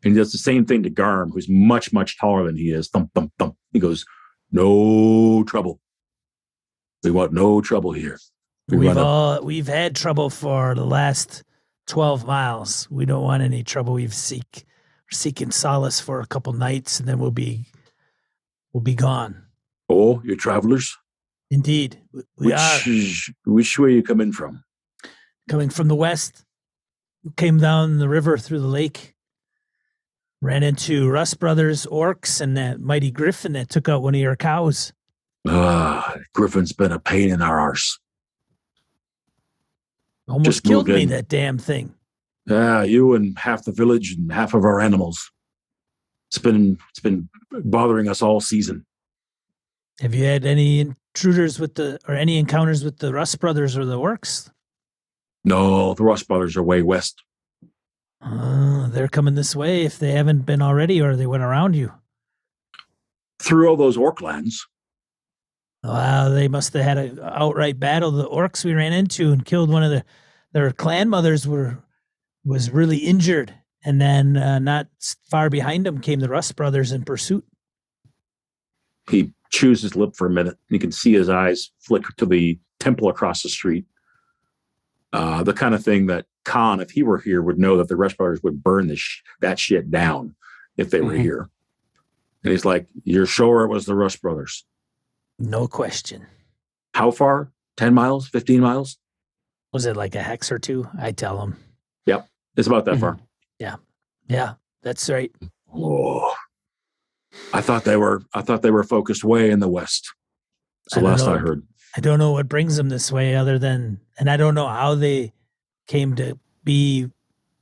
[SPEAKER 1] And he does the same thing to Garm, who's much, much taller than he is. Thump, thump, thump. He goes, no trouble. We want no trouble here.
[SPEAKER 4] We've had trouble for the last 12 miles. We don't want any trouble. We're seeking solace for a couple nights, and then we'll be gone.
[SPEAKER 1] Oh, you're travelers?
[SPEAKER 4] Indeed. We are.
[SPEAKER 1] Which way are you coming from?
[SPEAKER 4] Coming from the west. We came down the river through the lake. Ran into Rust Brothers orcs and that mighty griffin that took out one of your cows.
[SPEAKER 1] Griffin's been a pain in our arse.
[SPEAKER 4] Almost killed me, that damn thing.
[SPEAKER 1] Yeah, you and half the village and half of our animals. It's been bothering us all season.
[SPEAKER 4] Have you had any encounters with the Rust Brothers or the orcs?
[SPEAKER 1] No, the Rust Brothers are way west.
[SPEAKER 4] They're coming this way if they haven't been already, or they went around you.
[SPEAKER 1] Through all those orc lands.
[SPEAKER 4] Wow, they must have had an outright battle. The orcs we ran into and killed one of their clan mothers was really injured. And then not far behind them came the Rust Brothers in pursuit.
[SPEAKER 1] He chews his lip for a minute. You can see his eyes flick to the temple across the street. The kind of thing that Conn, if he were here, would know that the Rust Brothers would burn that shit down if they were here. And he's like, you're sure it was the Rust Brothers?
[SPEAKER 4] No question.
[SPEAKER 1] How far? 10 miles? 15 miles?
[SPEAKER 4] Was it like a hex or two? I tell him.
[SPEAKER 1] Yep. It's about that far.
[SPEAKER 4] Yeah. Yeah, that's right.
[SPEAKER 1] Oh, I thought they were focused way in the west. So last I heard.
[SPEAKER 4] I don't know what brings them this way and I don't know how they came to be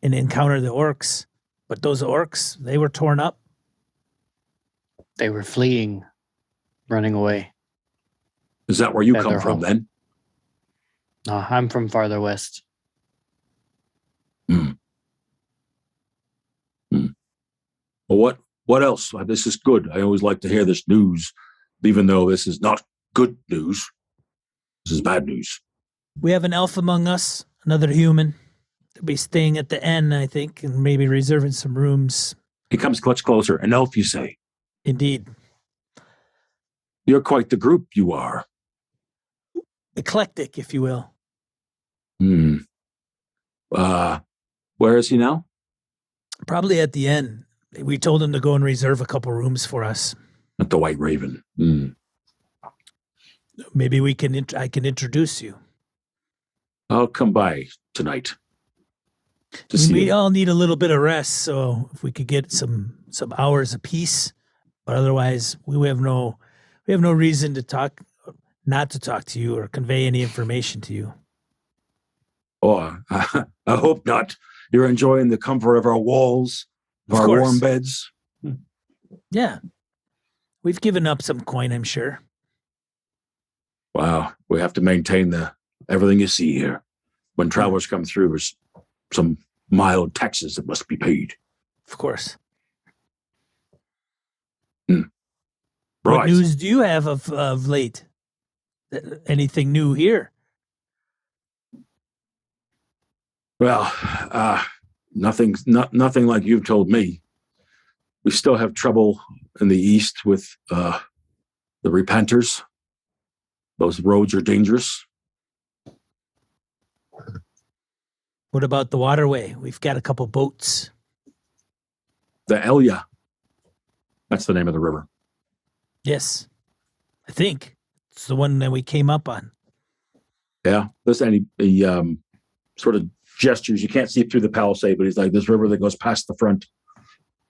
[SPEAKER 4] and encounter the orcs, but those orcs, they were torn up.
[SPEAKER 5] They were fleeing, running away.
[SPEAKER 1] Is that where you come from then?
[SPEAKER 5] No, I'm from farther west.
[SPEAKER 1] Well, what else? This is good. I always like to hear this news, even though this is not good news. This is bad news.
[SPEAKER 4] We have an elf among us, another human. They'll be staying at the inn, I think, and maybe reserving some rooms.
[SPEAKER 1] He comes much closer. An elf, you say?
[SPEAKER 4] Indeed.
[SPEAKER 1] You're quite the group, you are.
[SPEAKER 4] Eclectic, if you will.
[SPEAKER 1] Where is he now?
[SPEAKER 4] Probably at the inn. We told him to go and reserve a couple rooms for us.
[SPEAKER 1] At the White Raven.
[SPEAKER 4] Maybe I can introduce you.
[SPEAKER 1] I'll come by tonight to see
[SPEAKER 4] We
[SPEAKER 1] him.
[SPEAKER 4] all need a little bit of rest, so if we could get some hours apiece, but otherwise we have no reason to not to talk to you or convey any information to you.
[SPEAKER 1] Oh, I hope not. You're enjoying the comfort of our walls,
[SPEAKER 4] Of
[SPEAKER 1] our
[SPEAKER 4] course.
[SPEAKER 1] warm beds.
[SPEAKER 4] Yeah. We've given up some coin, I'm sure.
[SPEAKER 1] Wow, we have to maintain everything you see here. When travelers come through, there's some mild taxes that must be paid.
[SPEAKER 4] Of course.
[SPEAKER 1] Right.
[SPEAKER 4] What news do you have of late? Anything new here?
[SPEAKER 1] Well, nothing like you've told me. We still have trouble in the east with the repenters. Those roads are dangerous.
[SPEAKER 4] What about the waterway? We've got a couple boats.
[SPEAKER 1] The Elia. That's the name of the river.
[SPEAKER 4] Yes. I think it's the one that we came up on.
[SPEAKER 1] Yeah. There's any sort of gestures. You can't see through the palisade, but he's like this river that goes past the front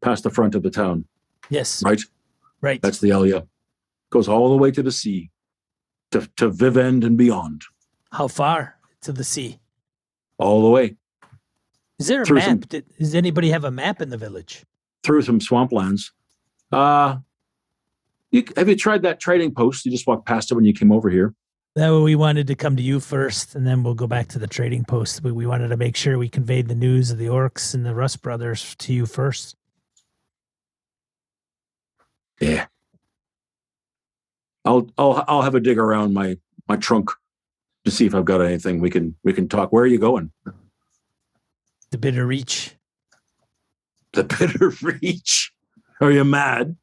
[SPEAKER 1] of the town.
[SPEAKER 4] Yes.
[SPEAKER 1] Right?
[SPEAKER 4] Right.
[SPEAKER 1] That's the Elia. Goes all the way to the sea, to Vivend and beyond.
[SPEAKER 4] How far to the sea?
[SPEAKER 1] All the way.
[SPEAKER 4] Is there a
[SPEAKER 1] Through
[SPEAKER 4] map? Does anybody have a map in the village?
[SPEAKER 1] Through some swamplands. Have you tried that trading post? You just walked past it when you came over here.
[SPEAKER 4] That way we wanted to come to you first, and then we'll go back to the trading post. But we wanted to make sure we conveyed the news of the orcs and the Rust brothers to you first.
[SPEAKER 1] Yeah. I'll have a dig around my trunk to see if I've got anything we can talk. Where are you going?
[SPEAKER 4] The Bitter Reach.
[SPEAKER 1] The Bitter Reach. Are you mad?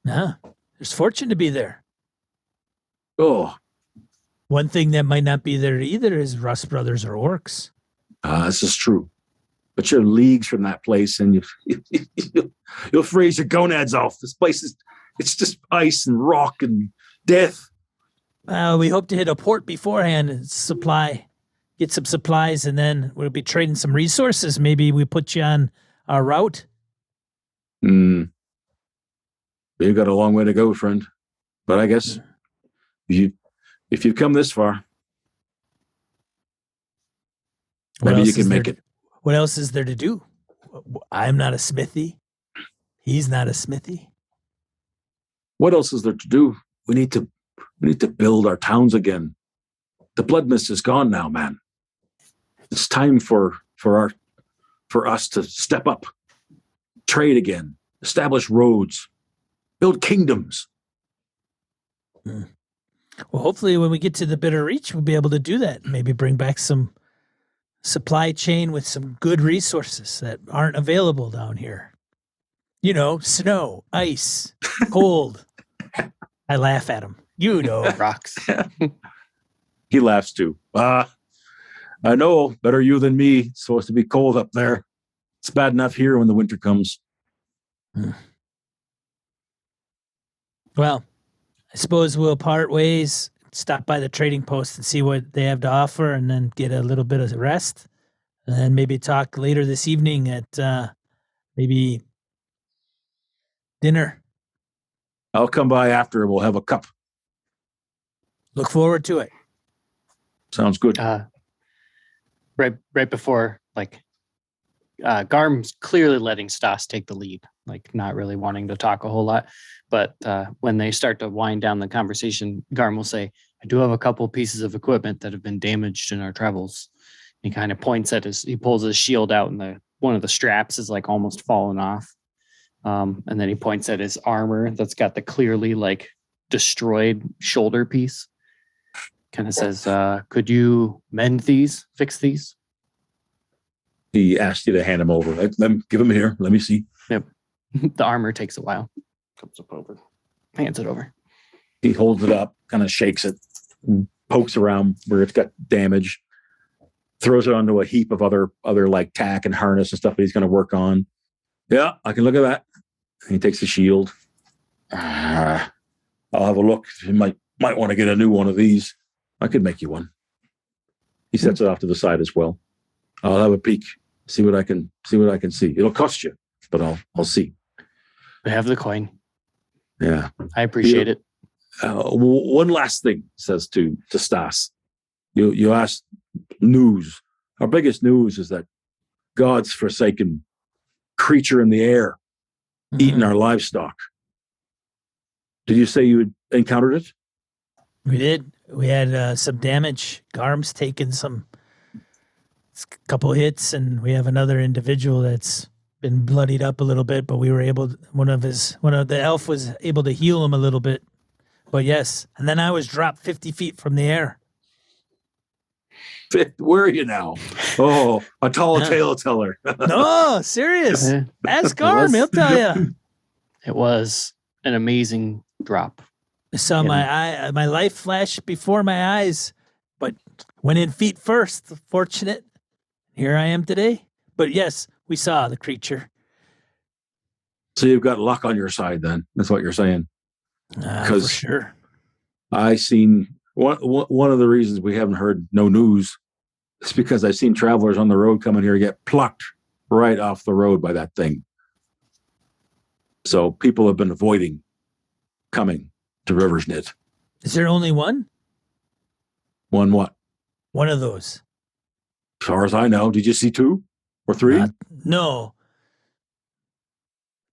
[SPEAKER 4] Nah, there's fortune to be there.
[SPEAKER 1] Oh,
[SPEAKER 4] One thing that might not be there either is Rust brothers or orcs.
[SPEAKER 1] this is true. But you're leagues from that place, and you'll freeze your gonads off. This place it's just ice and rock and death.
[SPEAKER 4] We hope to hit a port beforehand and get some supplies, and then we'll be trading some resources. Maybe we put you on our route.
[SPEAKER 1] You've got a long way to go, friend. But I guess if you've come this far, maybe you can make it.
[SPEAKER 4] What else is there to do? I'm not a smithy. He's not a smithy.
[SPEAKER 1] What else is there to do? We need to build our towns again. The blood mist is gone now, man. It's time for us to step up, trade again, establish roads, build kingdoms.
[SPEAKER 4] Well, hopefully when we get to the Bitter Reach, we'll be able to do that. Maybe bring back some supply chain with some good resources that aren't available down here. You know, snow, ice, cold. I laugh at him. You know.
[SPEAKER 5] Rocks.
[SPEAKER 1] He laughs too. I know, better you than me. It's supposed to be cold up there. It's bad enough here when the winter comes.
[SPEAKER 4] Well, I suppose we'll part ways, stop by the trading post and see what they have to offer, and then get a little bit of rest. And then maybe talk later this evening at maybe dinner.
[SPEAKER 1] I'll come by after. We'll have a cup.
[SPEAKER 4] Look forward to it.
[SPEAKER 1] Sounds good.
[SPEAKER 5] Right before, Garm's clearly letting Stas take the lead, not really wanting to talk a whole lot. But when they start to wind down the conversation, Garm will say, I do have a couple pieces of equipment that have been damaged in our travels. He kind of points at he pulls his shield out, and one of the straps is almost fallen off. And then he points at his armor that's got the clearly destroyed shoulder piece. kind of says, could you mend these, fix these?
[SPEAKER 1] He asked you to hand him over. Give him here. Let me see.
[SPEAKER 5] Yep. The armor takes a while. Comes up over, hands it over.
[SPEAKER 1] He holds it up, kind of shakes it, pokes around where it's got damage, throws it onto a heap of other like tack and harness and stuff that he's going to work on. Yeah, I can look at that. And he takes the shield. I'll have a look. You might want to get a new one of these. I could make you one. He sets it off to the side as well. I'll have a peek, see what I can see. It'll cost you, but I'll see.
[SPEAKER 5] We have the coin.
[SPEAKER 1] Yeah,
[SPEAKER 5] I appreciate it.
[SPEAKER 1] One last thing, says to Stas. You asked news. Our biggest news is that God's forsaken creature in the air eating our livestock. Did you say you had encountered it?
[SPEAKER 4] We did. We had some damage. Garm's taken a couple hits, and we have another individual that's been bloodied up a little bit, but we were able, one of the elf was able to heal him a little bit. But yes, and then I was dropped 50 feet from the air.
[SPEAKER 1] Where are you now? Oh, a tall tale teller.
[SPEAKER 4] No, serious.
[SPEAKER 5] Yeah.
[SPEAKER 4] Ask Garm, he'll tell you.
[SPEAKER 5] It was an amazing drop.
[SPEAKER 4] I saw my life flash before my eyes, but went in feet first. Fortunate. Here I am today. But yes, we saw the creature.
[SPEAKER 1] So you've got luck on your side then. That's what you're saying.
[SPEAKER 4] For sure.
[SPEAKER 1] I seen one of the reasons we haven't heard no news is because I've seen travelers on the road coming here get plucked right off the road by that thing. So people have been avoiding coming to River's Knit.
[SPEAKER 4] Is there only one?
[SPEAKER 1] One what?
[SPEAKER 4] One of those.
[SPEAKER 1] As far as I know. Did you see 2 or 3?
[SPEAKER 4] No.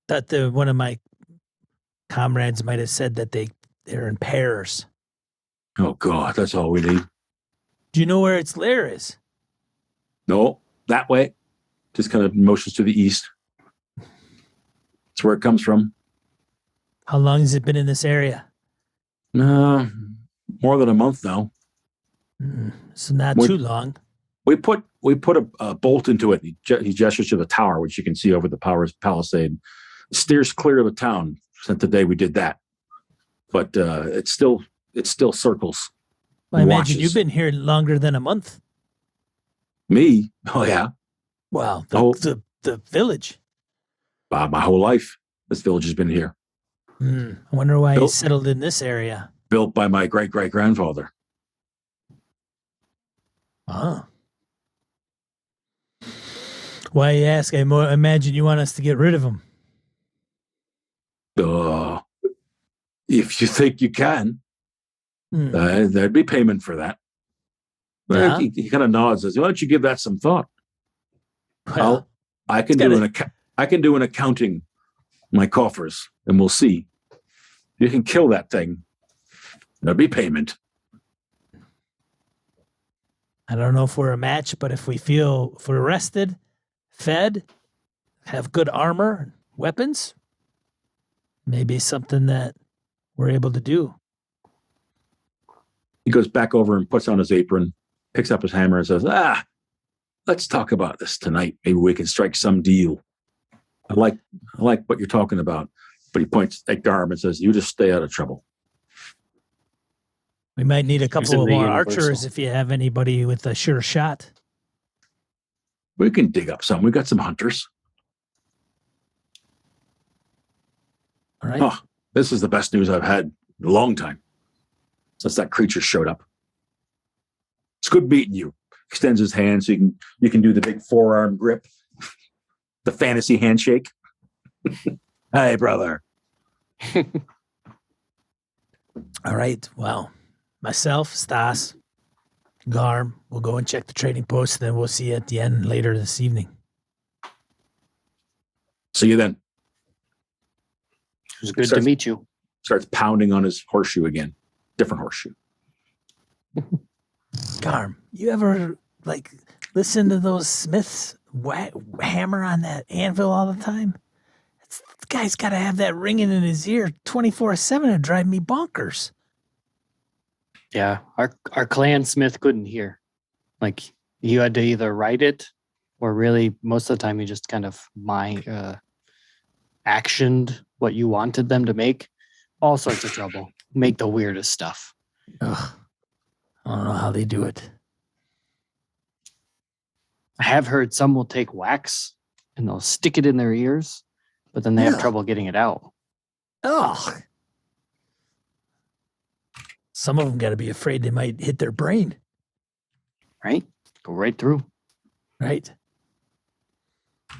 [SPEAKER 4] Thought one of my comrades might have said that they're in pairs.
[SPEAKER 1] Oh God, that's all we need.
[SPEAKER 4] Do you know where its lair is?
[SPEAKER 1] No, that way. Just kind of motions to the east. That's where it comes from.
[SPEAKER 4] How long has it been in this area?
[SPEAKER 1] More than a month now.
[SPEAKER 4] So not too long.
[SPEAKER 1] We put a bolt into it. He gestures to the tower, which you can see over the palisade. Steers clear of the town since the day we did that. But it still circles.
[SPEAKER 4] I imagine you've been here longer than a month.
[SPEAKER 1] Me? Oh yeah.
[SPEAKER 4] Well, the village.
[SPEAKER 1] My whole life, this village has been here.
[SPEAKER 4] I wonder why you settled in this area.
[SPEAKER 1] Built by my great-great-grandfather.
[SPEAKER 4] Oh. Why you ask? I imagine you want us to get rid of him.
[SPEAKER 1] If you think you can, there'd be payment for that.
[SPEAKER 4] Yeah.
[SPEAKER 1] He kind of nods and says, why don't you give that some thought?
[SPEAKER 4] Well,
[SPEAKER 1] I can do an accounting my coffers, and we'll see. You can kill that thing. There'll be payment.
[SPEAKER 4] I don't know if we're a match, but if we're rested, fed, have good armor, weapons, maybe something that we're able to do.
[SPEAKER 1] He goes back over and puts on his apron, picks up his hammer and says, let's talk about this tonight. Maybe we can strike some deal. I like what you're talking about. But he points at Garm and says, you just stay out of trouble.
[SPEAKER 4] We might need a couple of more
[SPEAKER 5] universal.
[SPEAKER 4] archers if you have anybody with a sure shot.
[SPEAKER 1] We can dig up some. We got some hunters.
[SPEAKER 4] All right.
[SPEAKER 1] Oh, this is the best news I've had in a long time since that creature showed up. It's good meeting you. Extends his hand so you can do the big forearm grip, the fantasy handshake. Hey, brother.
[SPEAKER 4] All right. Well, myself, Stas, Garm, we'll go and check the trading post, and then we'll see you at the end later this evening.
[SPEAKER 1] See you then.
[SPEAKER 5] It was good to meet you.
[SPEAKER 1] Starts pounding on his horseshoe again. Different horseshoe.
[SPEAKER 4] Garm, you ever listen to those smiths hammer on that anvil all the time? The guy's got to have that ringing in his ear 24/7 to drive me bonkers.
[SPEAKER 5] Yeah, our clansmith couldn't hear. Like you had to either write it, or really most of the time you just kind of actioned what you wanted them to make. All sorts of trouble. Make the weirdest stuff.
[SPEAKER 4] Ugh. I don't know how they do it.
[SPEAKER 5] I have heard some will take wax and they'll stick it in their ears, but then they have trouble getting it out.
[SPEAKER 4] Oh. Some of them got to be afraid they might hit their brain.
[SPEAKER 5] Right? Go right through.
[SPEAKER 4] Right.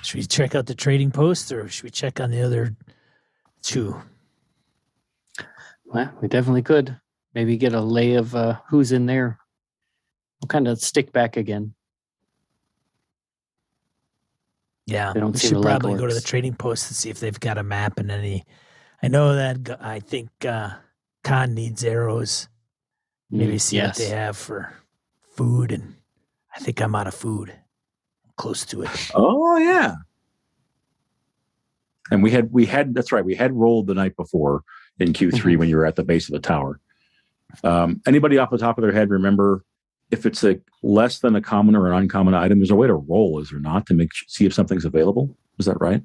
[SPEAKER 4] Should we check out the trading post or should we check on the other two?
[SPEAKER 5] Well, we definitely could. Maybe get a lay of who's in there. We'll kind of stick back again.
[SPEAKER 4] Yeah,
[SPEAKER 5] They don't
[SPEAKER 4] we
[SPEAKER 5] seem
[SPEAKER 4] should
[SPEAKER 5] to like
[SPEAKER 4] probably go to the
[SPEAKER 5] orcs.
[SPEAKER 4] trading post and see if they've got a map and any. I know that I think Conn needs arrows. Maybe see what they have for food, and I think I'm out of food. Close to it.
[SPEAKER 1] Oh yeah. And we had that's right. We had rolled the night before in Q3 when you were at the base of the tower. Anybody off the top of their head remember if it's a less than a common or an uncommon item? There's a way to roll, is there not, to see if something's available? Is that right?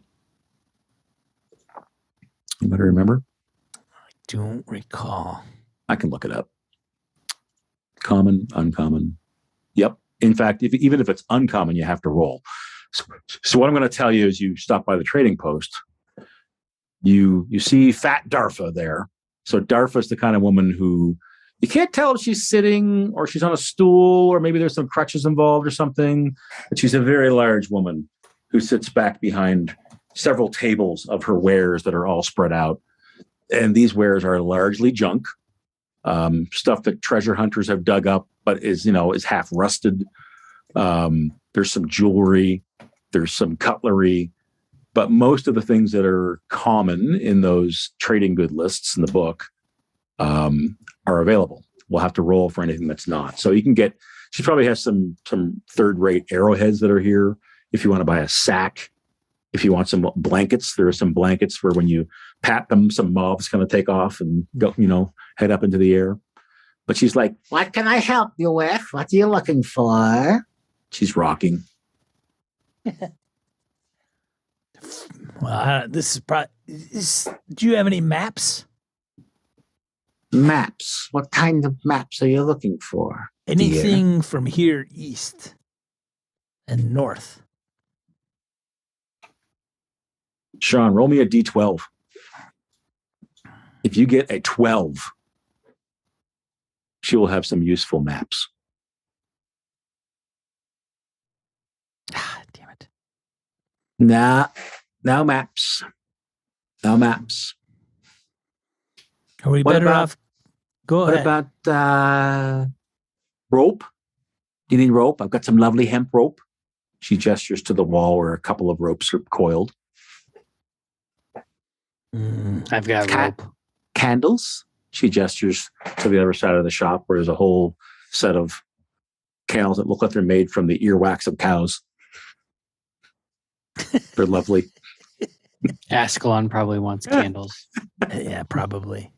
[SPEAKER 1] Anybody remember?
[SPEAKER 4] I don't recall.
[SPEAKER 1] I can look it up. Common, uncommon. Yep. In fact, even if it's uncommon, you have to roll. So what I'm going to tell you is you stop by the trading post. You see Fat Darfa there. So Darfa is the kind of woman who you can't tell if she's sitting or she's on a stool or maybe there's some crutches involved or something. But she's a very large woman who sits back behind several tables of her wares that are all spread out. And these wares are largely junk. Stuff that treasure hunters have dug up, but is half rusted. There's some jewelry, there's some cutlery, but most of the things that are common in those trading good lists in the book are available. We'll have to roll for anything that's not. So you can get. She probably has some third-rate arrowheads that are here. If you want to buy a sack, if you want some blankets, there are some blankets where when you pat them, some moths kind of take off and go, head up into the air. But she's like,
[SPEAKER 6] What can I help you with? What are you looking for?
[SPEAKER 1] she's rocking.
[SPEAKER 4] Well, this is probably. Do you have any maps?
[SPEAKER 6] Maps. What kind of maps are you looking for?
[SPEAKER 4] Anything from here east and north?
[SPEAKER 1] Sean, roll me a D12. If you get a 12, she will have some useful maps.
[SPEAKER 4] Ah, damn it.
[SPEAKER 6] Nah, no maps. No maps.
[SPEAKER 4] Are we
[SPEAKER 6] What
[SPEAKER 4] better
[SPEAKER 6] about-
[SPEAKER 4] off? Go
[SPEAKER 6] What
[SPEAKER 4] ahead.
[SPEAKER 6] about
[SPEAKER 1] Rope?
[SPEAKER 6] do you need rope? I've got some lovely hemp rope.
[SPEAKER 1] She gestures to the wall where a couple of ropes are coiled.
[SPEAKER 5] I've got
[SPEAKER 6] Cat-
[SPEAKER 5] rope.
[SPEAKER 6] Candles.
[SPEAKER 1] She gestures to the other side of the shop where there's a whole set of candles that look like they're made from the earwax of cows. They're lovely.
[SPEAKER 5] Askelon probably wants candles.
[SPEAKER 4] Yeah, probably.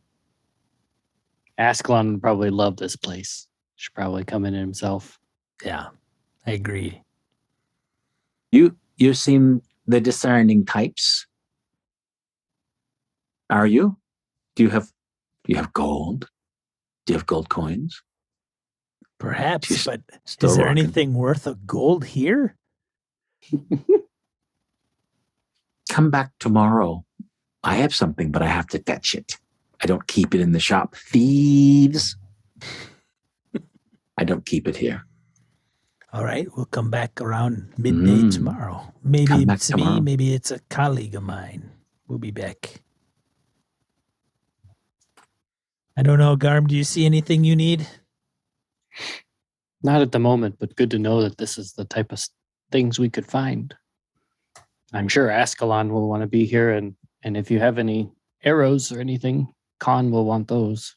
[SPEAKER 5] Askelon would probably love this place. Should probably come in himself.
[SPEAKER 4] Yeah, I agree.
[SPEAKER 6] You seem the discerning types. Are you?
[SPEAKER 1] Do you have gold? Do you have gold coins?
[SPEAKER 4] Perhaps,
[SPEAKER 1] She's
[SPEAKER 4] but
[SPEAKER 1] still
[SPEAKER 4] is there
[SPEAKER 1] rocking.
[SPEAKER 4] anything worth of gold here?
[SPEAKER 6] Come back tomorrow. I have something, but I have to fetch it. I don't keep it in the shop. Thieves. I don't keep it here.
[SPEAKER 4] All right, we'll come back around midday tomorrow. Maybe
[SPEAKER 6] Come back
[SPEAKER 4] it's
[SPEAKER 6] tomorrow.
[SPEAKER 4] me, maybe it's a colleague of mine. We'll be back. I don't know, Garm, do you see anything you need?
[SPEAKER 5] Not at the moment, but good to know that this is the type of things we could find. I'm sure Askelon will want to be here, and if you have any arrows or anything, Conn will want those.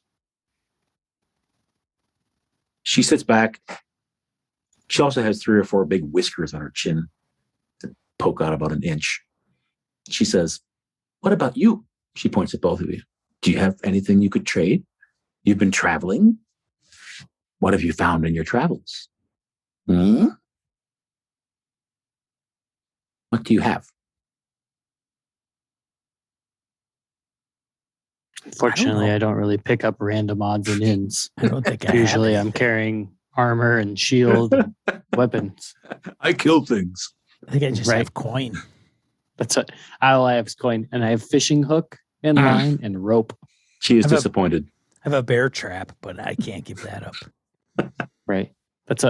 [SPEAKER 1] She sits back. She also has 3 or 4 big whiskers on her chin that poke out about an inch. She says, "What about you?" She points at both of you. "Do you have anything you could trade? You've been traveling."
[SPEAKER 6] What have you found in your travels? Hmm? What do you have?
[SPEAKER 5] Fortunately, I don't really pick up random odds and ends.
[SPEAKER 4] I don't think I
[SPEAKER 5] Usually
[SPEAKER 4] have
[SPEAKER 5] I'm
[SPEAKER 4] anything.
[SPEAKER 5] carrying armor and shield, and weapons.
[SPEAKER 1] I kill things.
[SPEAKER 4] I think I just
[SPEAKER 5] Right.
[SPEAKER 4] have coin.
[SPEAKER 5] That's what all I have is coin, and I have fishing hook and line and rope.
[SPEAKER 1] She is
[SPEAKER 4] I've a-
[SPEAKER 1] disappointed.
[SPEAKER 4] I have a bear trap, but I can't give that up.
[SPEAKER 5] Right.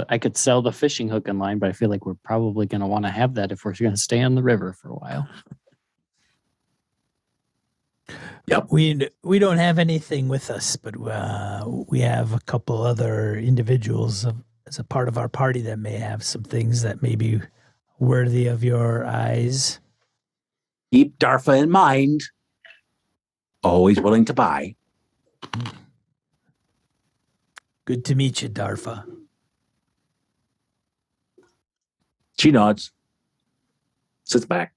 [SPEAKER 5] I could sell the fishing hook and line, but I feel like we're probably going to want to have that if we're going to stay on the river for a while.
[SPEAKER 4] We don't have anything with us, but we have a couple other individuals as a part of our party that may have some things that may be worthy of your eyes.
[SPEAKER 6] Keep Darfa in mind. Always willing to buy.
[SPEAKER 4] Good to meet you, Darfa.
[SPEAKER 1] She nods. Sits back.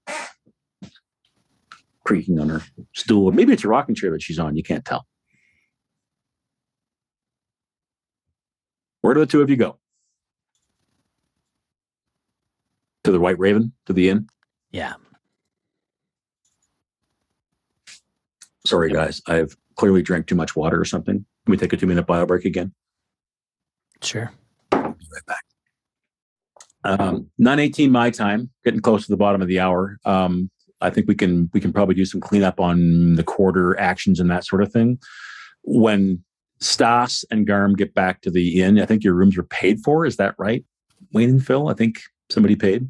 [SPEAKER 1] Creaking on her stool. Maybe it's a rocking chair that she's on. You can't tell. Where do the two of you go? To the White Raven? To the inn?
[SPEAKER 4] Yeah.
[SPEAKER 1] Sorry, guys. I've clearly drank too much water or something. Can we take a 2-minute bio break again?
[SPEAKER 4] Sure.
[SPEAKER 1] Be right back. 9:18 my time, getting close to the bottom of the hour. I think we can probably do some cleanup on the quarter actions and that sort of thing. When Stas and Garm get back to the inn, I think your rooms were paid for. Is that right, Wayne and Phil? I think somebody paid.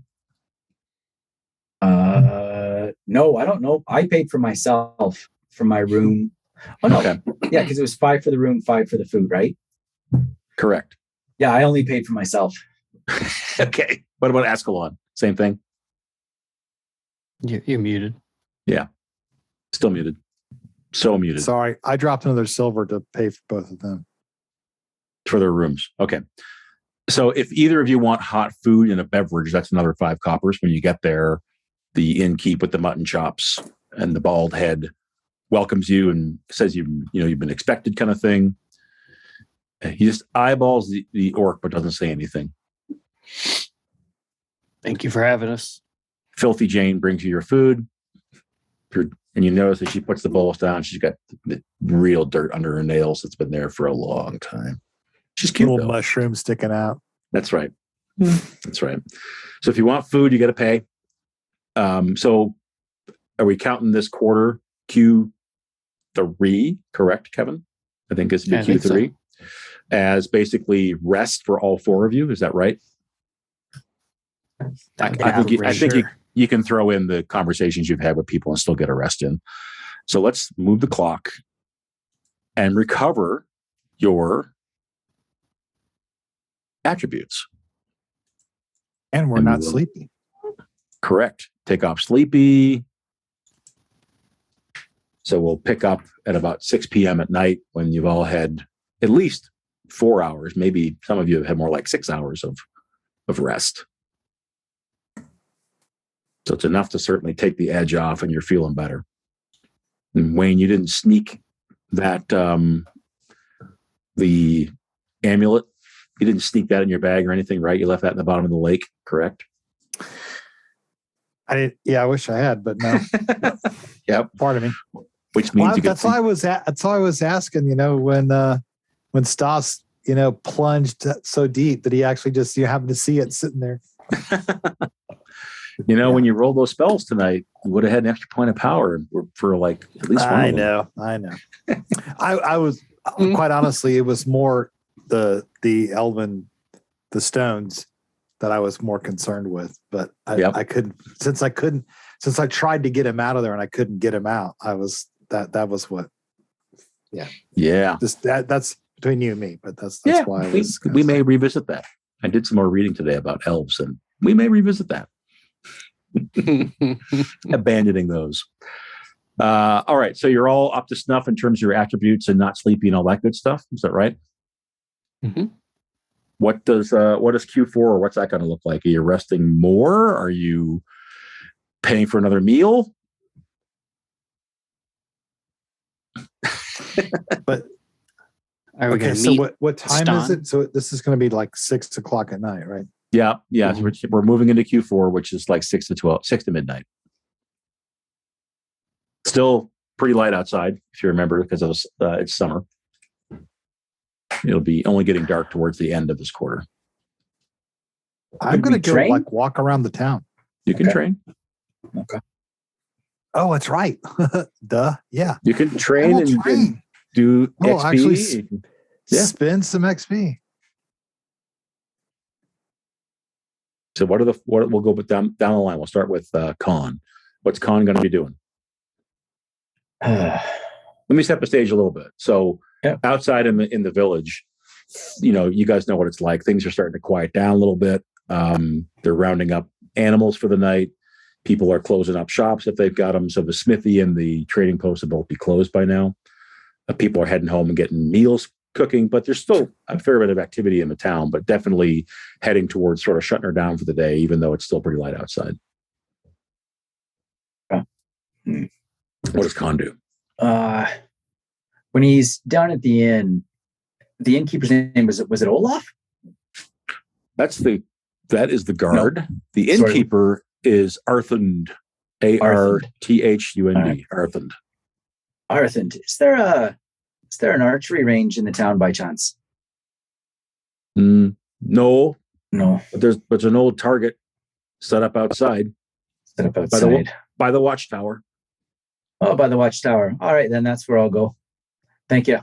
[SPEAKER 3] No, I don't know. I paid for myself for my room. Oh no,
[SPEAKER 1] Okay.
[SPEAKER 3] Yeah, because it was 5 for the room, 5 for the food, right?
[SPEAKER 1] Correct.
[SPEAKER 3] Yeah, I only paid for myself.
[SPEAKER 1] Okay. What about Askelon? Same thing?
[SPEAKER 5] You're muted.
[SPEAKER 1] Still muted. So muted.
[SPEAKER 2] Sorry, I dropped another silver to pay for both of them.
[SPEAKER 1] For their rooms. Okay. So if either of you want hot food and a beverage, that's another 5 coppers. When you get there, the innkeep with the mutton chops and the bald head welcomes you and says you've been expected, kind of thing. He just eyeballs the orc but doesn't say anything.
[SPEAKER 5] Thank you for having us.
[SPEAKER 1] Filthy Jane brings you your food. And you notice that she puts the bowls down. She's got the real dirt under her nails. It's been there for a long time. She's cute,
[SPEAKER 2] Little
[SPEAKER 1] though.
[SPEAKER 2] mushroom sticking out.
[SPEAKER 1] That's right. That's right. So if you want food, you got to pay. So are we counting this quarter Q3, correct, Kevin? I think it's Q3 as basically rest for all 4 of you. Is that right? I think you can throw in the conversations you've had with people and still get a rest in. So let's move the clock and recover your attributes.
[SPEAKER 2] And we're not sleepy.
[SPEAKER 1] Correct. Take off sleepy. So we'll pick up at about 6 p.m. at night when you've all had at least 4 hours. Maybe some of you have had more like 6 hours of rest. So it's enough to certainly take the edge off and you're feeling better. And Wayne, you didn't sneak that, the amulet. You didn't sneak that in your bag or anything, right? You left that in the bottom of the lake, correct?
[SPEAKER 2] I did. Yeah, I wish I had, but no.
[SPEAKER 1] Yep.
[SPEAKER 2] Pardon me.
[SPEAKER 1] Which means
[SPEAKER 2] That's why I was asking. When Stas, plunged so deep that he actually just happened to see it sitting there.
[SPEAKER 1] When you rolled those spells tonight, you would have had an extra point of power for like at least one of them.
[SPEAKER 2] I know. I was quite honestly, it was more the elven, the stones that I was more concerned with. But I couldn't, since I tried to get him out of there and I couldn't get him out. That was what. Yeah. Yeah. That's between you and me, but that's why
[SPEAKER 1] we may revisit that. I did some more reading today about elves, and we may revisit that. Abandoning those. All right. So you're all up to snuff in terms of your attributes and not sleepy and all that good stuff. Is that right?
[SPEAKER 5] Mm-hmm.
[SPEAKER 1] What does Q4 or what's that going to look like? Are you resting more? Are you paying for another meal?
[SPEAKER 2] But
[SPEAKER 5] Are we
[SPEAKER 2] Okay,
[SPEAKER 5] going to
[SPEAKER 2] so
[SPEAKER 5] meet?
[SPEAKER 2] what time is
[SPEAKER 5] Stan?
[SPEAKER 2] it? So this is going to be like 6 o'clock at night, right?
[SPEAKER 1] Yeah. So we're moving into Q4, which is like 6 to midnight. Still pretty light outside, if you remember, because it's summer. It'll be only getting dark towards the end of this quarter.
[SPEAKER 2] I'm going to go
[SPEAKER 3] train?
[SPEAKER 2] like walk around the town.
[SPEAKER 1] You can
[SPEAKER 3] Okay.
[SPEAKER 1] train.
[SPEAKER 3] Okay.
[SPEAKER 2] Oh, that's right. Duh. Yeah.
[SPEAKER 1] You can train
[SPEAKER 2] We'll
[SPEAKER 1] and
[SPEAKER 2] train.
[SPEAKER 1] do
[SPEAKER 2] We'll
[SPEAKER 1] XP.
[SPEAKER 2] actually
[SPEAKER 1] Yeah.
[SPEAKER 2] spend some XP.
[SPEAKER 1] So what we'll go down the line. We'll start with Conn. What's Conn going to be doing? Let me set the stage a little bit. So outside in the village, you guys know what it's like. Things are starting to quiet down a little bit. They're rounding up animals for the night. People are closing up shops if they've got them. So the smithy and the trading post will both be closed by now. People are heading home and getting meals cooking, but there's still a fair bit of activity in the town, but definitely heading towards sort of shutting her down for the day, even though it's still pretty light outside. What does Conn do?
[SPEAKER 3] When he's down at the inn, the innkeeper's name was it Olaf?
[SPEAKER 1] That is the guard.
[SPEAKER 3] No.
[SPEAKER 1] The innkeeper is Arthund. Arthund.
[SPEAKER 3] Right.
[SPEAKER 1] Arthund.
[SPEAKER 3] Arthund. Is there an archery range in the town by chance?
[SPEAKER 1] No.
[SPEAKER 3] No.
[SPEAKER 1] But there's an old target set up outside.
[SPEAKER 3] Set up outside.
[SPEAKER 1] By the watchtower.
[SPEAKER 3] Oh, by the watchtower. All right, then that's where I'll go. Thank you.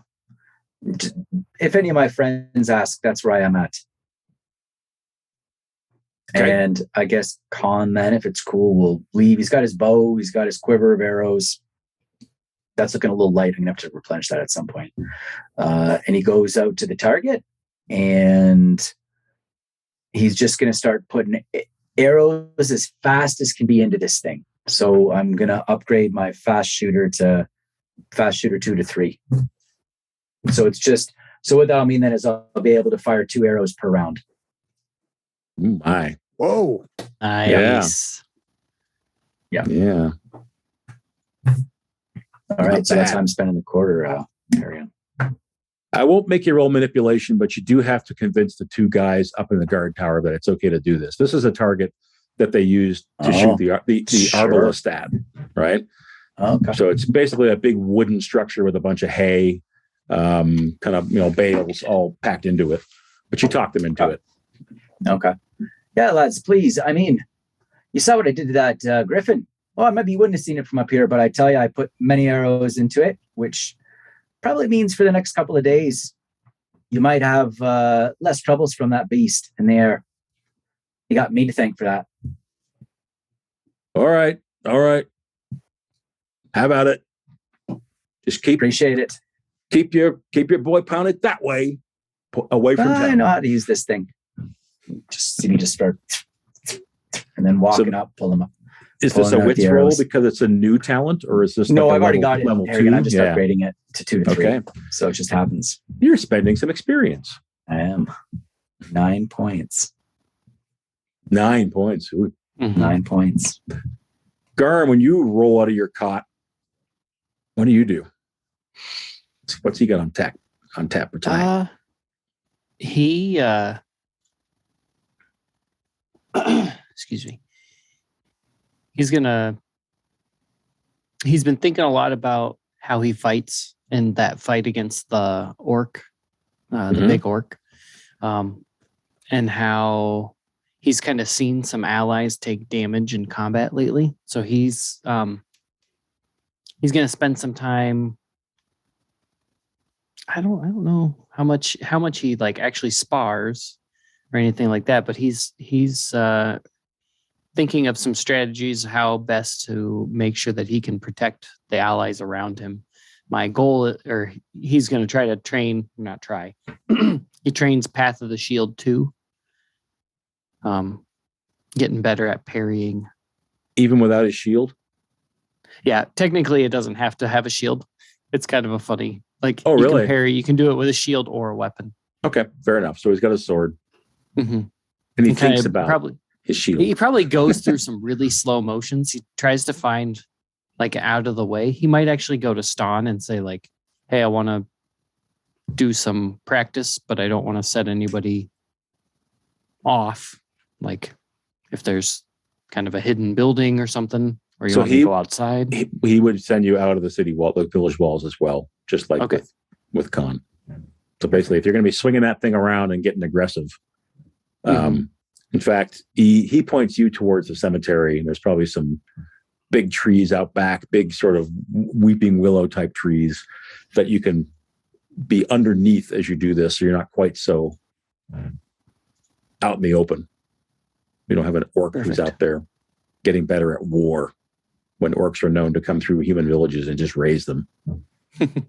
[SPEAKER 3] If any of my friends ask, that's where I am at.
[SPEAKER 1] Okay.
[SPEAKER 3] And I guess Conn, then, if it's cool, will leave. He's got his bow. He's got his quiver of arrows. That's looking a little light. I'm going to have to replenish that at some point. And he goes out to the target, and he's just going to start putting arrows as fast as can be into this thing. So I'm going to upgrade my fast shooter 2 to 3. So what that'll mean then is I'll be able to fire 2 arrows per round.
[SPEAKER 1] Ooh, my.
[SPEAKER 2] Whoa.
[SPEAKER 5] Nice.
[SPEAKER 1] Yeah.
[SPEAKER 3] All right. So that's how I'm spending the quarter, Harrigan.
[SPEAKER 1] I won't make you roll manipulation, but you do have to convince the 2 guys up in the guard tower that it's okay to do this. This is a target that they used to shoot the arbalist at, right?
[SPEAKER 3] Okay.
[SPEAKER 1] So it's basically a big wooden structure with a bunch of hay, kind of bales all packed into it. But you talk them into it.
[SPEAKER 3] Okay. Yeah, lads, please. I mean, you saw what I did to that griffin. Well, maybe you wouldn't have seen it from up here, but I tell you, I put many arrows into it, which probably means for the next couple of days, you might have less troubles from that beast in the air. You got me to thank for that.
[SPEAKER 1] All right. How about it? Just
[SPEAKER 3] Appreciate it.
[SPEAKER 1] keep your boy pounded that way, away from
[SPEAKER 3] I
[SPEAKER 1] town.
[SPEAKER 3] know how to use this thing. Just see me just start, and then walking up, pull them up.
[SPEAKER 1] Is this a
[SPEAKER 3] pulling out
[SPEAKER 1] wits
[SPEAKER 3] the
[SPEAKER 1] roll
[SPEAKER 3] arrows.
[SPEAKER 1] because it's a new talent, or is this?
[SPEAKER 3] No,
[SPEAKER 1] like a
[SPEAKER 3] I've already
[SPEAKER 1] level-
[SPEAKER 3] got it.
[SPEAKER 1] Level
[SPEAKER 3] Harrigan,
[SPEAKER 1] 2.
[SPEAKER 3] I'm just upgrading it to 2 to 3.
[SPEAKER 1] Okay,
[SPEAKER 3] So it just happens.
[SPEAKER 1] you're spending some experience.
[SPEAKER 3] I am 9 points.
[SPEAKER 1] 9 points. Ooh.
[SPEAKER 5] Mhm.
[SPEAKER 3] 9 points.
[SPEAKER 1] Garm, when you roll out of your cot, what do you do? What's he got on tap for tonight?
[SPEAKER 5] He excuse me. He's been thinking a lot about how he fights in that fight against the orc, the big orc, and how he's kind of seen some allies take damage in combat lately. So he's going to spend some time. I don't know how much he like actually spars or anything like that, but he's thinking of some strategies how best to make sure that he can protect the allies around him. My goal, or he's going to try to train, not try. He trains Path of the Shield too. Getting better at parrying.
[SPEAKER 1] Even without his shield?
[SPEAKER 5] Yeah, technically it doesn't have to have a shield. It's kind of a funny, like,
[SPEAKER 1] Oh,
[SPEAKER 5] you
[SPEAKER 1] really?
[SPEAKER 5] can parry, you can do it with a shield or a weapon.
[SPEAKER 1] Okay, fair enough. So he's got a sword,
[SPEAKER 5] Mm-hmm.
[SPEAKER 1] and he
[SPEAKER 5] And kinda
[SPEAKER 1] thinks about
[SPEAKER 5] probably
[SPEAKER 1] his shield.
[SPEAKER 5] he probably goes through some really slow motions. He tries to find like out of the way. He might actually go to Stan and say like, "Hey, I want do some practice, but I don't want to set anybody off. Like if there's kind of a hidden building or something, or you want me to go outside.
[SPEAKER 1] He would send you out of the city wall, the village walls as well, just like with Conn. So basically, if you're going to be swinging that thing around and getting aggressive, in fact, he points you towards the cemetery, and there's probably some big trees out back, big sort of weeping willow type trees that you can be underneath as you do this, so you're not quite so out in the open. You don't have an orc who's out there getting better at war when orcs are known to come through human villages and just raise them. Right.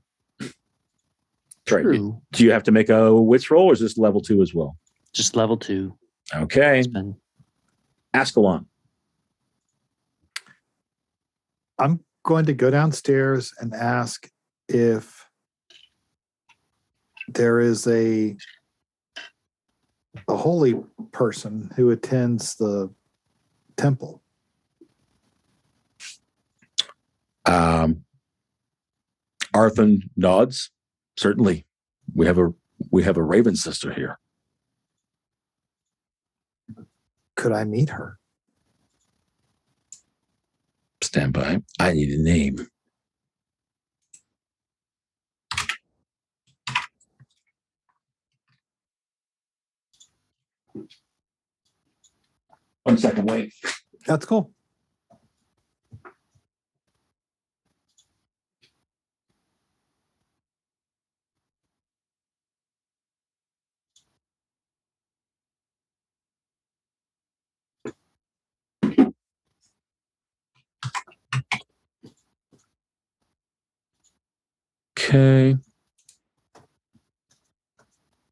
[SPEAKER 5] True.
[SPEAKER 1] Do you have to make a wits roll, or is this level 2 as well?
[SPEAKER 5] Just level 2.
[SPEAKER 1] Okay. Askelon.
[SPEAKER 2] I'm going to go downstairs and ask if there is a holy person who attends the temple.
[SPEAKER 1] Arthur nods. Certainly, we have a Raven sister here.
[SPEAKER 2] Could I meet her?
[SPEAKER 1] Stand by. I need a name. One second, wait.
[SPEAKER 2] That's cool.
[SPEAKER 1] Okay.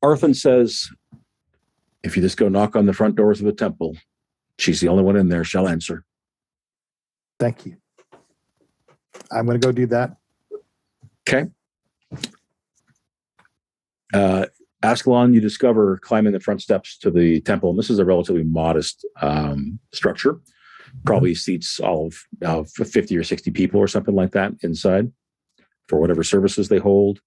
[SPEAKER 1] Arthur says, if you just go knock on the front doors of the temple, she's the only one in there, she'll answer.
[SPEAKER 2] Thank you. I'm going to go do that.
[SPEAKER 1] Okay. Askelon, you discover climbing the front steps to the temple, and this is a relatively modest structure. Probably seats all of 50 or 60 people or something like that inside for whatever services they hold.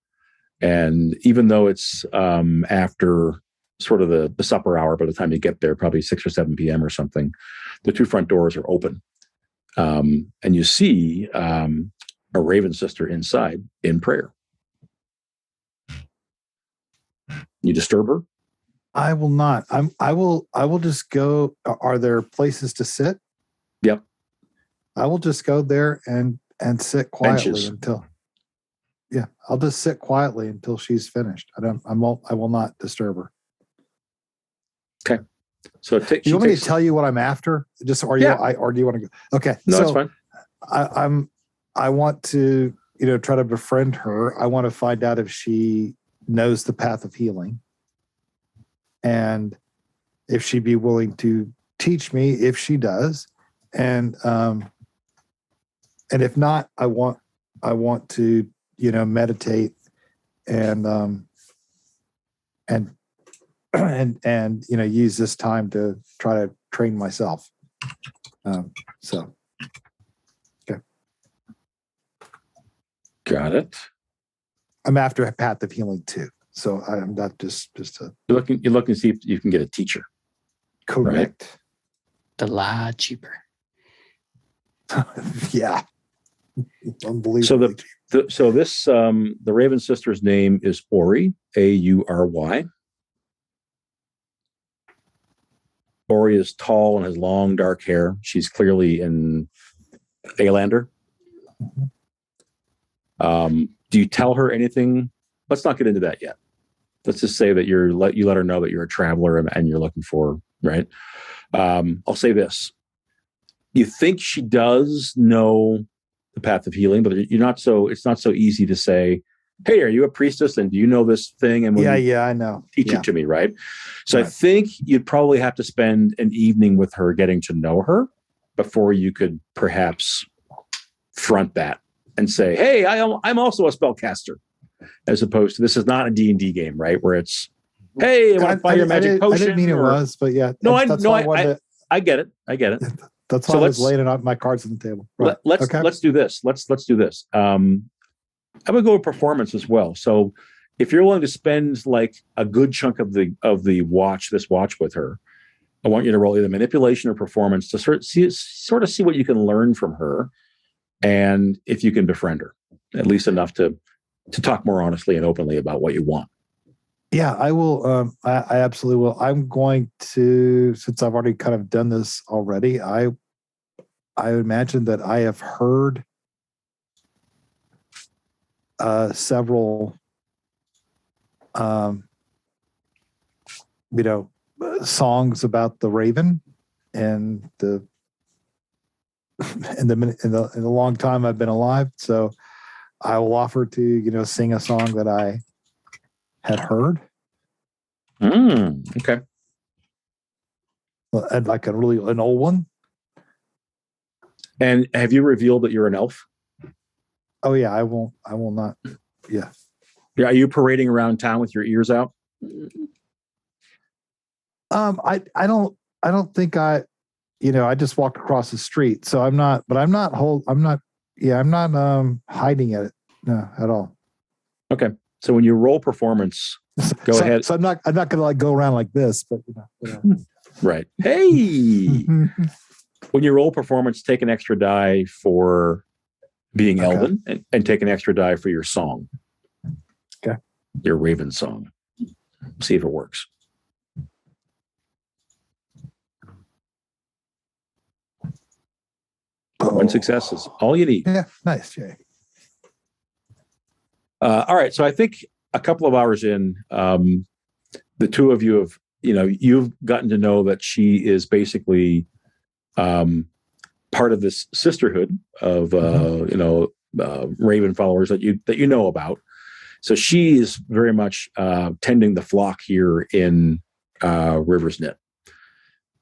[SPEAKER 1] And even though it's after sort of the supper hour, by the time you get there, probably 6 or 7 p.m. or something, the 2 front doors are open. And you see a Raven sister inside in prayer. You disturb her?
[SPEAKER 2] I will not. I will just go. Are there places to sit?
[SPEAKER 1] Yep.
[SPEAKER 2] I will just go there and sit quietly
[SPEAKER 1] Benches.
[SPEAKER 2] until. Yeah, I'll just sit quietly until she's finished. I will not disturb her.
[SPEAKER 1] Okay. So
[SPEAKER 2] Do you want me to tell you what I'm after? Just or do you want to go? Okay.
[SPEAKER 1] No,
[SPEAKER 2] so
[SPEAKER 1] that's fine.
[SPEAKER 2] I want to try to befriend her. I want to find out if she knows the path of healing, and if she'd be willing to teach me. If she does, and if not, I want to meditate and use this time to try to train myself. So okay,
[SPEAKER 1] got it.
[SPEAKER 2] I'm after a path of healing too. So I'm not just a
[SPEAKER 1] You're looking to see if you can get a teacher.
[SPEAKER 2] correct.
[SPEAKER 1] Right.
[SPEAKER 5] The lot cheaper.
[SPEAKER 2] Yeah, unbelievable.
[SPEAKER 1] So this the Raven sister's name is Ori, Aury. Ori is tall and has long dark hair. She's clearly in Alander. Do you tell her anything? Let's not get into that yet. Let's just say that you let her know that you're a traveler and you're looking for, right? I'll say this. You think she does know the path of healing, but it's not so easy to say, hey, are you a priestess and do you know this thing? And
[SPEAKER 2] I know.
[SPEAKER 1] Teach it to me, right? So right. I think you'd probably have to spend an evening with her getting to know her before you could perhaps front that and say, hey, I'm also a spellcaster, as opposed to this is not a D&D game, right? Where it's, hey, I want to buy your magic potion.
[SPEAKER 2] I didn't mean it was, but yeah.
[SPEAKER 1] I get it. I get it.
[SPEAKER 2] That's why I was laying out my cards on the table. Right.
[SPEAKER 1] Let's do this. Let's do this. I'm gonna go with performance as well. So if you're willing to spend like a good chunk of the watch with her, I want you to roll either manipulation or performance to sort of see what you can learn from her, and if you can befriend her, at least enough to talk more honestly and openly about what you want.
[SPEAKER 2] Yeah, I will. I absolutely will. I'm going to, since I've already kind of done this already, I imagine that I have heard several, songs about the Raven, and in the long time I've been alive. So I will offer to sing a song that I had heard.
[SPEAKER 1] Okay.
[SPEAKER 2] And like an old one.
[SPEAKER 1] And have you revealed that you're an elf?
[SPEAKER 2] Oh yeah, I will not. Yeah.
[SPEAKER 1] Yeah. Are you parading around town with your ears out?
[SPEAKER 2] I don't think I just walked across the street. So I'm not hiding it. No, at all.
[SPEAKER 1] Okay. So when you roll performance, go ahead.
[SPEAKER 2] So I'm not going to like go around like this, but
[SPEAKER 1] Right. Hey, when you roll performance, take an extra die for being elven, and take an extra die for your song.
[SPEAKER 2] Okay.
[SPEAKER 1] Your Raven song. See if it works. One success is all you need.
[SPEAKER 2] Yeah. Nice, Jay.
[SPEAKER 1] All right. So I think a couple of hours in, the two of you have, you've gotten to know that she is basically part of this sisterhood of, Raven followers that you know about. So she is very much tending the flock here in River's Knit.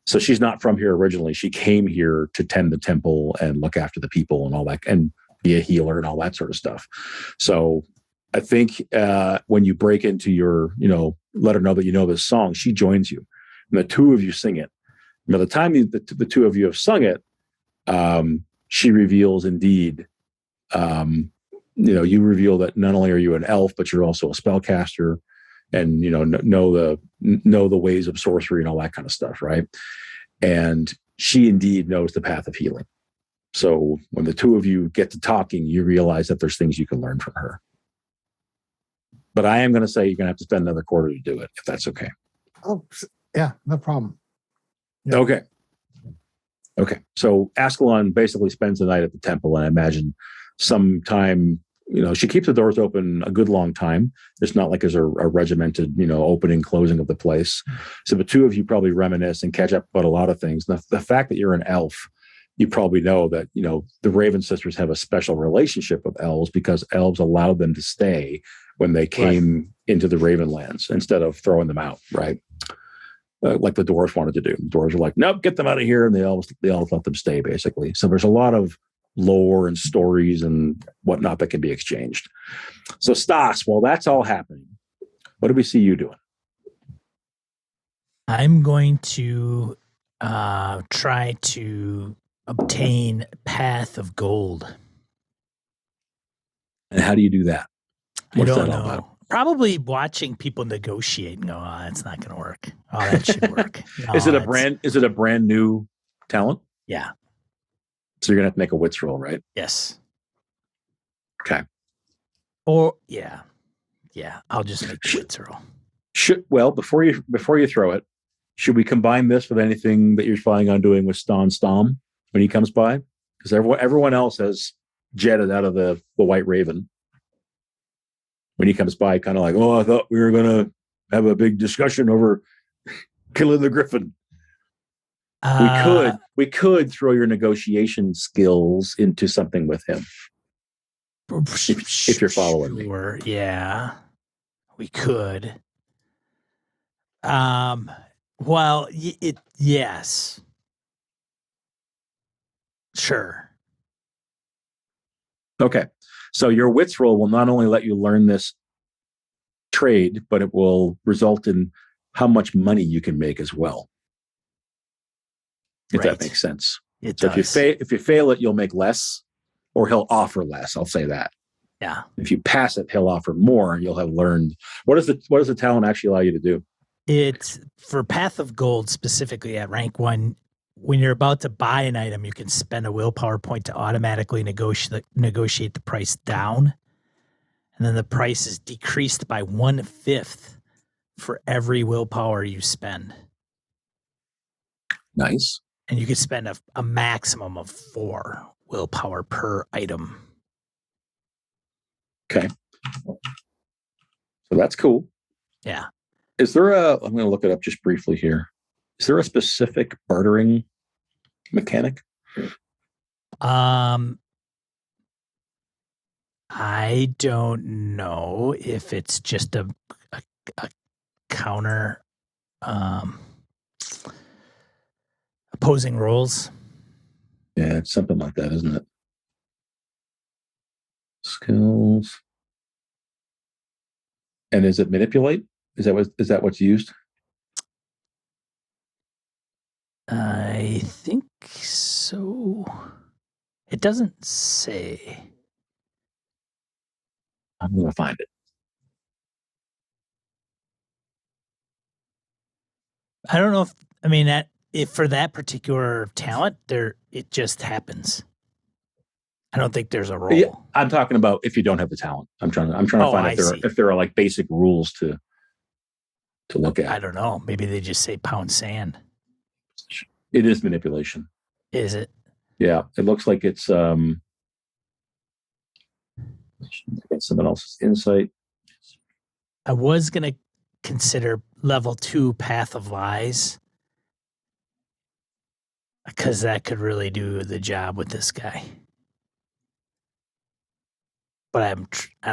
[SPEAKER 1] So she's not from here originally. She came here to tend the temple and look after the people and all that, and be a healer and all that sort of stuff. So I think when you break into your, let her know that you know this song, she joins you, and the two of you sing it. By the time the two of you have sung it, she reveals indeed, you reveal that not only are you an elf, but you're also a spellcaster, and know the ways of sorcery and all that kind of stuff, right? And she indeed knows the path of healing. So when the two of you get to talking, you realize that there's things you can learn from her. But I am going to say you're going to have to spend another quarter to do it, if that's okay.
[SPEAKER 2] Oh, yeah, no problem. Yeah.
[SPEAKER 1] Okay. So Askelon basically spends the night at the temple, and I imagine sometime, she keeps the doors open a good long time. It's not like there's a regimented, opening, closing of the place. So the two of you probably reminisce and catch up about a lot of things. The fact that you're an elf, you probably know that, the Raven sisters have a special relationship with elves because elves allowed them to stay when they came into the Ravenlands instead of throwing them out, right? Like the dwarves wanted to do. The dwarves were like, nope, get them out of here. And they always let them stay, basically. So there's a lot of lore and stories and whatnot that can be exchanged. So Stas, while that's all happening, what do we see you doing?
[SPEAKER 4] I'm going to try to obtain Path of Gold.
[SPEAKER 1] And how do you do that? What's
[SPEAKER 4] I don't
[SPEAKER 1] that all
[SPEAKER 4] know.
[SPEAKER 1] about?
[SPEAKER 4] Probably watching people negotiate and go, "Oh, that's not going to work. Oh, that should work." No,
[SPEAKER 1] Is it a brand new talent?
[SPEAKER 4] Yeah.
[SPEAKER 1] So you're gonna have to make a wits roll, right?
[SPEAKER 4] Yes.
[SPEAKER 1] Okay.
[SPEAKER 4] Or yeah. I'll just make the wits roll.
[SPEAKER 1] Before you throw it, should we combine this with anything that you're planning on doing with Stom when he comes by? Because everyone else has jetted out of the White Raven. When he comes by, kind of like, oh, I thought we were gonna have a big discussion over killing the Griffin. We could throw your negotiation skills into something with him. If you're following me.
[SPEAKER 4] Yeah, we could. Well, yes. Sure.
[SPEAKER 1] Okay. So your wits roll will not only let you learn this trade, but it will result in how much money you can make as well. If that makes sense.
[SPEAKER 4] It
[SPEAKER 1] so
[SPEAKER 4] does.
[SPEAKER 1] if you fail it, you'll make less, or he'll offer less. I'll say that.
[SPEAKER 4] Yeah.
[SPEAKER 1] If you pass it, he'll offer more, and you'll have learned. What does the talent actually allow you to do?
[SPEAKER 4] It's for Path of Gold specifically at rank 1. When you're about to buy an item, you can spend a willpower point to automatically negotiate the price down. And then the price is decreased by 1/5 for every willpower you spend.
[SPEAKER 1] Nice.
[SPEAKER 4] And you can spend a maximum of 4 willpower per item.
[SPEAKER 1] Okay. So that's cool.
[SPEAKER 4] Yeah.
[SPEAKER 1] Is there I'm going to look it up just briefly here. Is there a specific bartering mechanic?
[SPEAKER 4] I don't know if it's just a counter opposing rolls.
[SPEAKER 1] Yeah, it's something like that, isn't it? Skills. And is it manipulate? Is that what's used?
[SPEAKER 4] I think so. It doesn't say.
[SPEAKER 1] I'm going to find it.
[SPEAKER 4] I don't know if for that particular talent, it just happens. I don't think there's a roll.
[SPEAKER 1] Yeah, I'm talking about if you don't have the talent. I'm trying to find if there are like basic rules to look at.
[SPEAKER 4] I don't know. Maybe they just say pound sand.
[SPEAKER 1] It is manipulation.
[SPEAKER 4] Is it?
[SPEAKER 1] Yeah, it looks like it's someone else's insight.
[SPEAKER 4] I was gonna consider level 2 Path of Lies because that could really do the job with this guy. But I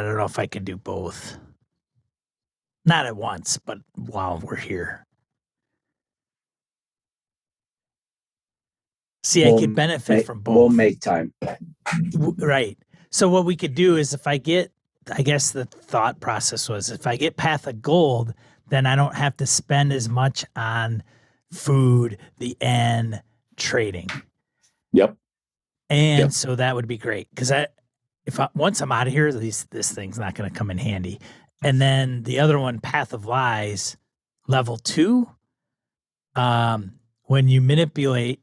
[SPEAKER 4] don't know if I could do both. Not at once, but while we're here. See, I could benefit from both.
[SPEAKER 3] We'll make time.
[SPEAKER 4] Right. So what we could do is I guess the thought process was if I get Path of Gold, then I don't have to spend as much on food, the N, trading.
[SPEAKER 1] Yep.
[SPEAKER 4] And so that would be great because once I'm out of here, this thing's not going to come in handy. And then the other one, Path of Lies, level 2. When you manipulate,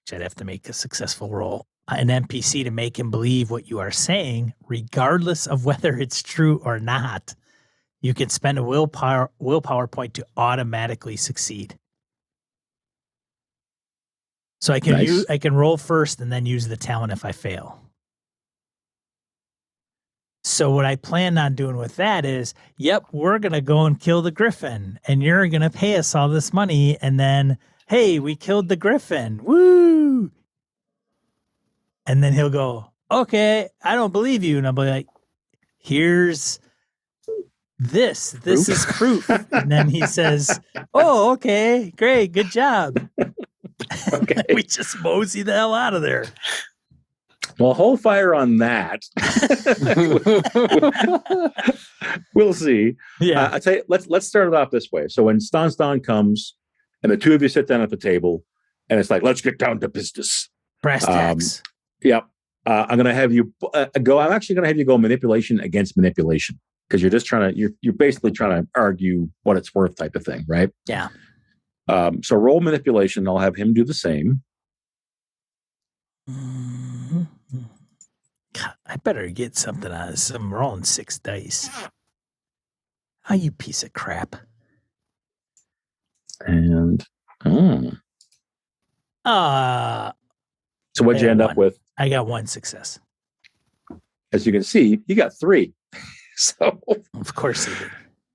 [SPEAKER 4] which I'd have to make a successful roll, an NPC to make him believe what you are saying, regardless of whether it's true or not, you can spend a willpower point to automatically succeed. So I can roll first and then use the talent if I fail. So what I plan on doing with that is, we're going to go and kill the griffin and you're going to pay us all this money. And then, hey, we killed the griffin. Woo. And then he'll go, okay, I don't believe you. And I'll be like, here's this. This is proof. And then he says, oh, okay, great. Good job.
[SPEAKER 1] Okay.
[SPEAKER 4] We just mosey the hell out of there.
[SPEAKER 1] Well, hold fire on that. We'll see.
[SPEAKER 4] Yeah.
[SPEAKER 1] I tell you, let's start it off this way. So when Stas comes and the two of you sit down at the table and it's like, let's get down to business.
[SPEAKER 4] Brass tacks.
[SPEAKER 1] Yep. I'm going to have you go. I'm actually going to have you go manipulation against manipulation because you're basically trying to argue what it's worth type of thing, right?
[SPEAKER 4] Yeah.
[SPEAKER 1] So roll manipulation. I'll have him do the same.
[SPEAKER 4] Mm-hmm. God, I better get something out of this. I'm rolling 6 dice. Oh, you piece of crap.
[SPEAKER 1] And
[SPEAKER 4] So
[SPEAKER 1] what'd you end up with?
[SPEAKER 4] I got 1 success.
[SPEAKER 1] As you can see, you got 3. So
[SPEAKER 4] Of course you did.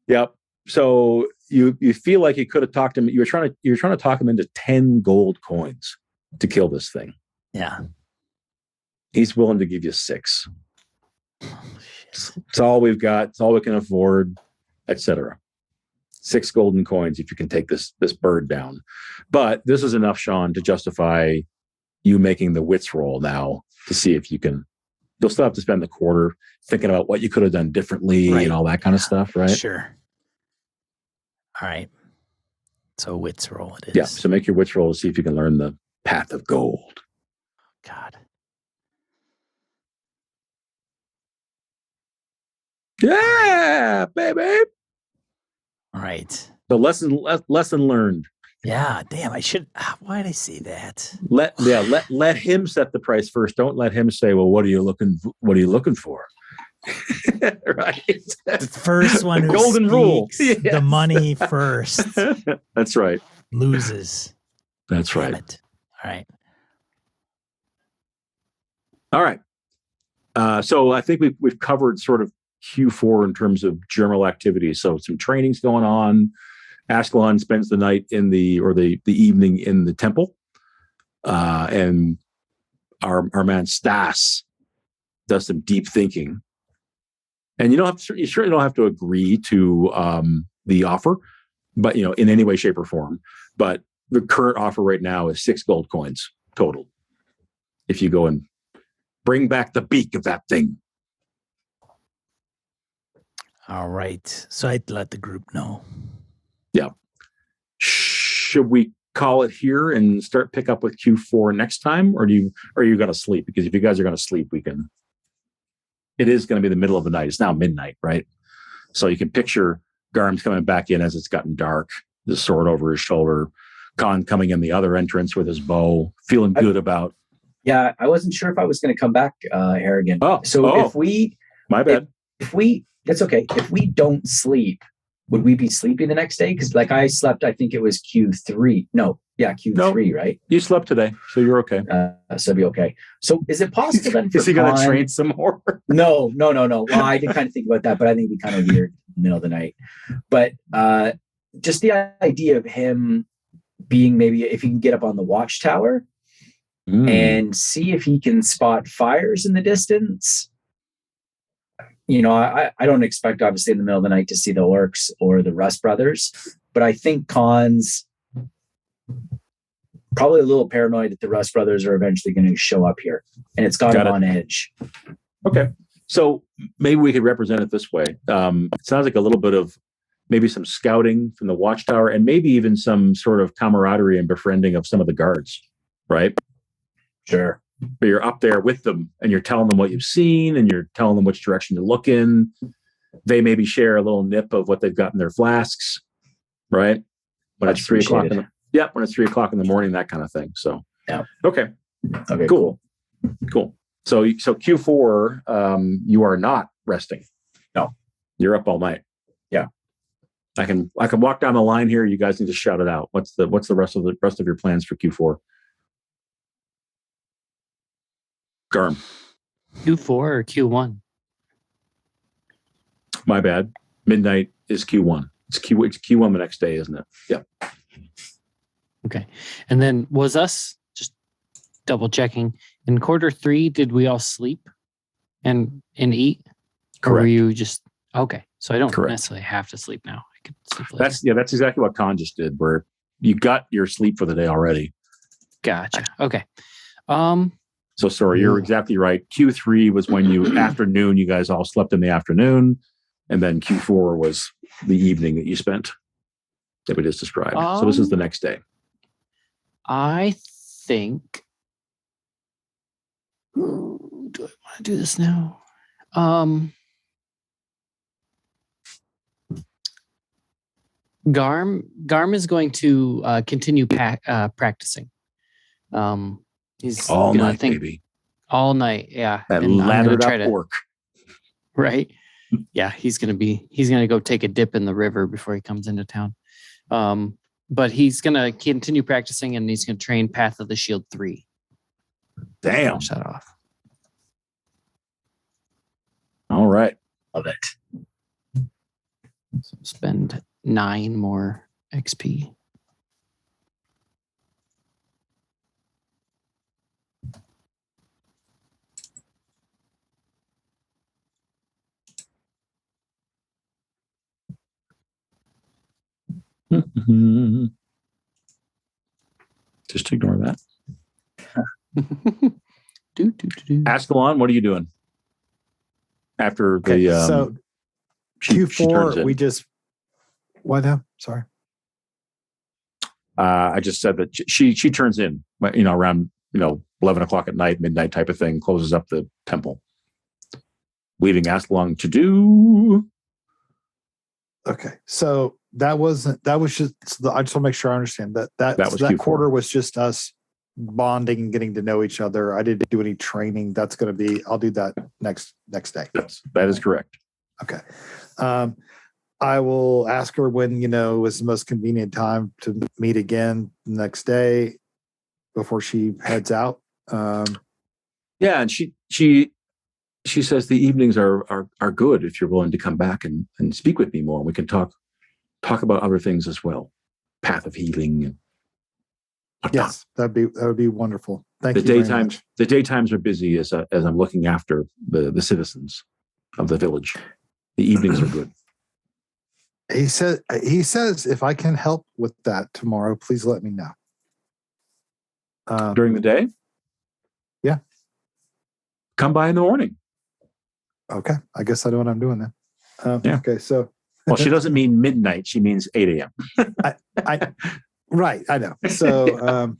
[SPEAKER 1] Yep. So you feel like you could have talked him. You're trying to talk him into 10 gold coins to kill this thing.
[SPEAKER 4] Yeah.
[SPEAKER 1] He's willing to give you 6. It's all we've got. It's all we can afford, etc. 6 golden coins if you can take this bird down. But this is enough, Sean, to justify you making the wits roll now to see if you can. You'll still have to spend the quarter thinking about what you could have done differently and all that kind of stuff, right?
[SPEAKER 4] Sure. All right. So wits roll it is.
[SPEAKER 1] Yeah. So make your wits roll to see if you can learn the Path of Gold.
[SPEAKER 4] God.
[SPEAKER 1] Yeah, baby.
[SPEAKER 4] All right.
[SPEAKER 1] The lesson learned.
[SPEAKER 4] Yeah, damn, I should. Why did I say that?
[SPEAKER 1] Let him set the price first. Don't let him say, "Well, what are you looking for?" Right.
[SPEAKER 4] The first one who
[SPEAKER 1] Golden rule.
[SPEAKER 4] speaks the
[SPEAKER 1] Yes.
[SPEAKER 4] money first
[SPEAKER 1] That's right.
[SPEAKER 4] loses.
[SPEAKER 1] That's
[SPEAKER 4] Damn
[SPEAKER 1] right.
[SPEAKER 4] it. All right.
[SPEAKER 1] All right. So I think we've covered sort of Q4 in terms of general activities. So some training's going on. Askelon spends the night the evening in the temple, and our man Stas does some deep thinking. And you certainly don't have to agree to the offer, but in any way, shape, or form. But the current offer right now is 6 gold coins total. If you go and bring back the beak of that thing.
[SPEAKER 4] All right. So I'd let the group know.
[SPEAKER 1] Yeah. Should we call it here and pick up with Q4 next time, or are you going to sleep? Because if you guys are going to sleep, we can. It is going to be the middle of the night. It's now midnight, right? So you can picture Garm's coming back in as it's gotten dark, the sword over his shoulder, Conn coming in the other entrance with his bow, feeling good about.
[SPEAKER 3] Yeah, I wasn't sure if I was going to come back, Harrigan. If we,
[SPEAKER 1] my bad.
[SPEAKER 3] That's okay. If we don't sleep, would we be sleeping the next day? Because I slept, I think it was Q3. Q3, right?
[SPEAKER 1] You slept today, so you're okay.
[SPEAKER 3] So it'll be okay. So is it possible then for
[SPEAKER 1] Is he going to train some more?
[SPEAKER 3] No. Well, I did kind of think about that, but I think it'd be kind of weird in the middle of the night. But just the idea of him being maybe if he can get up on the watchtower and see if he can spot fires in the distance. I don't expect, obviously, in the middle of the night to see the orcs or the Rust brothers, but I think Conn's probably a little paranoid that the Rust brothers are eventually going to show up here, and it's got him on edge.
[SPEAKER 1] Okay. So maybe we could represent it this way. It sounds like a little bit of maybe some scouting from the watchtower and maybe even some sort of camaraderie and befriending of some of the guards, right?
[SPEAKER 3] Sure.
[SPEAKER 1] But you're up there with them and you're telling them what you've seen and you're telling them which direction to look in. They maybe share a little nip of what they've got in their flasks, right? When it's 3 o'clock. When it's 3 o'clock in the morning, that kind of thing. So,
[SPEAKER 3] yeah.
[SPEAKER 1] Okay, cool. So Q4, you are not resting.
[SPEAKER 3] No,
[SPEAKER 1] you're up all night.
[SPEAKER 3] Yeah.
[SPEAKER 1] I can walk down the line here. You guys need to shout it out. What's the rest of your plans for Q4? Garm.
[SPEAKER 5] Q4 or Q1?
[SPEAKER 1] My bad. Midnight is Q1. It's Q1 the next day, isn't it? Yeah.
[SPEAKER 5] Okay. And then was us just double checking in Q3? Did we all sleep and eat?
[SPEAKER 1] Correct.
[SPEAKER 5] Or were you just okay? So I don't
[SPEAKER 1] Correct.
[SPEAKER 5] necessarily have to sleep now. I could sleep later.
[SPEAKER 1] That's exactly what Conn just did, where you got your sleep for the day already.
[SPEAKER 5] Gotcha. Okay.
[SPEAKER 1] So sorry, you're exactly right. Q3 was when afternoon, you guys all slept in the afternoon, and then Q4 was the evening that you spent that we just described. So this is the next day.
[SPEAKER 5] I think. Do I want to do this now? Garm is going to continue practicing. He's
[SPEAKER 1] all night, baby.
[SPEAKER 5] All night, yeah.
[SPEAKER 1] That lathered up work.
[SPEAKER 5] Right? Yeah, he's gonna go take a dip in the river before he comes into town. But he's gonna continue practicing and he's gonna train Path of the Shield 3.
[SPEAKER 1] Damn.
[SPEAKER 5] Finish that off.
[SPEAKER 1] All right.
[SPEAKER 3] Love it.
[SPEAKER 5] So spend 9 more XP.
[SPEAKER 1] Just ignore that. Askelon, what are you doing after the?
[SPEAKER 2] So Q4, we just what now? Sorry.
[SPEAKER 1] I just said that she turns in, around 11 o'clock at night, midnight type of thing, closes up the temple. leaving Askelon to do.
[SPEAKER 2] Okay, so that was just. I just want to make sure I understand that
[SPEAKER 1] was
[SPEAKER 2] that
[SPEAKER 1] Q4.
[SPEAKER 2] quarter was just us bonding and getting to know each other. I didn't do any training. That's going to be. I'll do that next day.
[SPEAKER 1] That is correct.
[SPEAKER 2] Okay. I will ask her when is the most convenient time to meet again the next day before she heads out.
[SPEAKER 1] Yeah, and she says the evenings are good if you're willing to come back and speak with me more. We can talk about other things as well, path of healing and whatnot.
[SPEAKER 2] Yes, that would be wonderful. Thank
[SPEAKER 1] The
[SPEAKER 2] you.
[SPEAKER 1] daytimes the daytimes are busy as I'm looking after the citizens of the village. The evenings are good.
[SPEAKER 2] He says if I can help with that tomorrow, please let me know.
[SPEAKER 1] During the day?
[SPEAKER 2] Yeah.
[SPEAKER 1] Come by in the morning.
[SPEAKER 2] Okay. I guess I know what I'm doing then.
[SPEAKER 1] Yeah.
[SPEAKER 2] Okay. So.
[SPEAKER 1] Well, she doesn't mean midnight. She means 8 a.m.
[SPEAKER 2] Right. I know. So,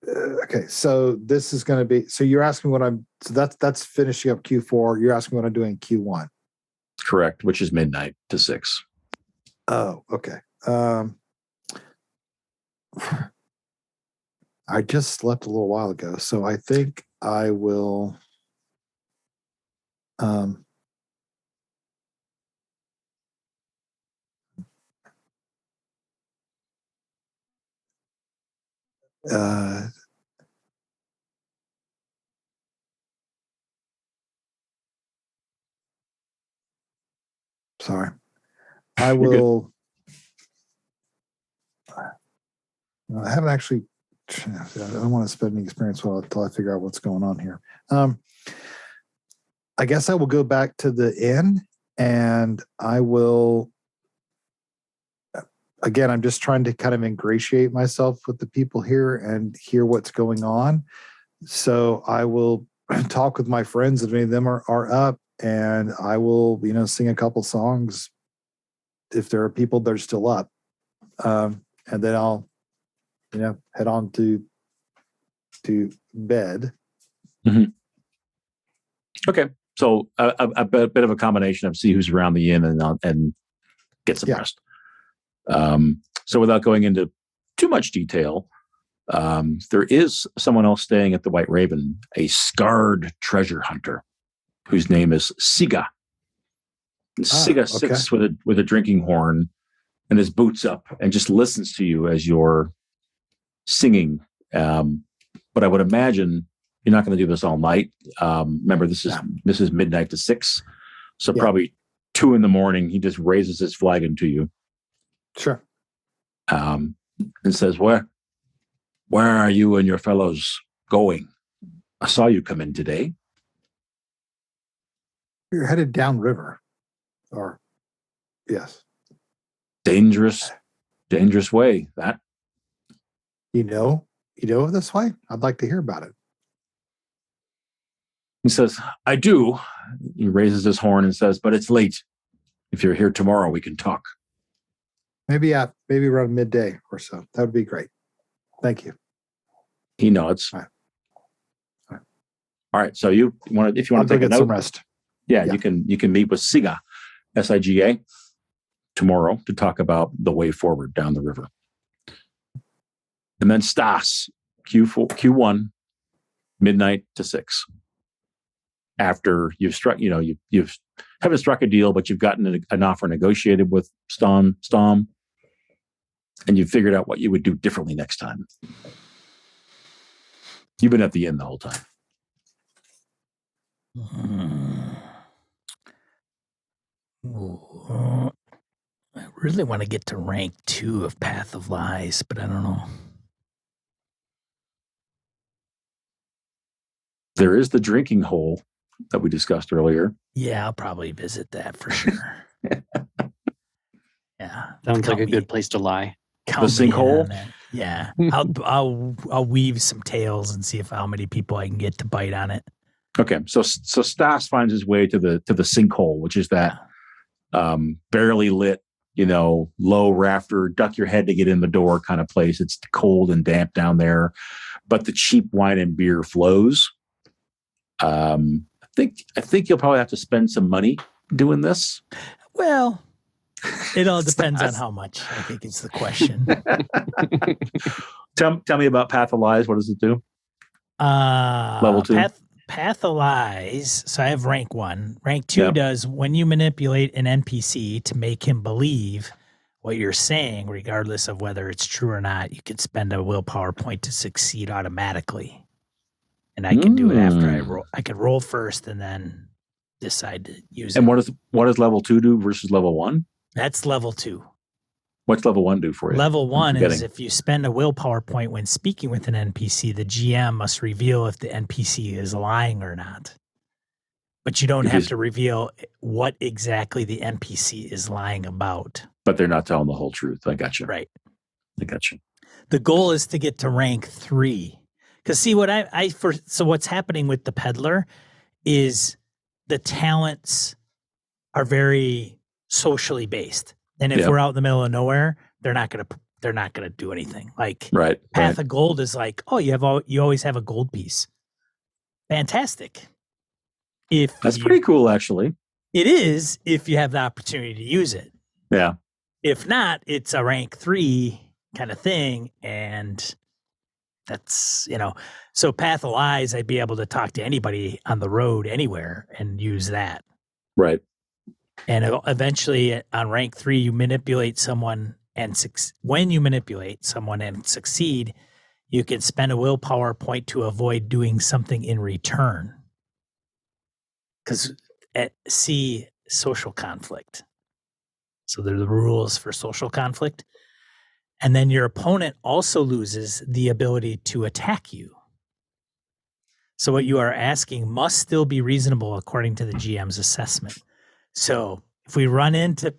[SPEAKER 2] okay. So this is going to be, so you're asking that's finishing up Q4. You're asking what I'm doing Q1.
[SPEAKER 1] Correct. Which is midnight to 6.
[SPEAKER 2] Oh, okay. I just slept a little while ago, so I think I will. Sorry. I will. I haven't actually. I don't want to spend any experience until I figure out what's going on here. I guess I will go back to the inn and I will. Again, I'm just trying to kind of ingratiate myself with the people here and hear what's going on. So I will talk with my friends if any of them are up, and I will, sing a couple songs if there are people that are still up. And then I'll, head on to bed.
[SPEAKER 1] Mm-hmm. Okay. So a bit of a combination of see who's around the inn and get some rest. So without going into too much detail, there is someone else staying at the White Raven, a scarred treasure hunter whose name is Siga. Siga sits with a drinking horn and his boots up and just listens to you as you're singing. But I would imagine you're not going to do this all night. Remember, this is midnight to 6. So probably 2 a.m, he just raises his flagon to you.
[SPEAKER 2] Sure.
[SPEAKER 1] And says, where are you and your fellows going? I saw you come in today.
[SPEAKER 2] You're headed downriver. Yes.
[SPEAKER 1] Dangerous way, that.
[SPEAKER 2] You know of this way? I'd like to hear about it.
[SPEAKER 1] He says, I do. He raises his horn and says, but it's late. If you're here tomorrow, we can talk.
[SPEAKER 2] Maybe around midday or so. That would be great. Thank you.
[SPEAKER 1] He nods.
[SPEAKER 2] All
[SPEAKER 1] right. So if you want to take a note,
[SPEAKER 2] some rest.
[SPEAKER 1] Yeah, you can meet with Siga, Siga, tomorrow to talk about the way forward down the river. And then Stas, Q1, midnight to 6. After you've struck, you haven't struck a deal, but you've gotten an offer negotiated with Stom, and you've figured out what you would do differently next time. You've been at the inn the whole time.
[SPEAKER 4] I really want to get to rank 2 of Path of Lies, but I don't know.
[SPEAKER 1] There is the drinking hole that we discussed earlier.
[SPEAKER 4] Yeah, I'll probably visit that for sure. Yeah,
[SPEAKER 5] sounds like a good place to lie.
[SPEAKER 1] The sinkhole.
[SPEAKER 4] Yeah, I'll weave some tales and see how many people I can get to bite on it.
[SPEAKER 1] Okay, so Stas finds his way to the sinkhole, which is that barely lit, low rafter, duck your head to get in the door kind of place. It's cold and damp down there, but the cheap wine and beer flows. I think you'll probably have to spend some money doing this.
[SPEAKER 4] Well, it all depends on
[SPEAKER 1] Stas.
[SPEAKER 4] how much, I think is the question.
[SPEAKER 1] Tell me about Patholize. What does it do? Level 2?
[SPEAKER 4] Patholize. So I have rank 1. Rank 2
[SPEAKER 1] Yep.
[SPEAKER 4] does when you manipulate an NPC to make him believe what you're saying, regardless of whether it's true or not, you could spend a willpower point to succeed automatically. And I can do it after I roll. I could roll first and then decide to use
[SPEAKER 1] And
[SPEAKER 4] it.
[SPEAKER 1] what does level 2 do versus level 1?
[SPEAKER 4] That's level 2.
[SPEAKER 1] What's level 1 do for you?
[SPEAKER 4] Level
[SPEAKER 1] I'm
[SPEAKER 4] 1 is
[SPEAKER 1] forgetting.
[SPEAKER 4] if you spend a willpower point when speaking with an NPC, the GM must reveal if the NPC is lying or not. But you don't
[SPEAKER 1] If
[SPEAKER 4] have
[SPEAKER 1] he's-
[SPEAKER 4] to reveal what exactly the NPC is lying about.
[SPEAKER 1] But they're not telling the whole truth. I got you.
[SPEAKER 4] Right.
[SPEAKER 1] I got you.
[SPEAKER 4] The goal is to get to rank 3. Because see what so what's happening with the peddler is the talents are very socially based. And if
[SPEAKER 1] Yep.
[SPEAKER 4] we're out in the middle of nowhere, they're not gonna do anything. Like
[SPEAKER 1] Right.
[SPEAKER 4] Path of Gold is like, oh, you always have a gold piece. Fantastic.
[SPEAKER 1] That's pretty cool, actually.
[SPEAKER 4] It is if you have the opportunity to use it.
[SPEAKER 1] Yeah.
[SPEAKER 4] If not, it's a rank 3 kind of thing, and that's so Patholize, I'd be able to talk to anybody on the road anywhere and use that.
[SPEAKER 1] Right.
[SPEAKER 4] And eventually on rank 3, you manipulate someone, and when you manipulate someone and succeed, you can spend a willpower point to avoid doing something in return. Because see social conflict. So there are the rules for social conflict. And then your opponent also loses the ability to attack you. So what you are asking must still be reasonable according to the GM's assessment. So if we run into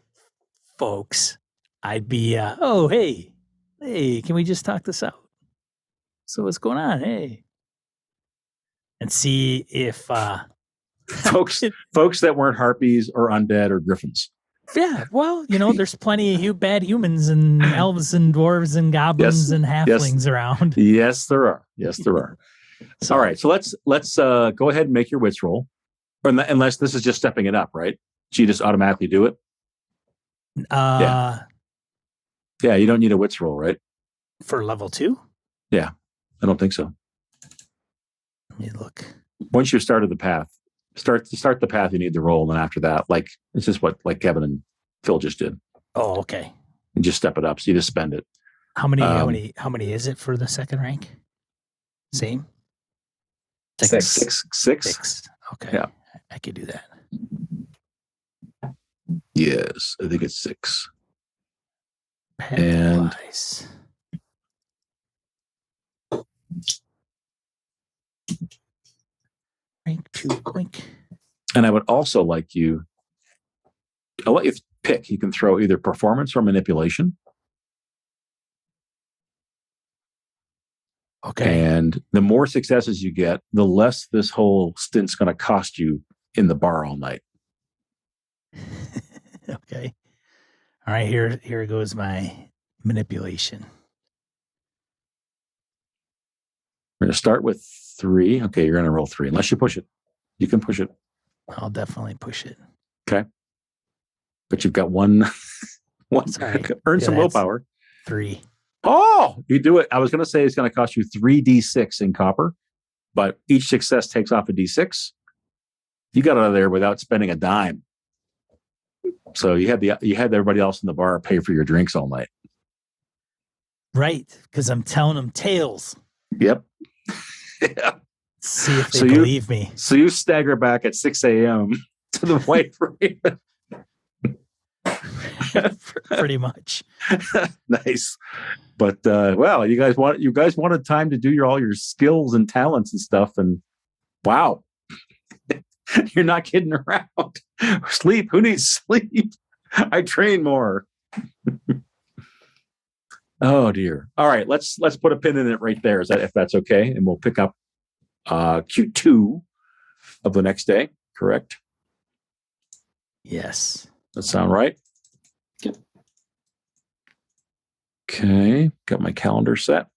[SPEAKER 4] folks, I'd be, oh, hey, can we just talk this out? So what's going on? Hey. And see if...
[SPEAKER 1] folks that weren't harpies or undead or griffins.
[SPEAKER 4] Yeah, well, there's plenty of bad humans and elves and dwarves and goblins and halflings around.
[SPEAKER 1] Yes, there are.
[SPEAKER 4] So,
[SPEAKER 1] all right, so let's go ahead and make your wits roll, unless this is just stepping it up, right? So you just automatically do it. Yeah, you don't need a wits roll, right?
[SPEAKER 4] For level 2?
[SPEAKER 1] Yeah, I don't think so.
[SPEAKER 4] Let me look.
[SPEAKER 1] Once you've started the path, start the path, you need the roll, and then after that, it's just what Kevin and Phil just did.
[SPEAKER 4] Oh, okay.
[SPEAKER 1] And just step it up. So you just spend it.
[SPEAKER 4] How many is it for the second rank? Same?
[SPEAKER 3] 6.
[SPEAKER 1] 6.
[SPEAKER 4] Okay.
[SPEAKER 1] Yeah.
[SPEAKER 4] I could do that.
[SPEAKER 1] Yes, I think it's 6.
[SPEAKER 4] Patholize. Rank 2, blink.
[SPEAKER 1] And I would also I'll let you pick. You can throw either performance or manipulation.
[SPEAKER 4] Okay.
[SPEAKER 1] And the more successes you get, the less this whole stint's going to cost you in the bar all night.
[SPEAKER 4] Okay. All right, here goes my manipulation.
[SPEAKER 1] We're going to start with 3. Okay, you're going to roll 3. Unless you push it. You can push it.
[SPEAKER 4] I'll definitely push it.
[SPEAKER 1] Okay. But you've got one
[SPEAKER 4] Sorry.
[SPEAKER 1] earn
[SPEAKER 4] Yeah,
[SPEAKER 1] some
[SPEAKER 4] that's
[SPEAKER 1] willpower.
[SPEAKER 4] 3.
[SPEAKER 1] Oh, you do it. I was going to say it's going to cost you 3d6 in copper, but each success takes off a d6. You got out of there without spending a dime. So you had everybody else in the bar pay for your drinks all night.
[SPEAKER 4] Right, because I'm telling them tales.
[SPEAKER 1] Yep. Yeah.
[SPEAKER 4] See if they believe me.
[SPEAKER 1] So you stagger back at 6 a.m. to the White Raven.
[SPEAKER 4] Pretty much.
[SPEAKER 1] Nice. But well, you guys wanted time to do all your skills and talents and stuff, and wow. You're not kidding around. Sleep. Who needs sleep? I train more. Oh dear. All right, let's put a pin in it right there. If that's okay? And we'll pick up Q2 of the next day, correct?
[SPEAKER 4] Yes.
[SPEAKER 1] That sound right?
[SPEAKER 5] Yep.
[SPEAKER 1] Okay, got my calendar set.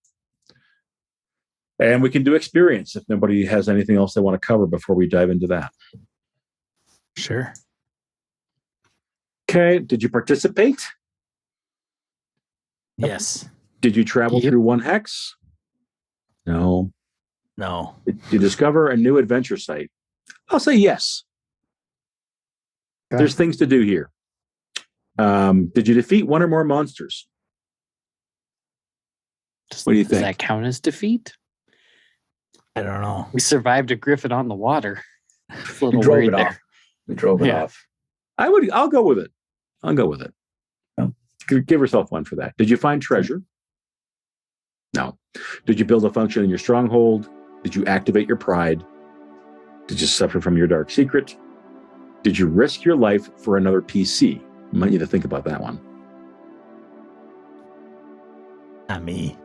[SPEAKER 1] And we can do experience if nobody has anything else they want to cover before we dive into that.
[SPEAKER 4] Sure.
[SPEAKER 1] Okay. Did you participate?
[SPEAKER 4] Yes.
[SPEAKER 1] Did you travel
[SPEAKER 5] Yep.
[SPEAKER 1] through one hex? No.
[SPEAKER 4] No.
[SPEAKER 1] Did you discover a new adventure site? I'll say yes.
[SPEAKER 2] Okay.
[SPEAKER 1] There's things to do here. Did you defeat one or more monsters? What do you
[SPEAKER 5] Does
[SPEAKER 1] think?
[SPEAKER 5] that count as defeat?
[SPEAKER 4] I don't know.
[SPEAKER 5] We survived a griffin on the water. Just a
[SPEAKER 3] We
[SPEAKER 5] little
[SPEAKER 3] drove
[SPEAKER 5] worried
[SPEAKER 3] it
[SPEAKER 5] there.
[SPEAKER 3] off. We drove it
[SPEAKER 5] Yeah.
[SPEAKER 3] off.
[SPEAKER 1] I'll go with it. I'll go with it.
[SPEAKER 3] Oh.
[SPEAKER 1] Give yourself one for that. Did you find treasure? No. Did you build a function in your stronghold? Did you activate your pride? Did you suffer from your dark secret? Did you risk your life for another PC? You might need to think about that one.
[SPEAKER 4] Not me.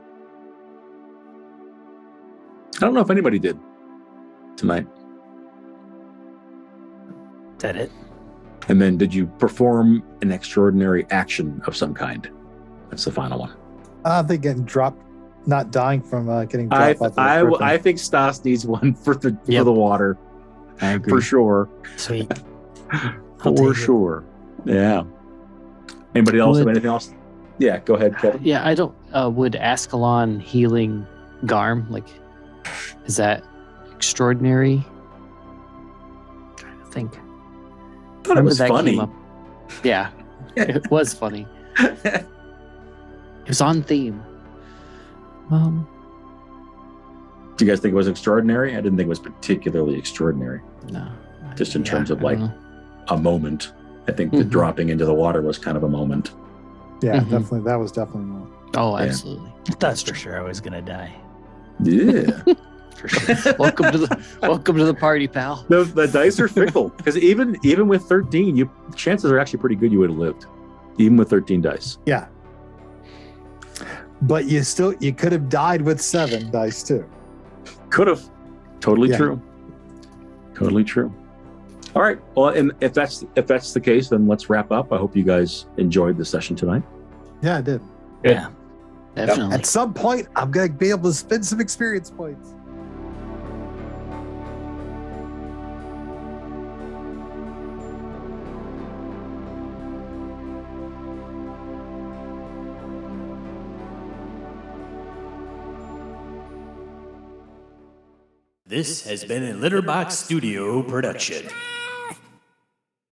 [SPEAKER 1] I don't know if anybody did tonight.
[SPEAKER 4] Is that it?
[SPEAKER 1] And then did you perform an extraordinary action of some kind? That's the final one.
[SPEAKER 2] I think getting dropped, not dying from getting dropped off the griffin.
[SPEAKER 1] I think Stas needs one for the
[SPEAKER 5] Yep.
[SPEAKER 1] water
[SPEAKER 5] I agree.
[SPEAKER 1] for sure.
[SPEAKER 4] Sweet. I'll
[SPEAKER 1] For
[SPEAKER 4] take it.
[SPEAKER 1] sure. Yeah. Anybody else have
[SPEAKER 5] Would-
[SPEAKER 1] anything else? Yeah, go ahead, Kevin.
[SPEAKER 5] Yeah, I don't. Would Askelon healing Garm, like, is that extraordinary? I'm trying to think.
[SPEAKER 1] I thought it was
[SPEAKER 5] that
[SPEAKER 1] funny.
[SPEAKER 5] came up. Yeah, it was funny. It was on theme.
[SPEAKER 1] Do you guys think it was extraordinary? I didn't think it was particularly extraordinary.
[SPEAKER 5] No.
[SPEAKER 1] Just in
[SPEAKER 5] Yeah,
[SPEAKER 1] terms of
[SPEAKER 5] I don't
[SPEAKER 1] like
[SPEAKER 5] know.
[SPEAKER 1] a moment. I think the
[SPEAKER 5] Mhm.
[SPEAKER 1] dropping into the water was kind of a moment.
[SPEAKER 2] Yeah,
[SPEAKER 5] Mhm.
[SPEAKER 2] definitely. That was definitely one.
[SPEAKER 5] Oh,
[SPEAKER 1] Yeah.
[SPEAKER 5] absolutely.
[SPEAKER 4] I thought for sure I was gonna die.
[SPEAKER 1] Yeah.
[SPEAKER 4] For sure.
[SPEAKER 5] welcome to the party, pal.
[SPEAKER 1] the dice are fickle because even with 13, chances are actually pretty good you would have lived, even with 13 dice.
[SPEAKER 2] Yeah. But you could have died with 7 dice too.
[SPEAKER 1] Could have. Totally
[SPEAKER 2] Yeah.
[SPEAKER 1] true. Totally true. All right. Well, and if that's the case, then let's wrap up. I hope you guys enjoyed the session tonight.
[SPEAKER 2] Yeah, I did.
[SPEAKER 4] Yeah.
[SPEAKER 5] Definitely.
[SPEAKER 2] At some point, I'm going to be able to spend some experience points.
[SPEAKER 7] This has been a Litterbox Studio production.